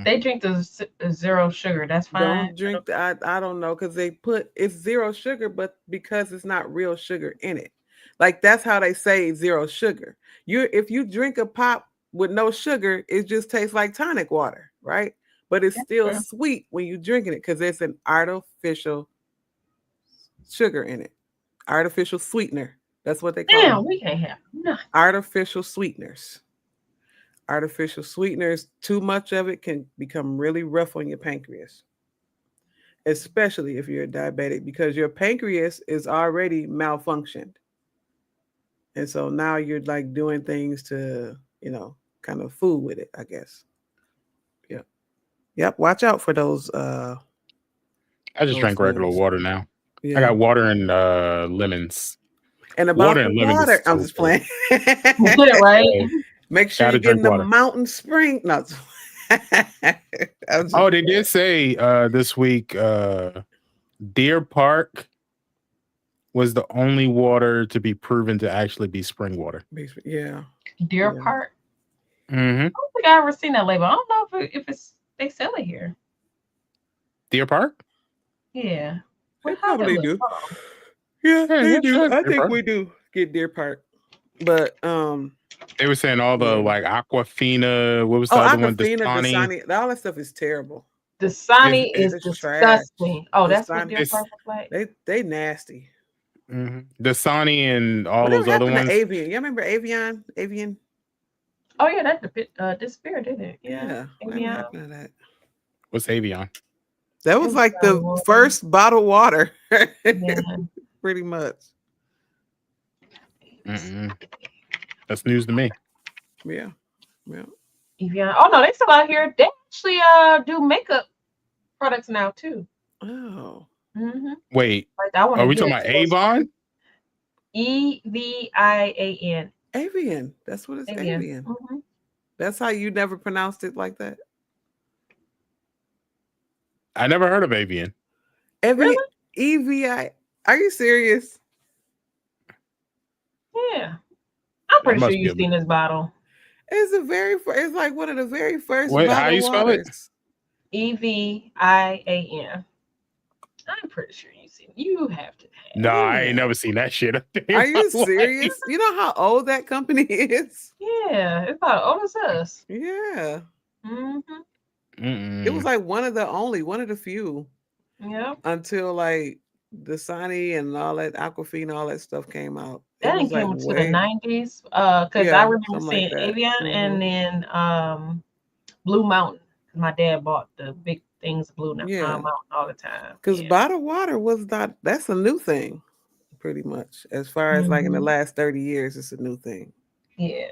They drink the zero sugar. That's fine. Don't drink I don't know because they put it's zero sugar, but because it's not real sugar in it. Like that's how they say zero sugar. If you drink a pop with no sugar, it just tastes like tonic water, right? But it's still sweet when you're drinking it because it's an artificial sugar in it. Artificial sweetener. That's what they call Damn, them. we can't have nothing. Artificial sweeteners. Artificial sweeteners, too much of it can become really rough on your pancreas. Especially if you're a diabetic, because your pancreas is already malfunctioned. And so now you're like doing things to, kind of fool with it, I guess. Yep. Watch out for those. I just drank regular water now. Yeah. I got water and lemons. And about water and lemons. water, I'm just playing. Right? Make sure you get in the mountain spring. No. Oh, they did say this week Deer Park was the only water to be proven to actually be spring water. Yeah. Deer Park? Mm-hmm. I don't think I ever seen that label. I don't know if they sell it here. Deer Park? Yeah. They probably do. Yeah, they do. I think we do get Deer Park. But they were saying all the like Aquafina, what was the other one? Dasani, all that stuff is terrible. Dasani is disgusting. Oh, that's what Deer Park is like. They nasty. Mm-hmm. Dasani and all those other ones. Avian. You remember Avian? Avian? Oh yeah, that disappeared, didn't it? Yeah. What happened to that? What's Avian? That was like the first bottled water. Yeah. Pretty much. Mm-mm. That's news to me. Yeah. Evian. Oh no, they still out here. They actually do makeup products now too. Oh. Mm-hmm. Wait. Are we talking about Avon? Evian. Avian. That's what it's Avian. Mm-hmm. That's how you never pronounced it like that. I never heard of Avian. Really? EVI. Are you serious? Yeah. I'm pretty sure you've seen this bottle. It's like one of the very first. Wait, how you spell it? Evian. I'm pretty sure you have to. No, I ain't never seen that shit. Are you serious? You know how old that company is? Yeah, it's about old as us. Yeah. Mm-hmm. It was like one of the few. Yep. Until like Dasani and all that Aquafina, all that stuff came out. That came into the 90s. Because I remember seeing Avian and then Blue Mountain. My dad bought the big things Blue Mountain all the time. Because bottled water that's a new thing, pretty much. As far as like in the last 30 years, it's a new thing. Yeah.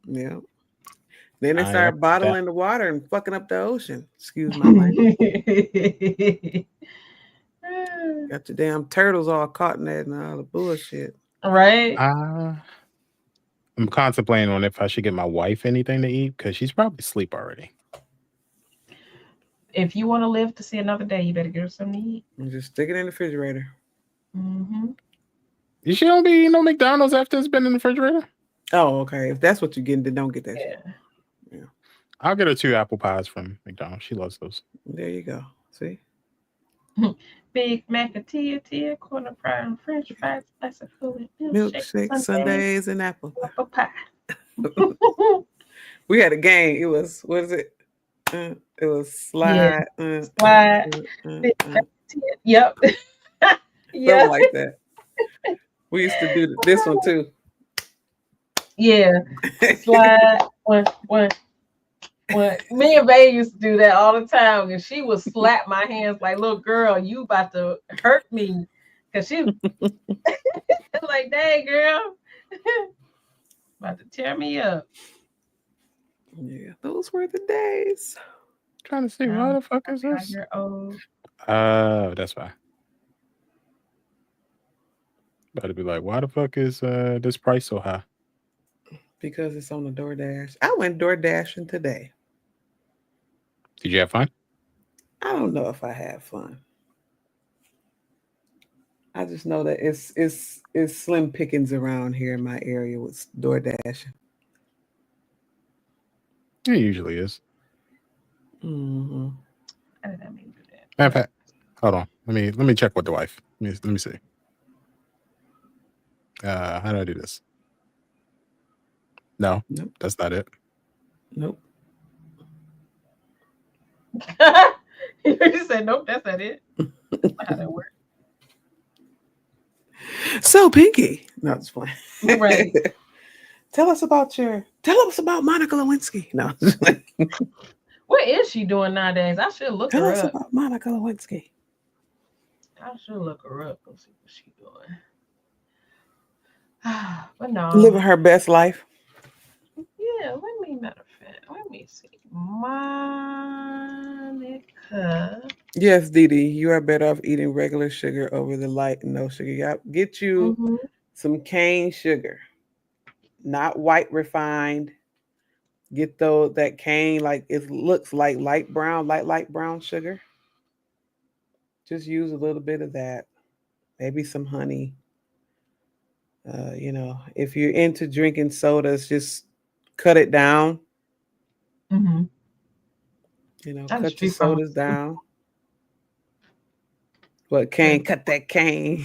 Yeah. Then they started bottling the water and fucking up the ocean. Excuse my language. Got your damn turtles all caught in that and all the bullshit. Right. I'm contemplating on if I should get my wife anything to eat because she's probably asleep already. If you want to live to see another day, you better get her something to eat. And just stick it in the refrigerator. Mm-hmm. She don't be eating no McDonald's after it's been in the refrigerator? Oh, okay. If that's what you're getting, then don't get that shit. Yeah. I'll get her 2 apple pies from McDonald's. She loves those. There you go. See? Big Mac and tia, corner fry and French fries, slice of food, milkshake, sundaes, and apple pie. We had a game. It was, what is it? It was slide. Slide. Yep. Something like that. We used to do this one too. Yeah. Slide. One. Me and Bae used to do that all the time, and she would slap my hands like, "Little girl, you about to hurt me," because she like, "Dang, girl, about to tear me up." Yeah, those were the days. Trying to see what the fuck is this? That's why. About to be like, why the fuck is this price so high? Because it's on the DoorDash. I went DoorDashing today. Did you have fun? I don't know if I had fun. I just know that it's slim pickings around here in my area with DoorDash. It usually is. Mm-hmm. How did that mean do that? Matter of fact, hold on. Let me check with the wife. Let me see. How do I do this? No, Nope. That's not it. Nope. You said nope, that's not it. How that work? So Pinky. No, it's fine. Right. Tell us about Monica Lewinsky. No. What is she doing nowadays? I should look Tell her us up. about Monica Lewinsky. I should look her up and see what she's doing. But no. Living her best life. Yeah, matter of fact, let me see. Monica. Yes, Dee Dee, you are better off eating regular sugar over the light and no sugar. Yep. Get you some cane sugar, not white refined. Get that cane, like it looks like light brown sugar. Just use a little bit of that, maybe some honey. If you're into drinking sodas, just cut it down. Mm-hmm. Cut your sodas down. What cane? Cut that cane.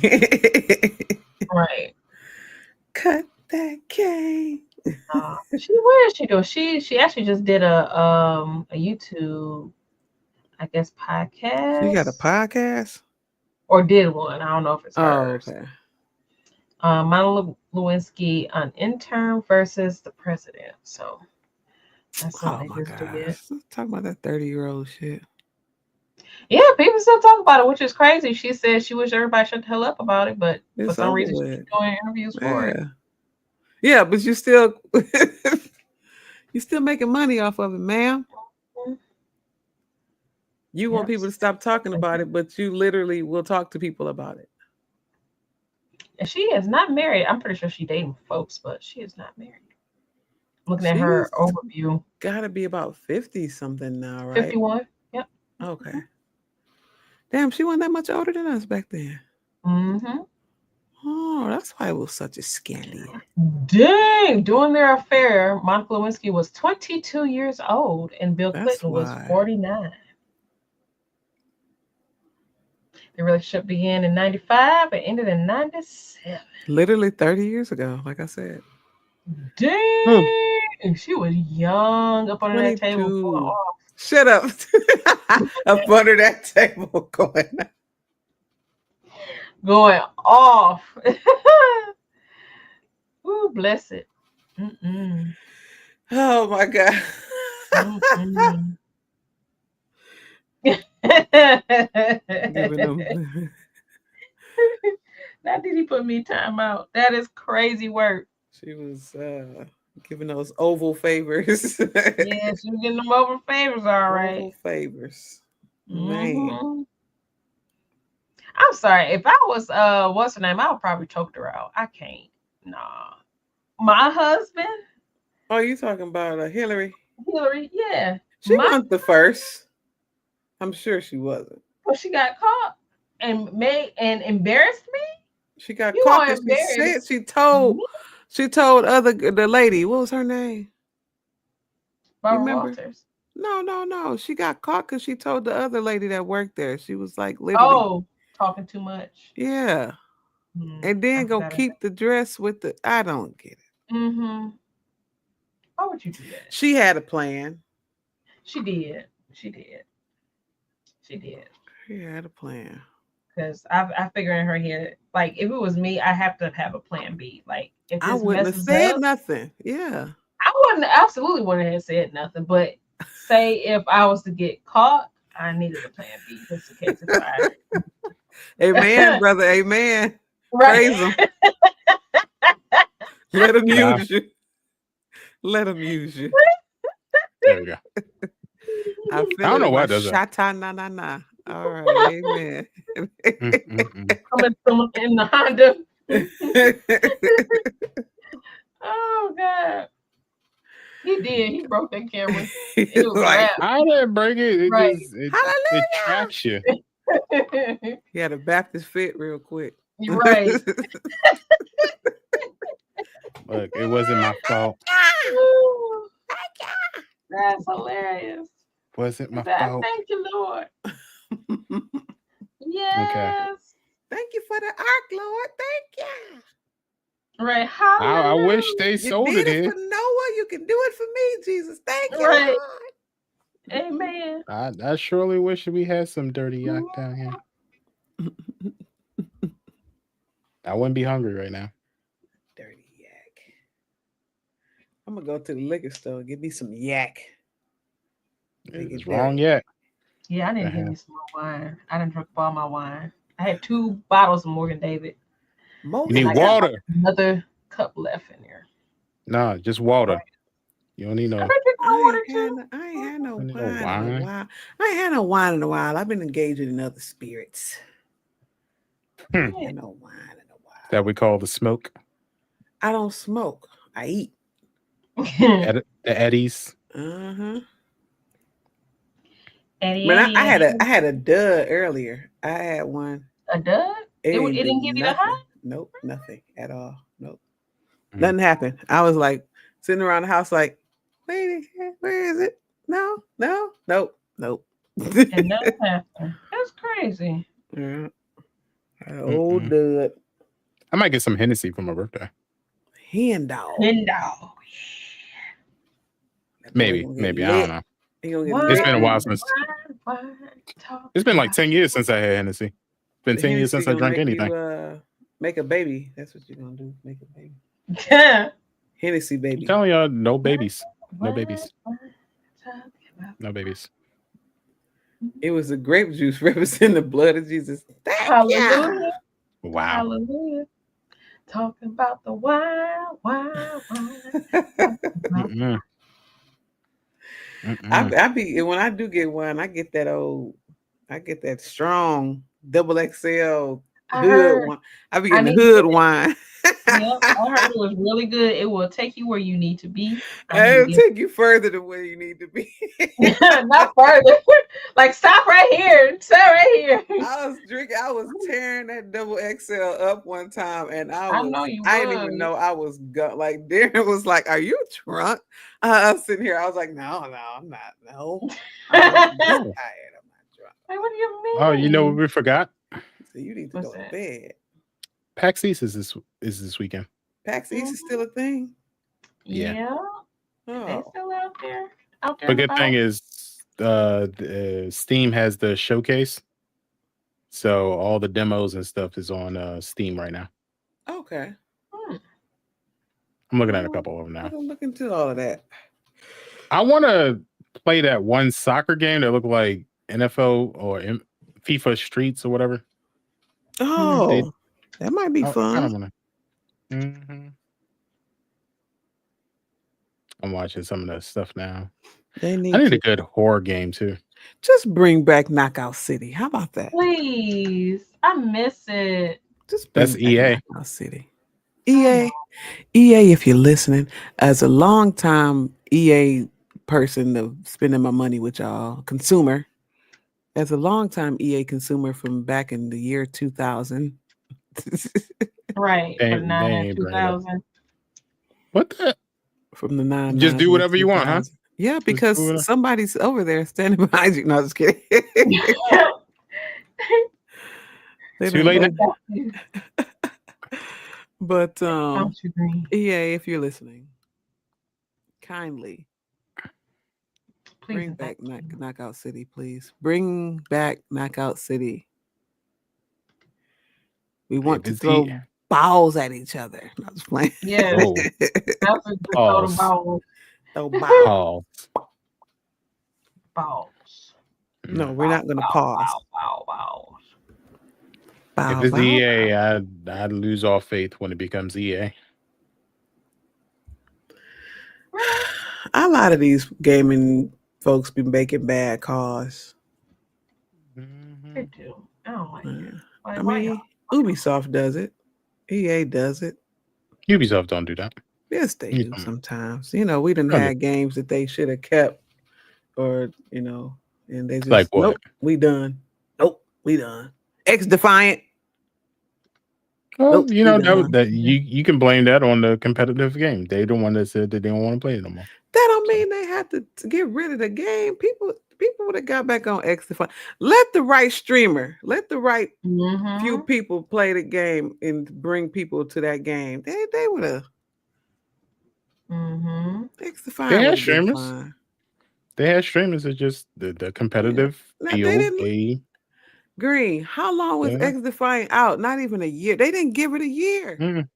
Right. Cut that cane. What is she doing? She actually just did a YouTube, I guess, podcast. She got a podcast? Or did one. I don't know if it's hers. Okay. Monica Lewinsky, an intern versus the president. So that's something they just did. Talk about that 30-year-old shit. Yeah, people still talk about it, which is crazy. She said she wished everybody shut the hell up about it, but for some reason she's doing interviews for it. Yeah, but you still making money off of it, ma'am. You want people to stop talking about it, but you literally will talk to people about it. And she is not married. I'm pretty sure she's dating folks, but she is not married. Looking at her overview. Gotta be about 50 something now, right? 51. Yep. Okay. Damn, she wasn't that much older than us back then. Mm-hmm. Oh, that's why it was such a scandal. Dang! During their affair, Monica Lewinsky was 22 years old and Bill Clinton was 49. The relationship began in 95 and ended in 97. Literally 30 years ago, like I said. Dang! She was young up under that table going off. Shut up. Up under that table going off. Ooh, bless it. Mm-mm. Oh my God. Now did he put me time out? That is crazy work. She was giving those oval favors. Yeah, she was getting them oval favors, all right. Oval favors. Man. I'm sorry. If I was what's her name, I would probably choked her out. I can't. Nah. My husband. Oh, you talking about Hillary? Hillary, yeah. She wasn't the first. I'm sure she wasn't. Well, she got caught and embarrassed me. She got caught because she told the lady. What was her name? Barbara Walters. No. She got caught because she told the other lady that worked there. She was like literally talking too much. Yeah. And then go keep the dress with the. I don't get it. Mm-hmm. Why would you do that? She had a plan. She did. She had a plan. Because I figure in her head, like if it was me, I have to have a plan B. Like if I wouldn't have said nothing. Yeah. I absolutely wouldn't have said nothing. But say if I was to get caught, I needed a plan B just in case if I. Amen, brother. Amen. Right. Praise him. Let him use you. Let him use you. There we go. I don't know why does that. Na. All right, amen. Coming in the Honda. Oh God. He did. He broke that camera. It It was like, I didn't break it. It Right. just it hallelujah. tracks you. He had a Baptist fit real quick. You're right. Look, it wasn't my fault. Ooh, that's hilarious. Wasn't my That, fault. thank you, Lord. Yes. Thank you for the ark, Lord. Thank you. Right. I wish Hallelujah. they You sold did it it here. for Noah. You can do it for me, Jesus. Thank you, Right. Lord. Amen. I surely wish we had some dirty yak down here. I wouldn't be hungry right now. Dirty yak. I'm gonna go to the liquor store. Get me some yak. Make It's it wrong better. yet. Yeah, I need to get me some more wine. I didn't drink all my wine. I had 2 bottles of Morgan David. You Morgan, need I got water. another cup left in there. No, just water. You don't need I've no. been drinking my water I too. ain't had no You need wine no in a wine? while. I ain't had no wine in a while. I've been engaging in other spirits. I ain't had no wine in a while. That we call the smoke. I don't smoke. I eat. The Eddies. Uh-huh. Eddie, Man, Eddie, I Eddie. had a dud earlier. I had one. A dud? It ain't didn't do give you the nothing. high? Nope, nothing at all. Nope. Mhm. Nothing happened. I was like sitting around the house like, lady, where is it? No, nope. And nothing happened. That's crazy. Yeah. An old dud. I might get some Hennessy for my birthday. Hen dog. Hen dog. That boy Maybe. gonna get Maybe. I lit. don't know. He gonna get Wine, It's lit. been a while since. wine, talk It's been like about 10 years since I had Hennessy. It's been The 10 years Hennessy since I gonna drank make anything. you, make a baby. That's what you're gonna do. Make a baby. it. Hennessy I'm baby. telling y'all, no babies. No Wine, babies. wine, talk about No babies. It was the grape juice representing the blood of Jesus. Thank you. Hallelujah. Wow. Hallelujah. Talking about the wine. Mm-mm. I be when I do get wine, I get that strong double XL I hood heard. wine. I be I getting the need to hood get it. wine. Yep, I heard it was really good. It will take you where you need to be. It'll take you further than where you need to be. Not further. Like stop right here. Stop right here. I was tearing that double XL up one time, and I know you I didn't even would. know I was like Darren was like, "Are you drunk?" I was sitting here, I was like, "No, I'm not. No, I'm just tired. I'm not drunk." Like, what do you mean? Oh, you know what we forgot? So you need to What's go that? to bed. PAX East is this weekend. PAX East is still a thing. Yeah. Yeah. They Oh, still out there. Out there. But good thing is Steam has the showcase. So all the demos and stuff is on Steam right now. okay. I'm looking at a couple of them I now. don't look into all of that. I want to play that one soccer game that looked like NFL or FIFA Streets or whatever. Oh, that might be I fun. kind of want to. I'm watching some of that stuff now. They I need need to a good horror game too. just bring back Knockout City. How about that? Please. I miss it. Just bring That's back EA. Knockout City. EA, if you're listening, as a long-time EA person of spending my money with y'all, consumer, as a long-time EA consumer from back in the year 2000. Right. They For 9 ain't bring it up. 2000. What the? From the 9. Just do whatever you want, huh? Yeah, do because whatever. somebody's over there standing behind you. No, just kidding. They Too don't late know. now. But Don't you agree? EA, if you're listening, kindly Please bring and back thank you. Knockout City, please. Bring back Knockout City. We want to it's throw EA. balls at each other. I was playing. Yeah. Oh, That's a good throw the ball. Throw balls. pause. Balls. No, we're not going to pause. Balls. Bow, If it's bow. EA, I'd lose all faith when it becomes EA. A lot of these gaming folks be making bad calls. They do. I don't like it. I mean, Ubisoft does it. EA does it. Ubisoft don't do that. Yes, they You do know, sometimes. You know, we done really. had games that they should have kept, or and they Like just what? nope, we done. Nope, we done. X Defiant. Well, Nope, we done. that you can blame that on the competitive game. They the one that said that they don't want to play it no more. That don't mean they have to get rid of the game. People would have got back on X Defiant. Let the right streamer, let the right few people play the game and bring people to that game. They would have. X Defiant They had would have been streamers. fine. They had streamers. It's just the competitive Now, they field. didn't. Green, how long was X Defiant out? Not even a year. They didn't give it a year.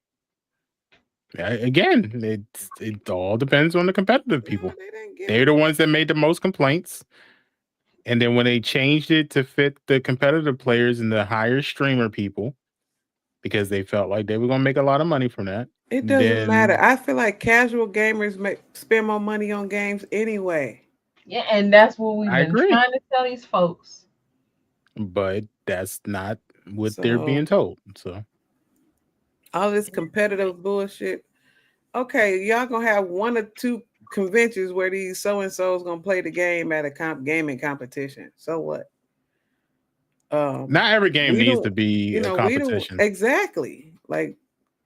Again, it all depends on the competitive people. They're the ones that made the most complaints. And then when they changed it to fit the competitive players and the higher streamer people, because they felt like they were going to make a lot of money from that. It doesn't matter. I feel like casual gamers spend more money on games anyway. Yeah, and that's what we've been trying to tell these folks. But that's not what they're being told. So all this competitive bullshit. Okay, y'all gonna have 1 or 2 conventions where these so-and-so's gonna play the game at a gaming competition. So what? Not every game needs to be a competition. Exactly. Like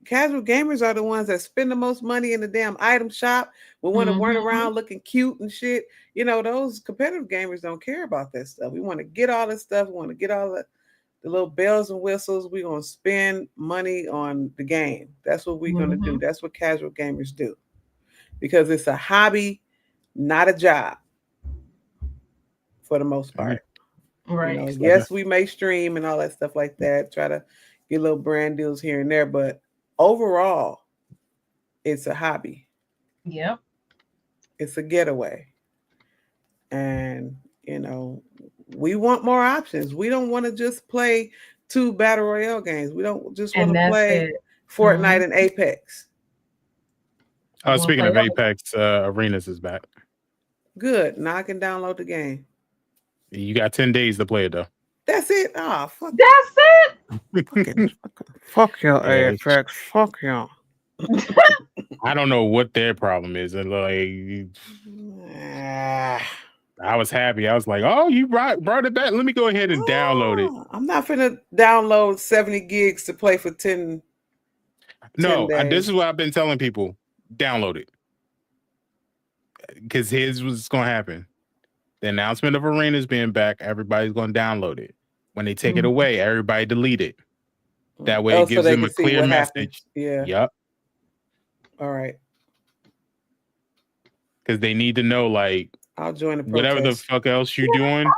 casual gamers are the ones that spend the most money in the damn item shop. We want to run around looking cute and shit. Those competitive gamers don't care about that stuff. We want to get all this stuff. We want to get all the little bells and whistles. We're going to spend money on the game. That's what we're going to do. That's what casual gamers do. Because it's a hobby, not a job for the most part. Right. Yes, we may stream and all that stuff like that. Try to get little brand deals here and there. But overall, it's a hobby. Yep. It's a getaway. And, we want more options. We don't want to just play 2 battle royale games. We don't just want to play Fortnite and Apex. Speaking of Apex, Arenas is back. Good. Now I can download the game. You got 10 days to play it though. That's it. Oh, fuck. That's it. Fuck y'all, Apex. Fuck y'all. I don't know what their problem is. And I was happy. I was like, oh, you brought it back. Let me go ahead and download it. I'm not finna download 70 gigs to play for 10. No, this is what I've been telling people. Download it. Because here's what's going to happen. The announcement of Arenas being back, everybody's going to download it. When they take it away, everybody delete it. That way it gives them a clear message. Yeah. Yep. All right. Because they need to know, like, I'll join the protest. Whatever the fuck else you doing.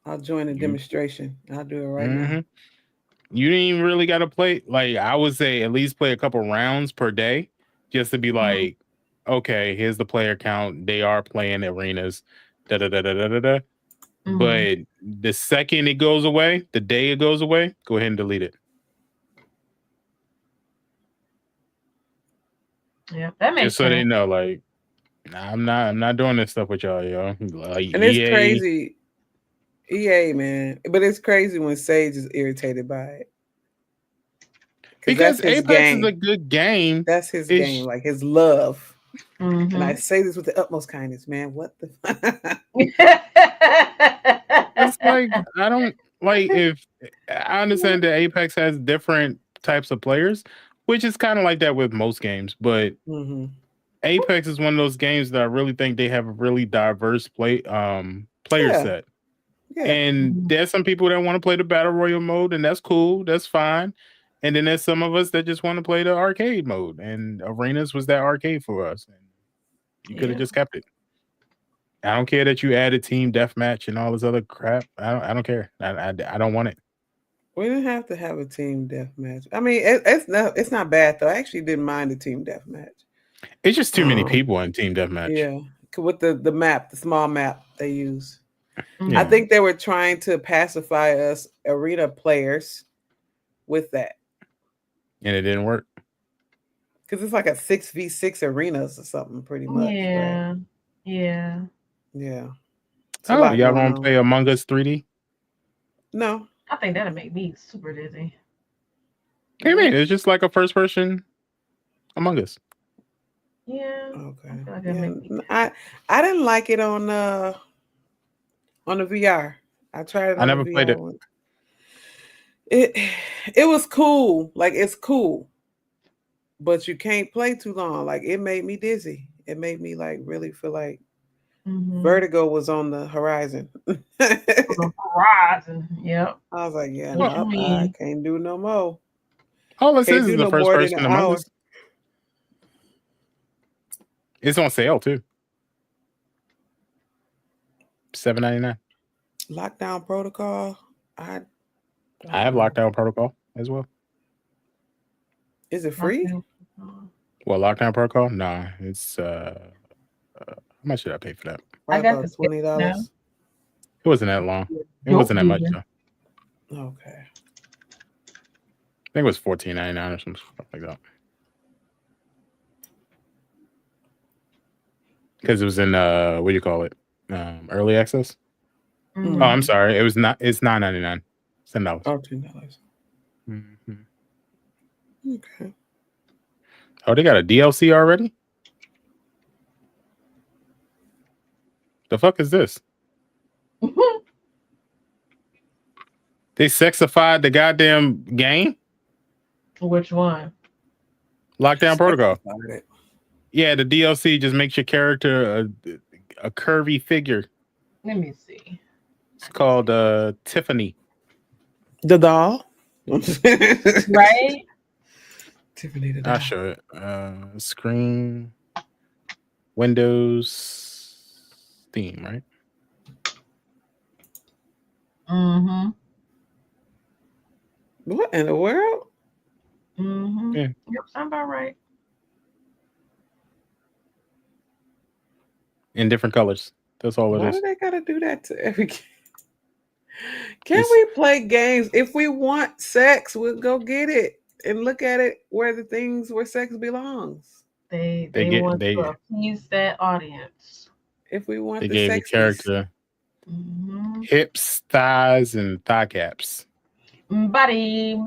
I'll join the demonstration. I'll do it right now. You didn't even really got to play. Like, I would say at least play a couple rounds per day just to be like, okay, here's the player count. They are playing Arenas. But the second it goes away, the day it goes away, go ahead and delete it. Yeah, that makes just so they know, like, I'm not doing this stuff with y'all, yo. Like, and it's crazy. EA, man. But it's crazy when Sage is irritated by it. Because Apex is a good game. That's his game, like his love. And I say this with the utmost kindness, man. What the It's like, I don't like, if I understand that Apex has different types of players, which is kind of like that with most games, but Apex is one of those games that I really think they have a really diverse player set. Yeah. And there's some people that want to play the battle royale mode, and that's cool, that's fine. And then there's some of us that just want to play the arcade mode, and Arenas was that arcade for us. And you could have just kept it. I don't care that you added team deathmatch and all this other crap. I don't care. I don't want it. We didn't have to have a team deathmatch. I mean, it's not bad though. I actually didn't mind the team deathmatch. It's just too many people in team deathmatch. Yeah, with the map, the small map they use. Yeah. I think they were trying to pacify us arena players with that, and it didn't work because it's like a 6v6 arenas or something, pretty much. Yeah, right? Yeah. Oh, y'all want to play Among Us 3D? No, I think that'll make me super dizzy. What do you mean? It's just like a first-person Among Us. Yeah. Okay. I feel like I didn't like it on the VR. I tried it I on never the played VR. it. It was cool. Like it's cool. But you can't play too long. Like it made me dizzy. It made me like really feel like vertigo was on the horizon. Horizon. Yep. I was like, yeah, What you no, I mean? can't do no more. All this Can't is do the no first more than an person Among hour. Us. It's on sale too. $7.99. Lockdown Protocol. I have Lockdown Protocol as well. Is it free? Well, Lockdown Protocol? Nah, it's how much did I pay for that? I got about $20. It wasn't that long. It wasn't that much though. Okay. I think it was $14.99 or something like that. Because it was in what do you call it? Early access. Oh, I'm sorry. It was not. It's $9.99. $10. Oh, $10. Okay. Oh, they got a DLC already? The fuck is this? They sexified the goddamn game? Which one? Lockdown Protocol. Yeah, the DLC just makes your character a curvy figure. Let me see. It's called Tiffany. The doll? Right? Tiffany the doll. I'll show it. Screen, Windows, Steam, right? What in the world? Yeah. Yep, sound about right. In different colors. That's all it Why is. do they gotta do that to every game? Can we play games? If we want sex, we'll go get it and look at it where the things where sex belongs. They want to appease that audience. If we want they the gave the character hips, thighs, and thigh caps. Body.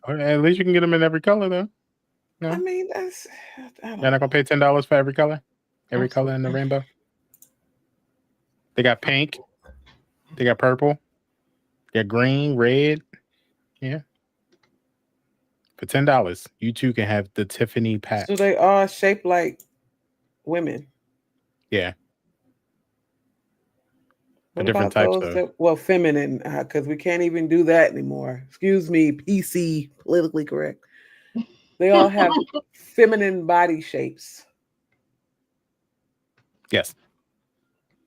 At least you can get them in every color, though. No? I mean, You're not gonna pay $10 for every color? Every color in the rainbow? They got pink. They got purple. They got green, red. Yeah. For $10, you too can have the Tiffany pack. So they are shaped like women. Yeah. What different about types those that, feminine, because we can't even do that anymore. Excuse me, PC, politically correct. They all have feminine body shapes. Yes.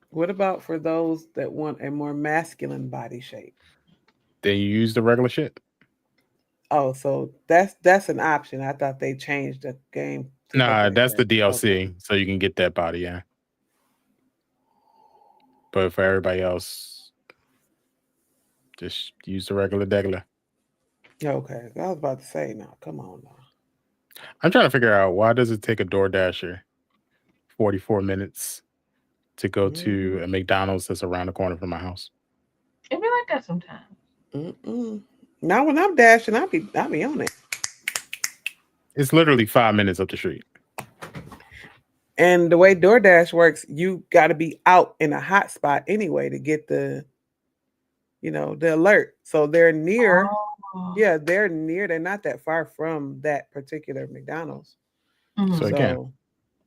What about for those that want a more masculine body shape? Then you use the regular shit. Oh, so that's an option. I thought they changed the game. Nah, that's the DLC, so you can get that body, yeah. But for everybody else, just use the regular degular. Okay, I was about to say, now, come on now. I'm trying to figure out, why does it take a DoorDasher 44 minutes to go to a McDonald's that's around the corner from my house? It be like that sometimes. Now when I'm dashing, I'll be on it. It's literally 5 minutes up the street. And the way DoorDash works, you got to be out in a hot spot anyway to get the alert. So they're near. Yeah, they're near. They're not that far from that particular McDonald's. So again,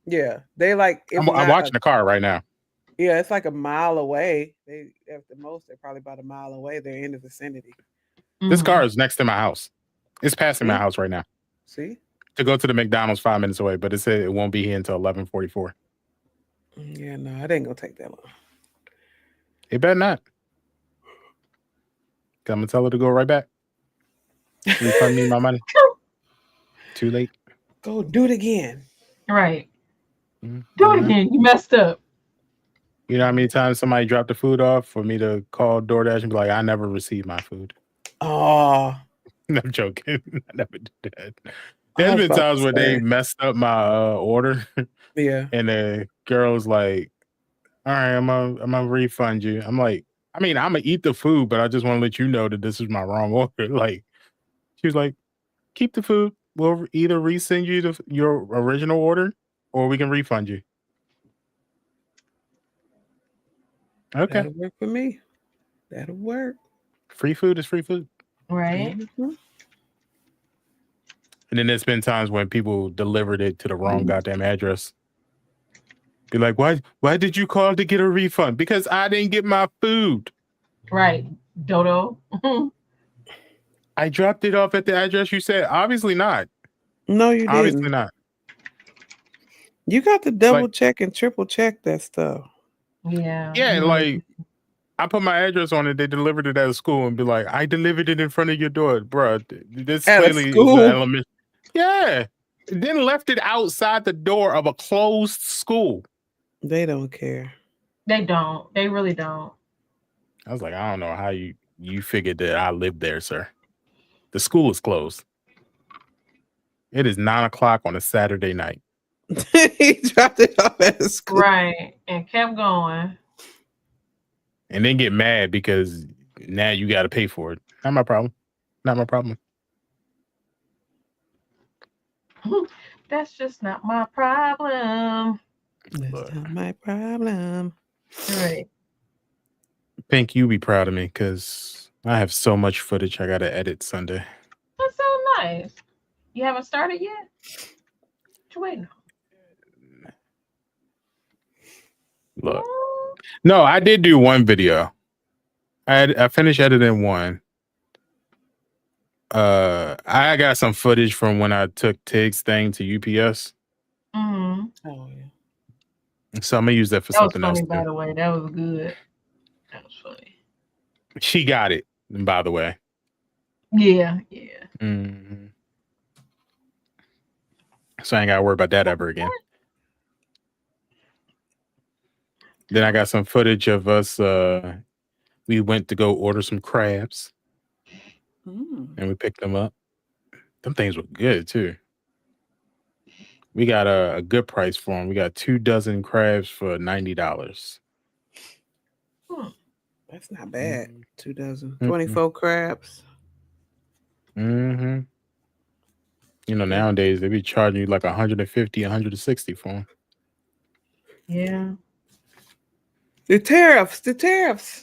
yeah, they like. I'm watching the car right now. Yeah, it's like a mile away. They at the most, they're probably about a mile away. They're in the vicinity. This car is next to my house. It's passing my house right now. See? To go to the McDonald's 5 minutes away, but it said it won't be here until 11:44. Yeah, no, it ain't gonna take that long. It better not. I'm gonna tell her to go right back. Refund me my money. Too late. Go do it again. Right. Do it again. You messed up. You know how many times somebody dropped the food off for me to call DoorDash and be like, I never received my food. Oh. I'm joking. I never did that. There's been times where they messed up my order. Yeah. And the girl was like, all right, I'm gonna refund you. I'm like, I mean, I'm gonna eat the food, but I just want to let you know that this is my wrong order. Like, she was like, keep the food. we'll either resend you your original order, or we can refund you. Okay. That'll work for me. That'll work. Free food is free food. Right. Mm-hmm. And then there's been times when people delivered it to the wrong goddamn address. Be like, why did you call to get a refund? Because I didn't get my food. Right. Dodo. I dropped it off at the address you said. Obviously not. No, you Obviously didn't. not. You got to double check and triple check that stuff. Yeah. Yeah, like I put my address on it. They delivered it at a school and be like, I delivered it in front of your door, bro. This At a clearly is school? an element. Yeah. Then left it outside the door of a closed school. They don't care. They don't. They really don't. I was like, I don't know how you figured that I lived there, sir. The school is closed. It is 9:00 on a Saturday night. He dropped it off at the school. Right. And kept going. And then get mad because now you got to pay for it. Not my problem. Not my problem. That's just not my problem. That's not my problem. Right. Pink, you be proud of me because I have so much footage I got to edit Sunday. That's so nice. You haven't started yet? What you waiting on? Look. No, I did do one video. I finished editing one. I got some footage from when I took Tig's thing to UPS. Mm-hmm. Oh yeah. So I'm gonna use that for That was something else. funny, by the way. That was good. That was funny. She got it, by the way. Yeah, yeah. Mm-hmm. So I ain't gotta worry about that ever again. Then I got some footage of us. We went to go order some crabs, and we picked them up. Them things were good too. We got a good price for them. We got 2 dozen crabs for $90. That's not bad. 2 dozen. Mm-hmm. 24 crabs. Mm-hmm. You know, nowadays they be charging you like 150, 160 for them. Yeah. The tariffs.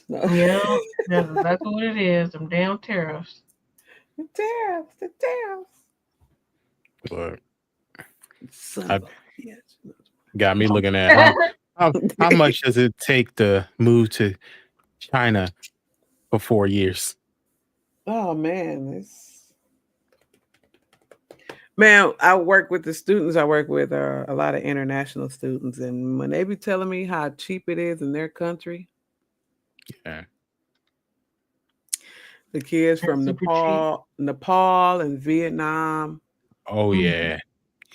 No. Yeah, that's exactly what it is. Them damn tariffs. The tariffs. But Yes. got me looking at how much does it take to move to China for 4 years? Oh man, I work with the students. I work with a lot of international students, and when they be telling me how cheap it is in their country, yeah, the kids from Nepal and Vietnam. Oh yeah,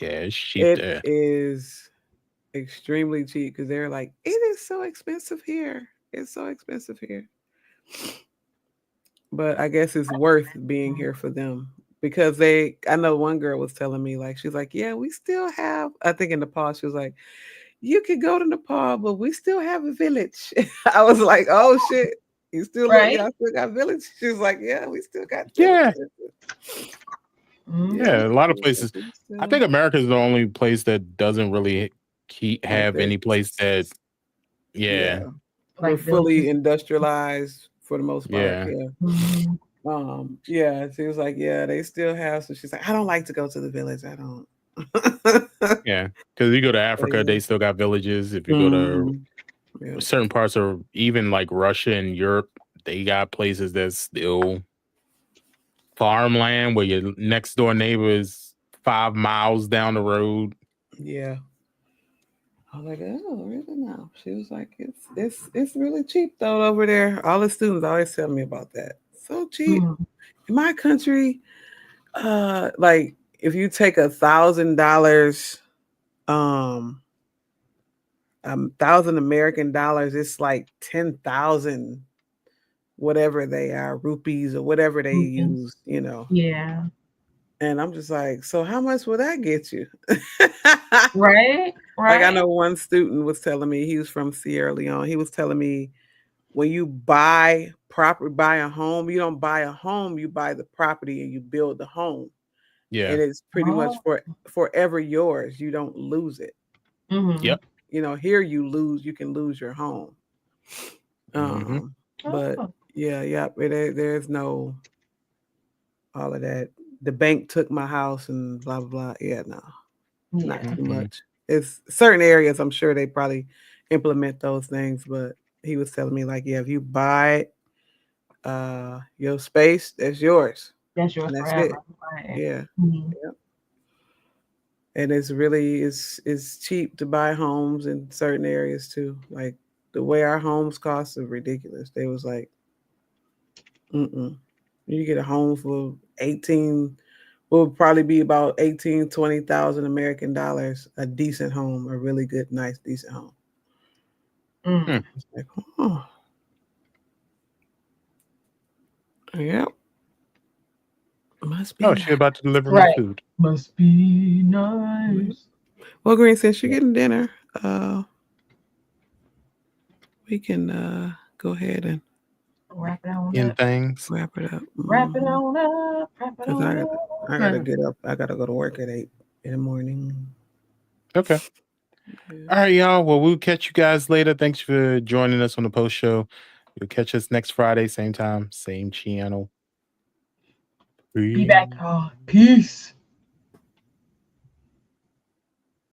it's cheap It there. is extremely cheap because they're like, it is so expensive here. It's so expensive here. But I guess it's worth being here for them because I know one girl was telling me, like, she's like, yeah, we still have, I think in Nepal, she was like, you could go to Nepal, but we still have a village. I was like, oh shit, you still y'all still got village? She was like, yeah, we still got village. Yeah, a lot of places. I think America is the only place that doesn't really have any place that, like fully industrialized for the most part. Yeah. Yeah. She was like, yeah, they still have. So she's like, I don't like to go to the village. I don't. Yeah, because you go to Africa, they still got villages. If you go to certain parts of even like Russia and Europe, they got places that's still farmland where your next door neighbor is 5 miles down the road. Yeah. I was like, oh, really now? She was like, it's really cheap though over there. All the students always tell me about that. So cheap. In my country, like if you take $1,000, $1,000 American dollars, it's like 10,000 whatever they are, rupees or whatever they use, you know. Yeah. And I'm just like, so how much will that get you? Right. Like I know one student was telling me, he was from Sierra Leone. He was telling me when you buy a home, you don't buy a home, you buy the property and you build the home. Yeah. And it's pretty much forever yours. You don't lose it. Yep. You know, here you can lose your home. But yeah, there's no all of that. The bank took my house and blah blah blah. Yeah, no, not too much. It's certain areas. I'm sure they probably implement those things, but he was telling me like, yeah, if you buy your space, that's yours. That's yours that's forever. it. Right. Yeah. Yep. And it's really it's cheap to buy homes in certain areas too. Like the way our homes cost is ridiculous. They was like, you get a home for 18, will probably be about 20,000 American dollars. A decent home, a really good, nice, decent home. It's like, oh, yep. Must be. Oh, she about to deliver me food. Must be nice. Well, Green, since you're getting dinner, we can go ahead and wrap it on in up. things. Wrap it up. Wrap it on up. Wrap it on up. I gotta get up. I gotta go to work at 8 in the morning. Okay. All right, y'all. Well, we'll catch you guys later. Thanks for joining us on the post show. You'll catch us next Friday, same time, same channel. Be back. Peace.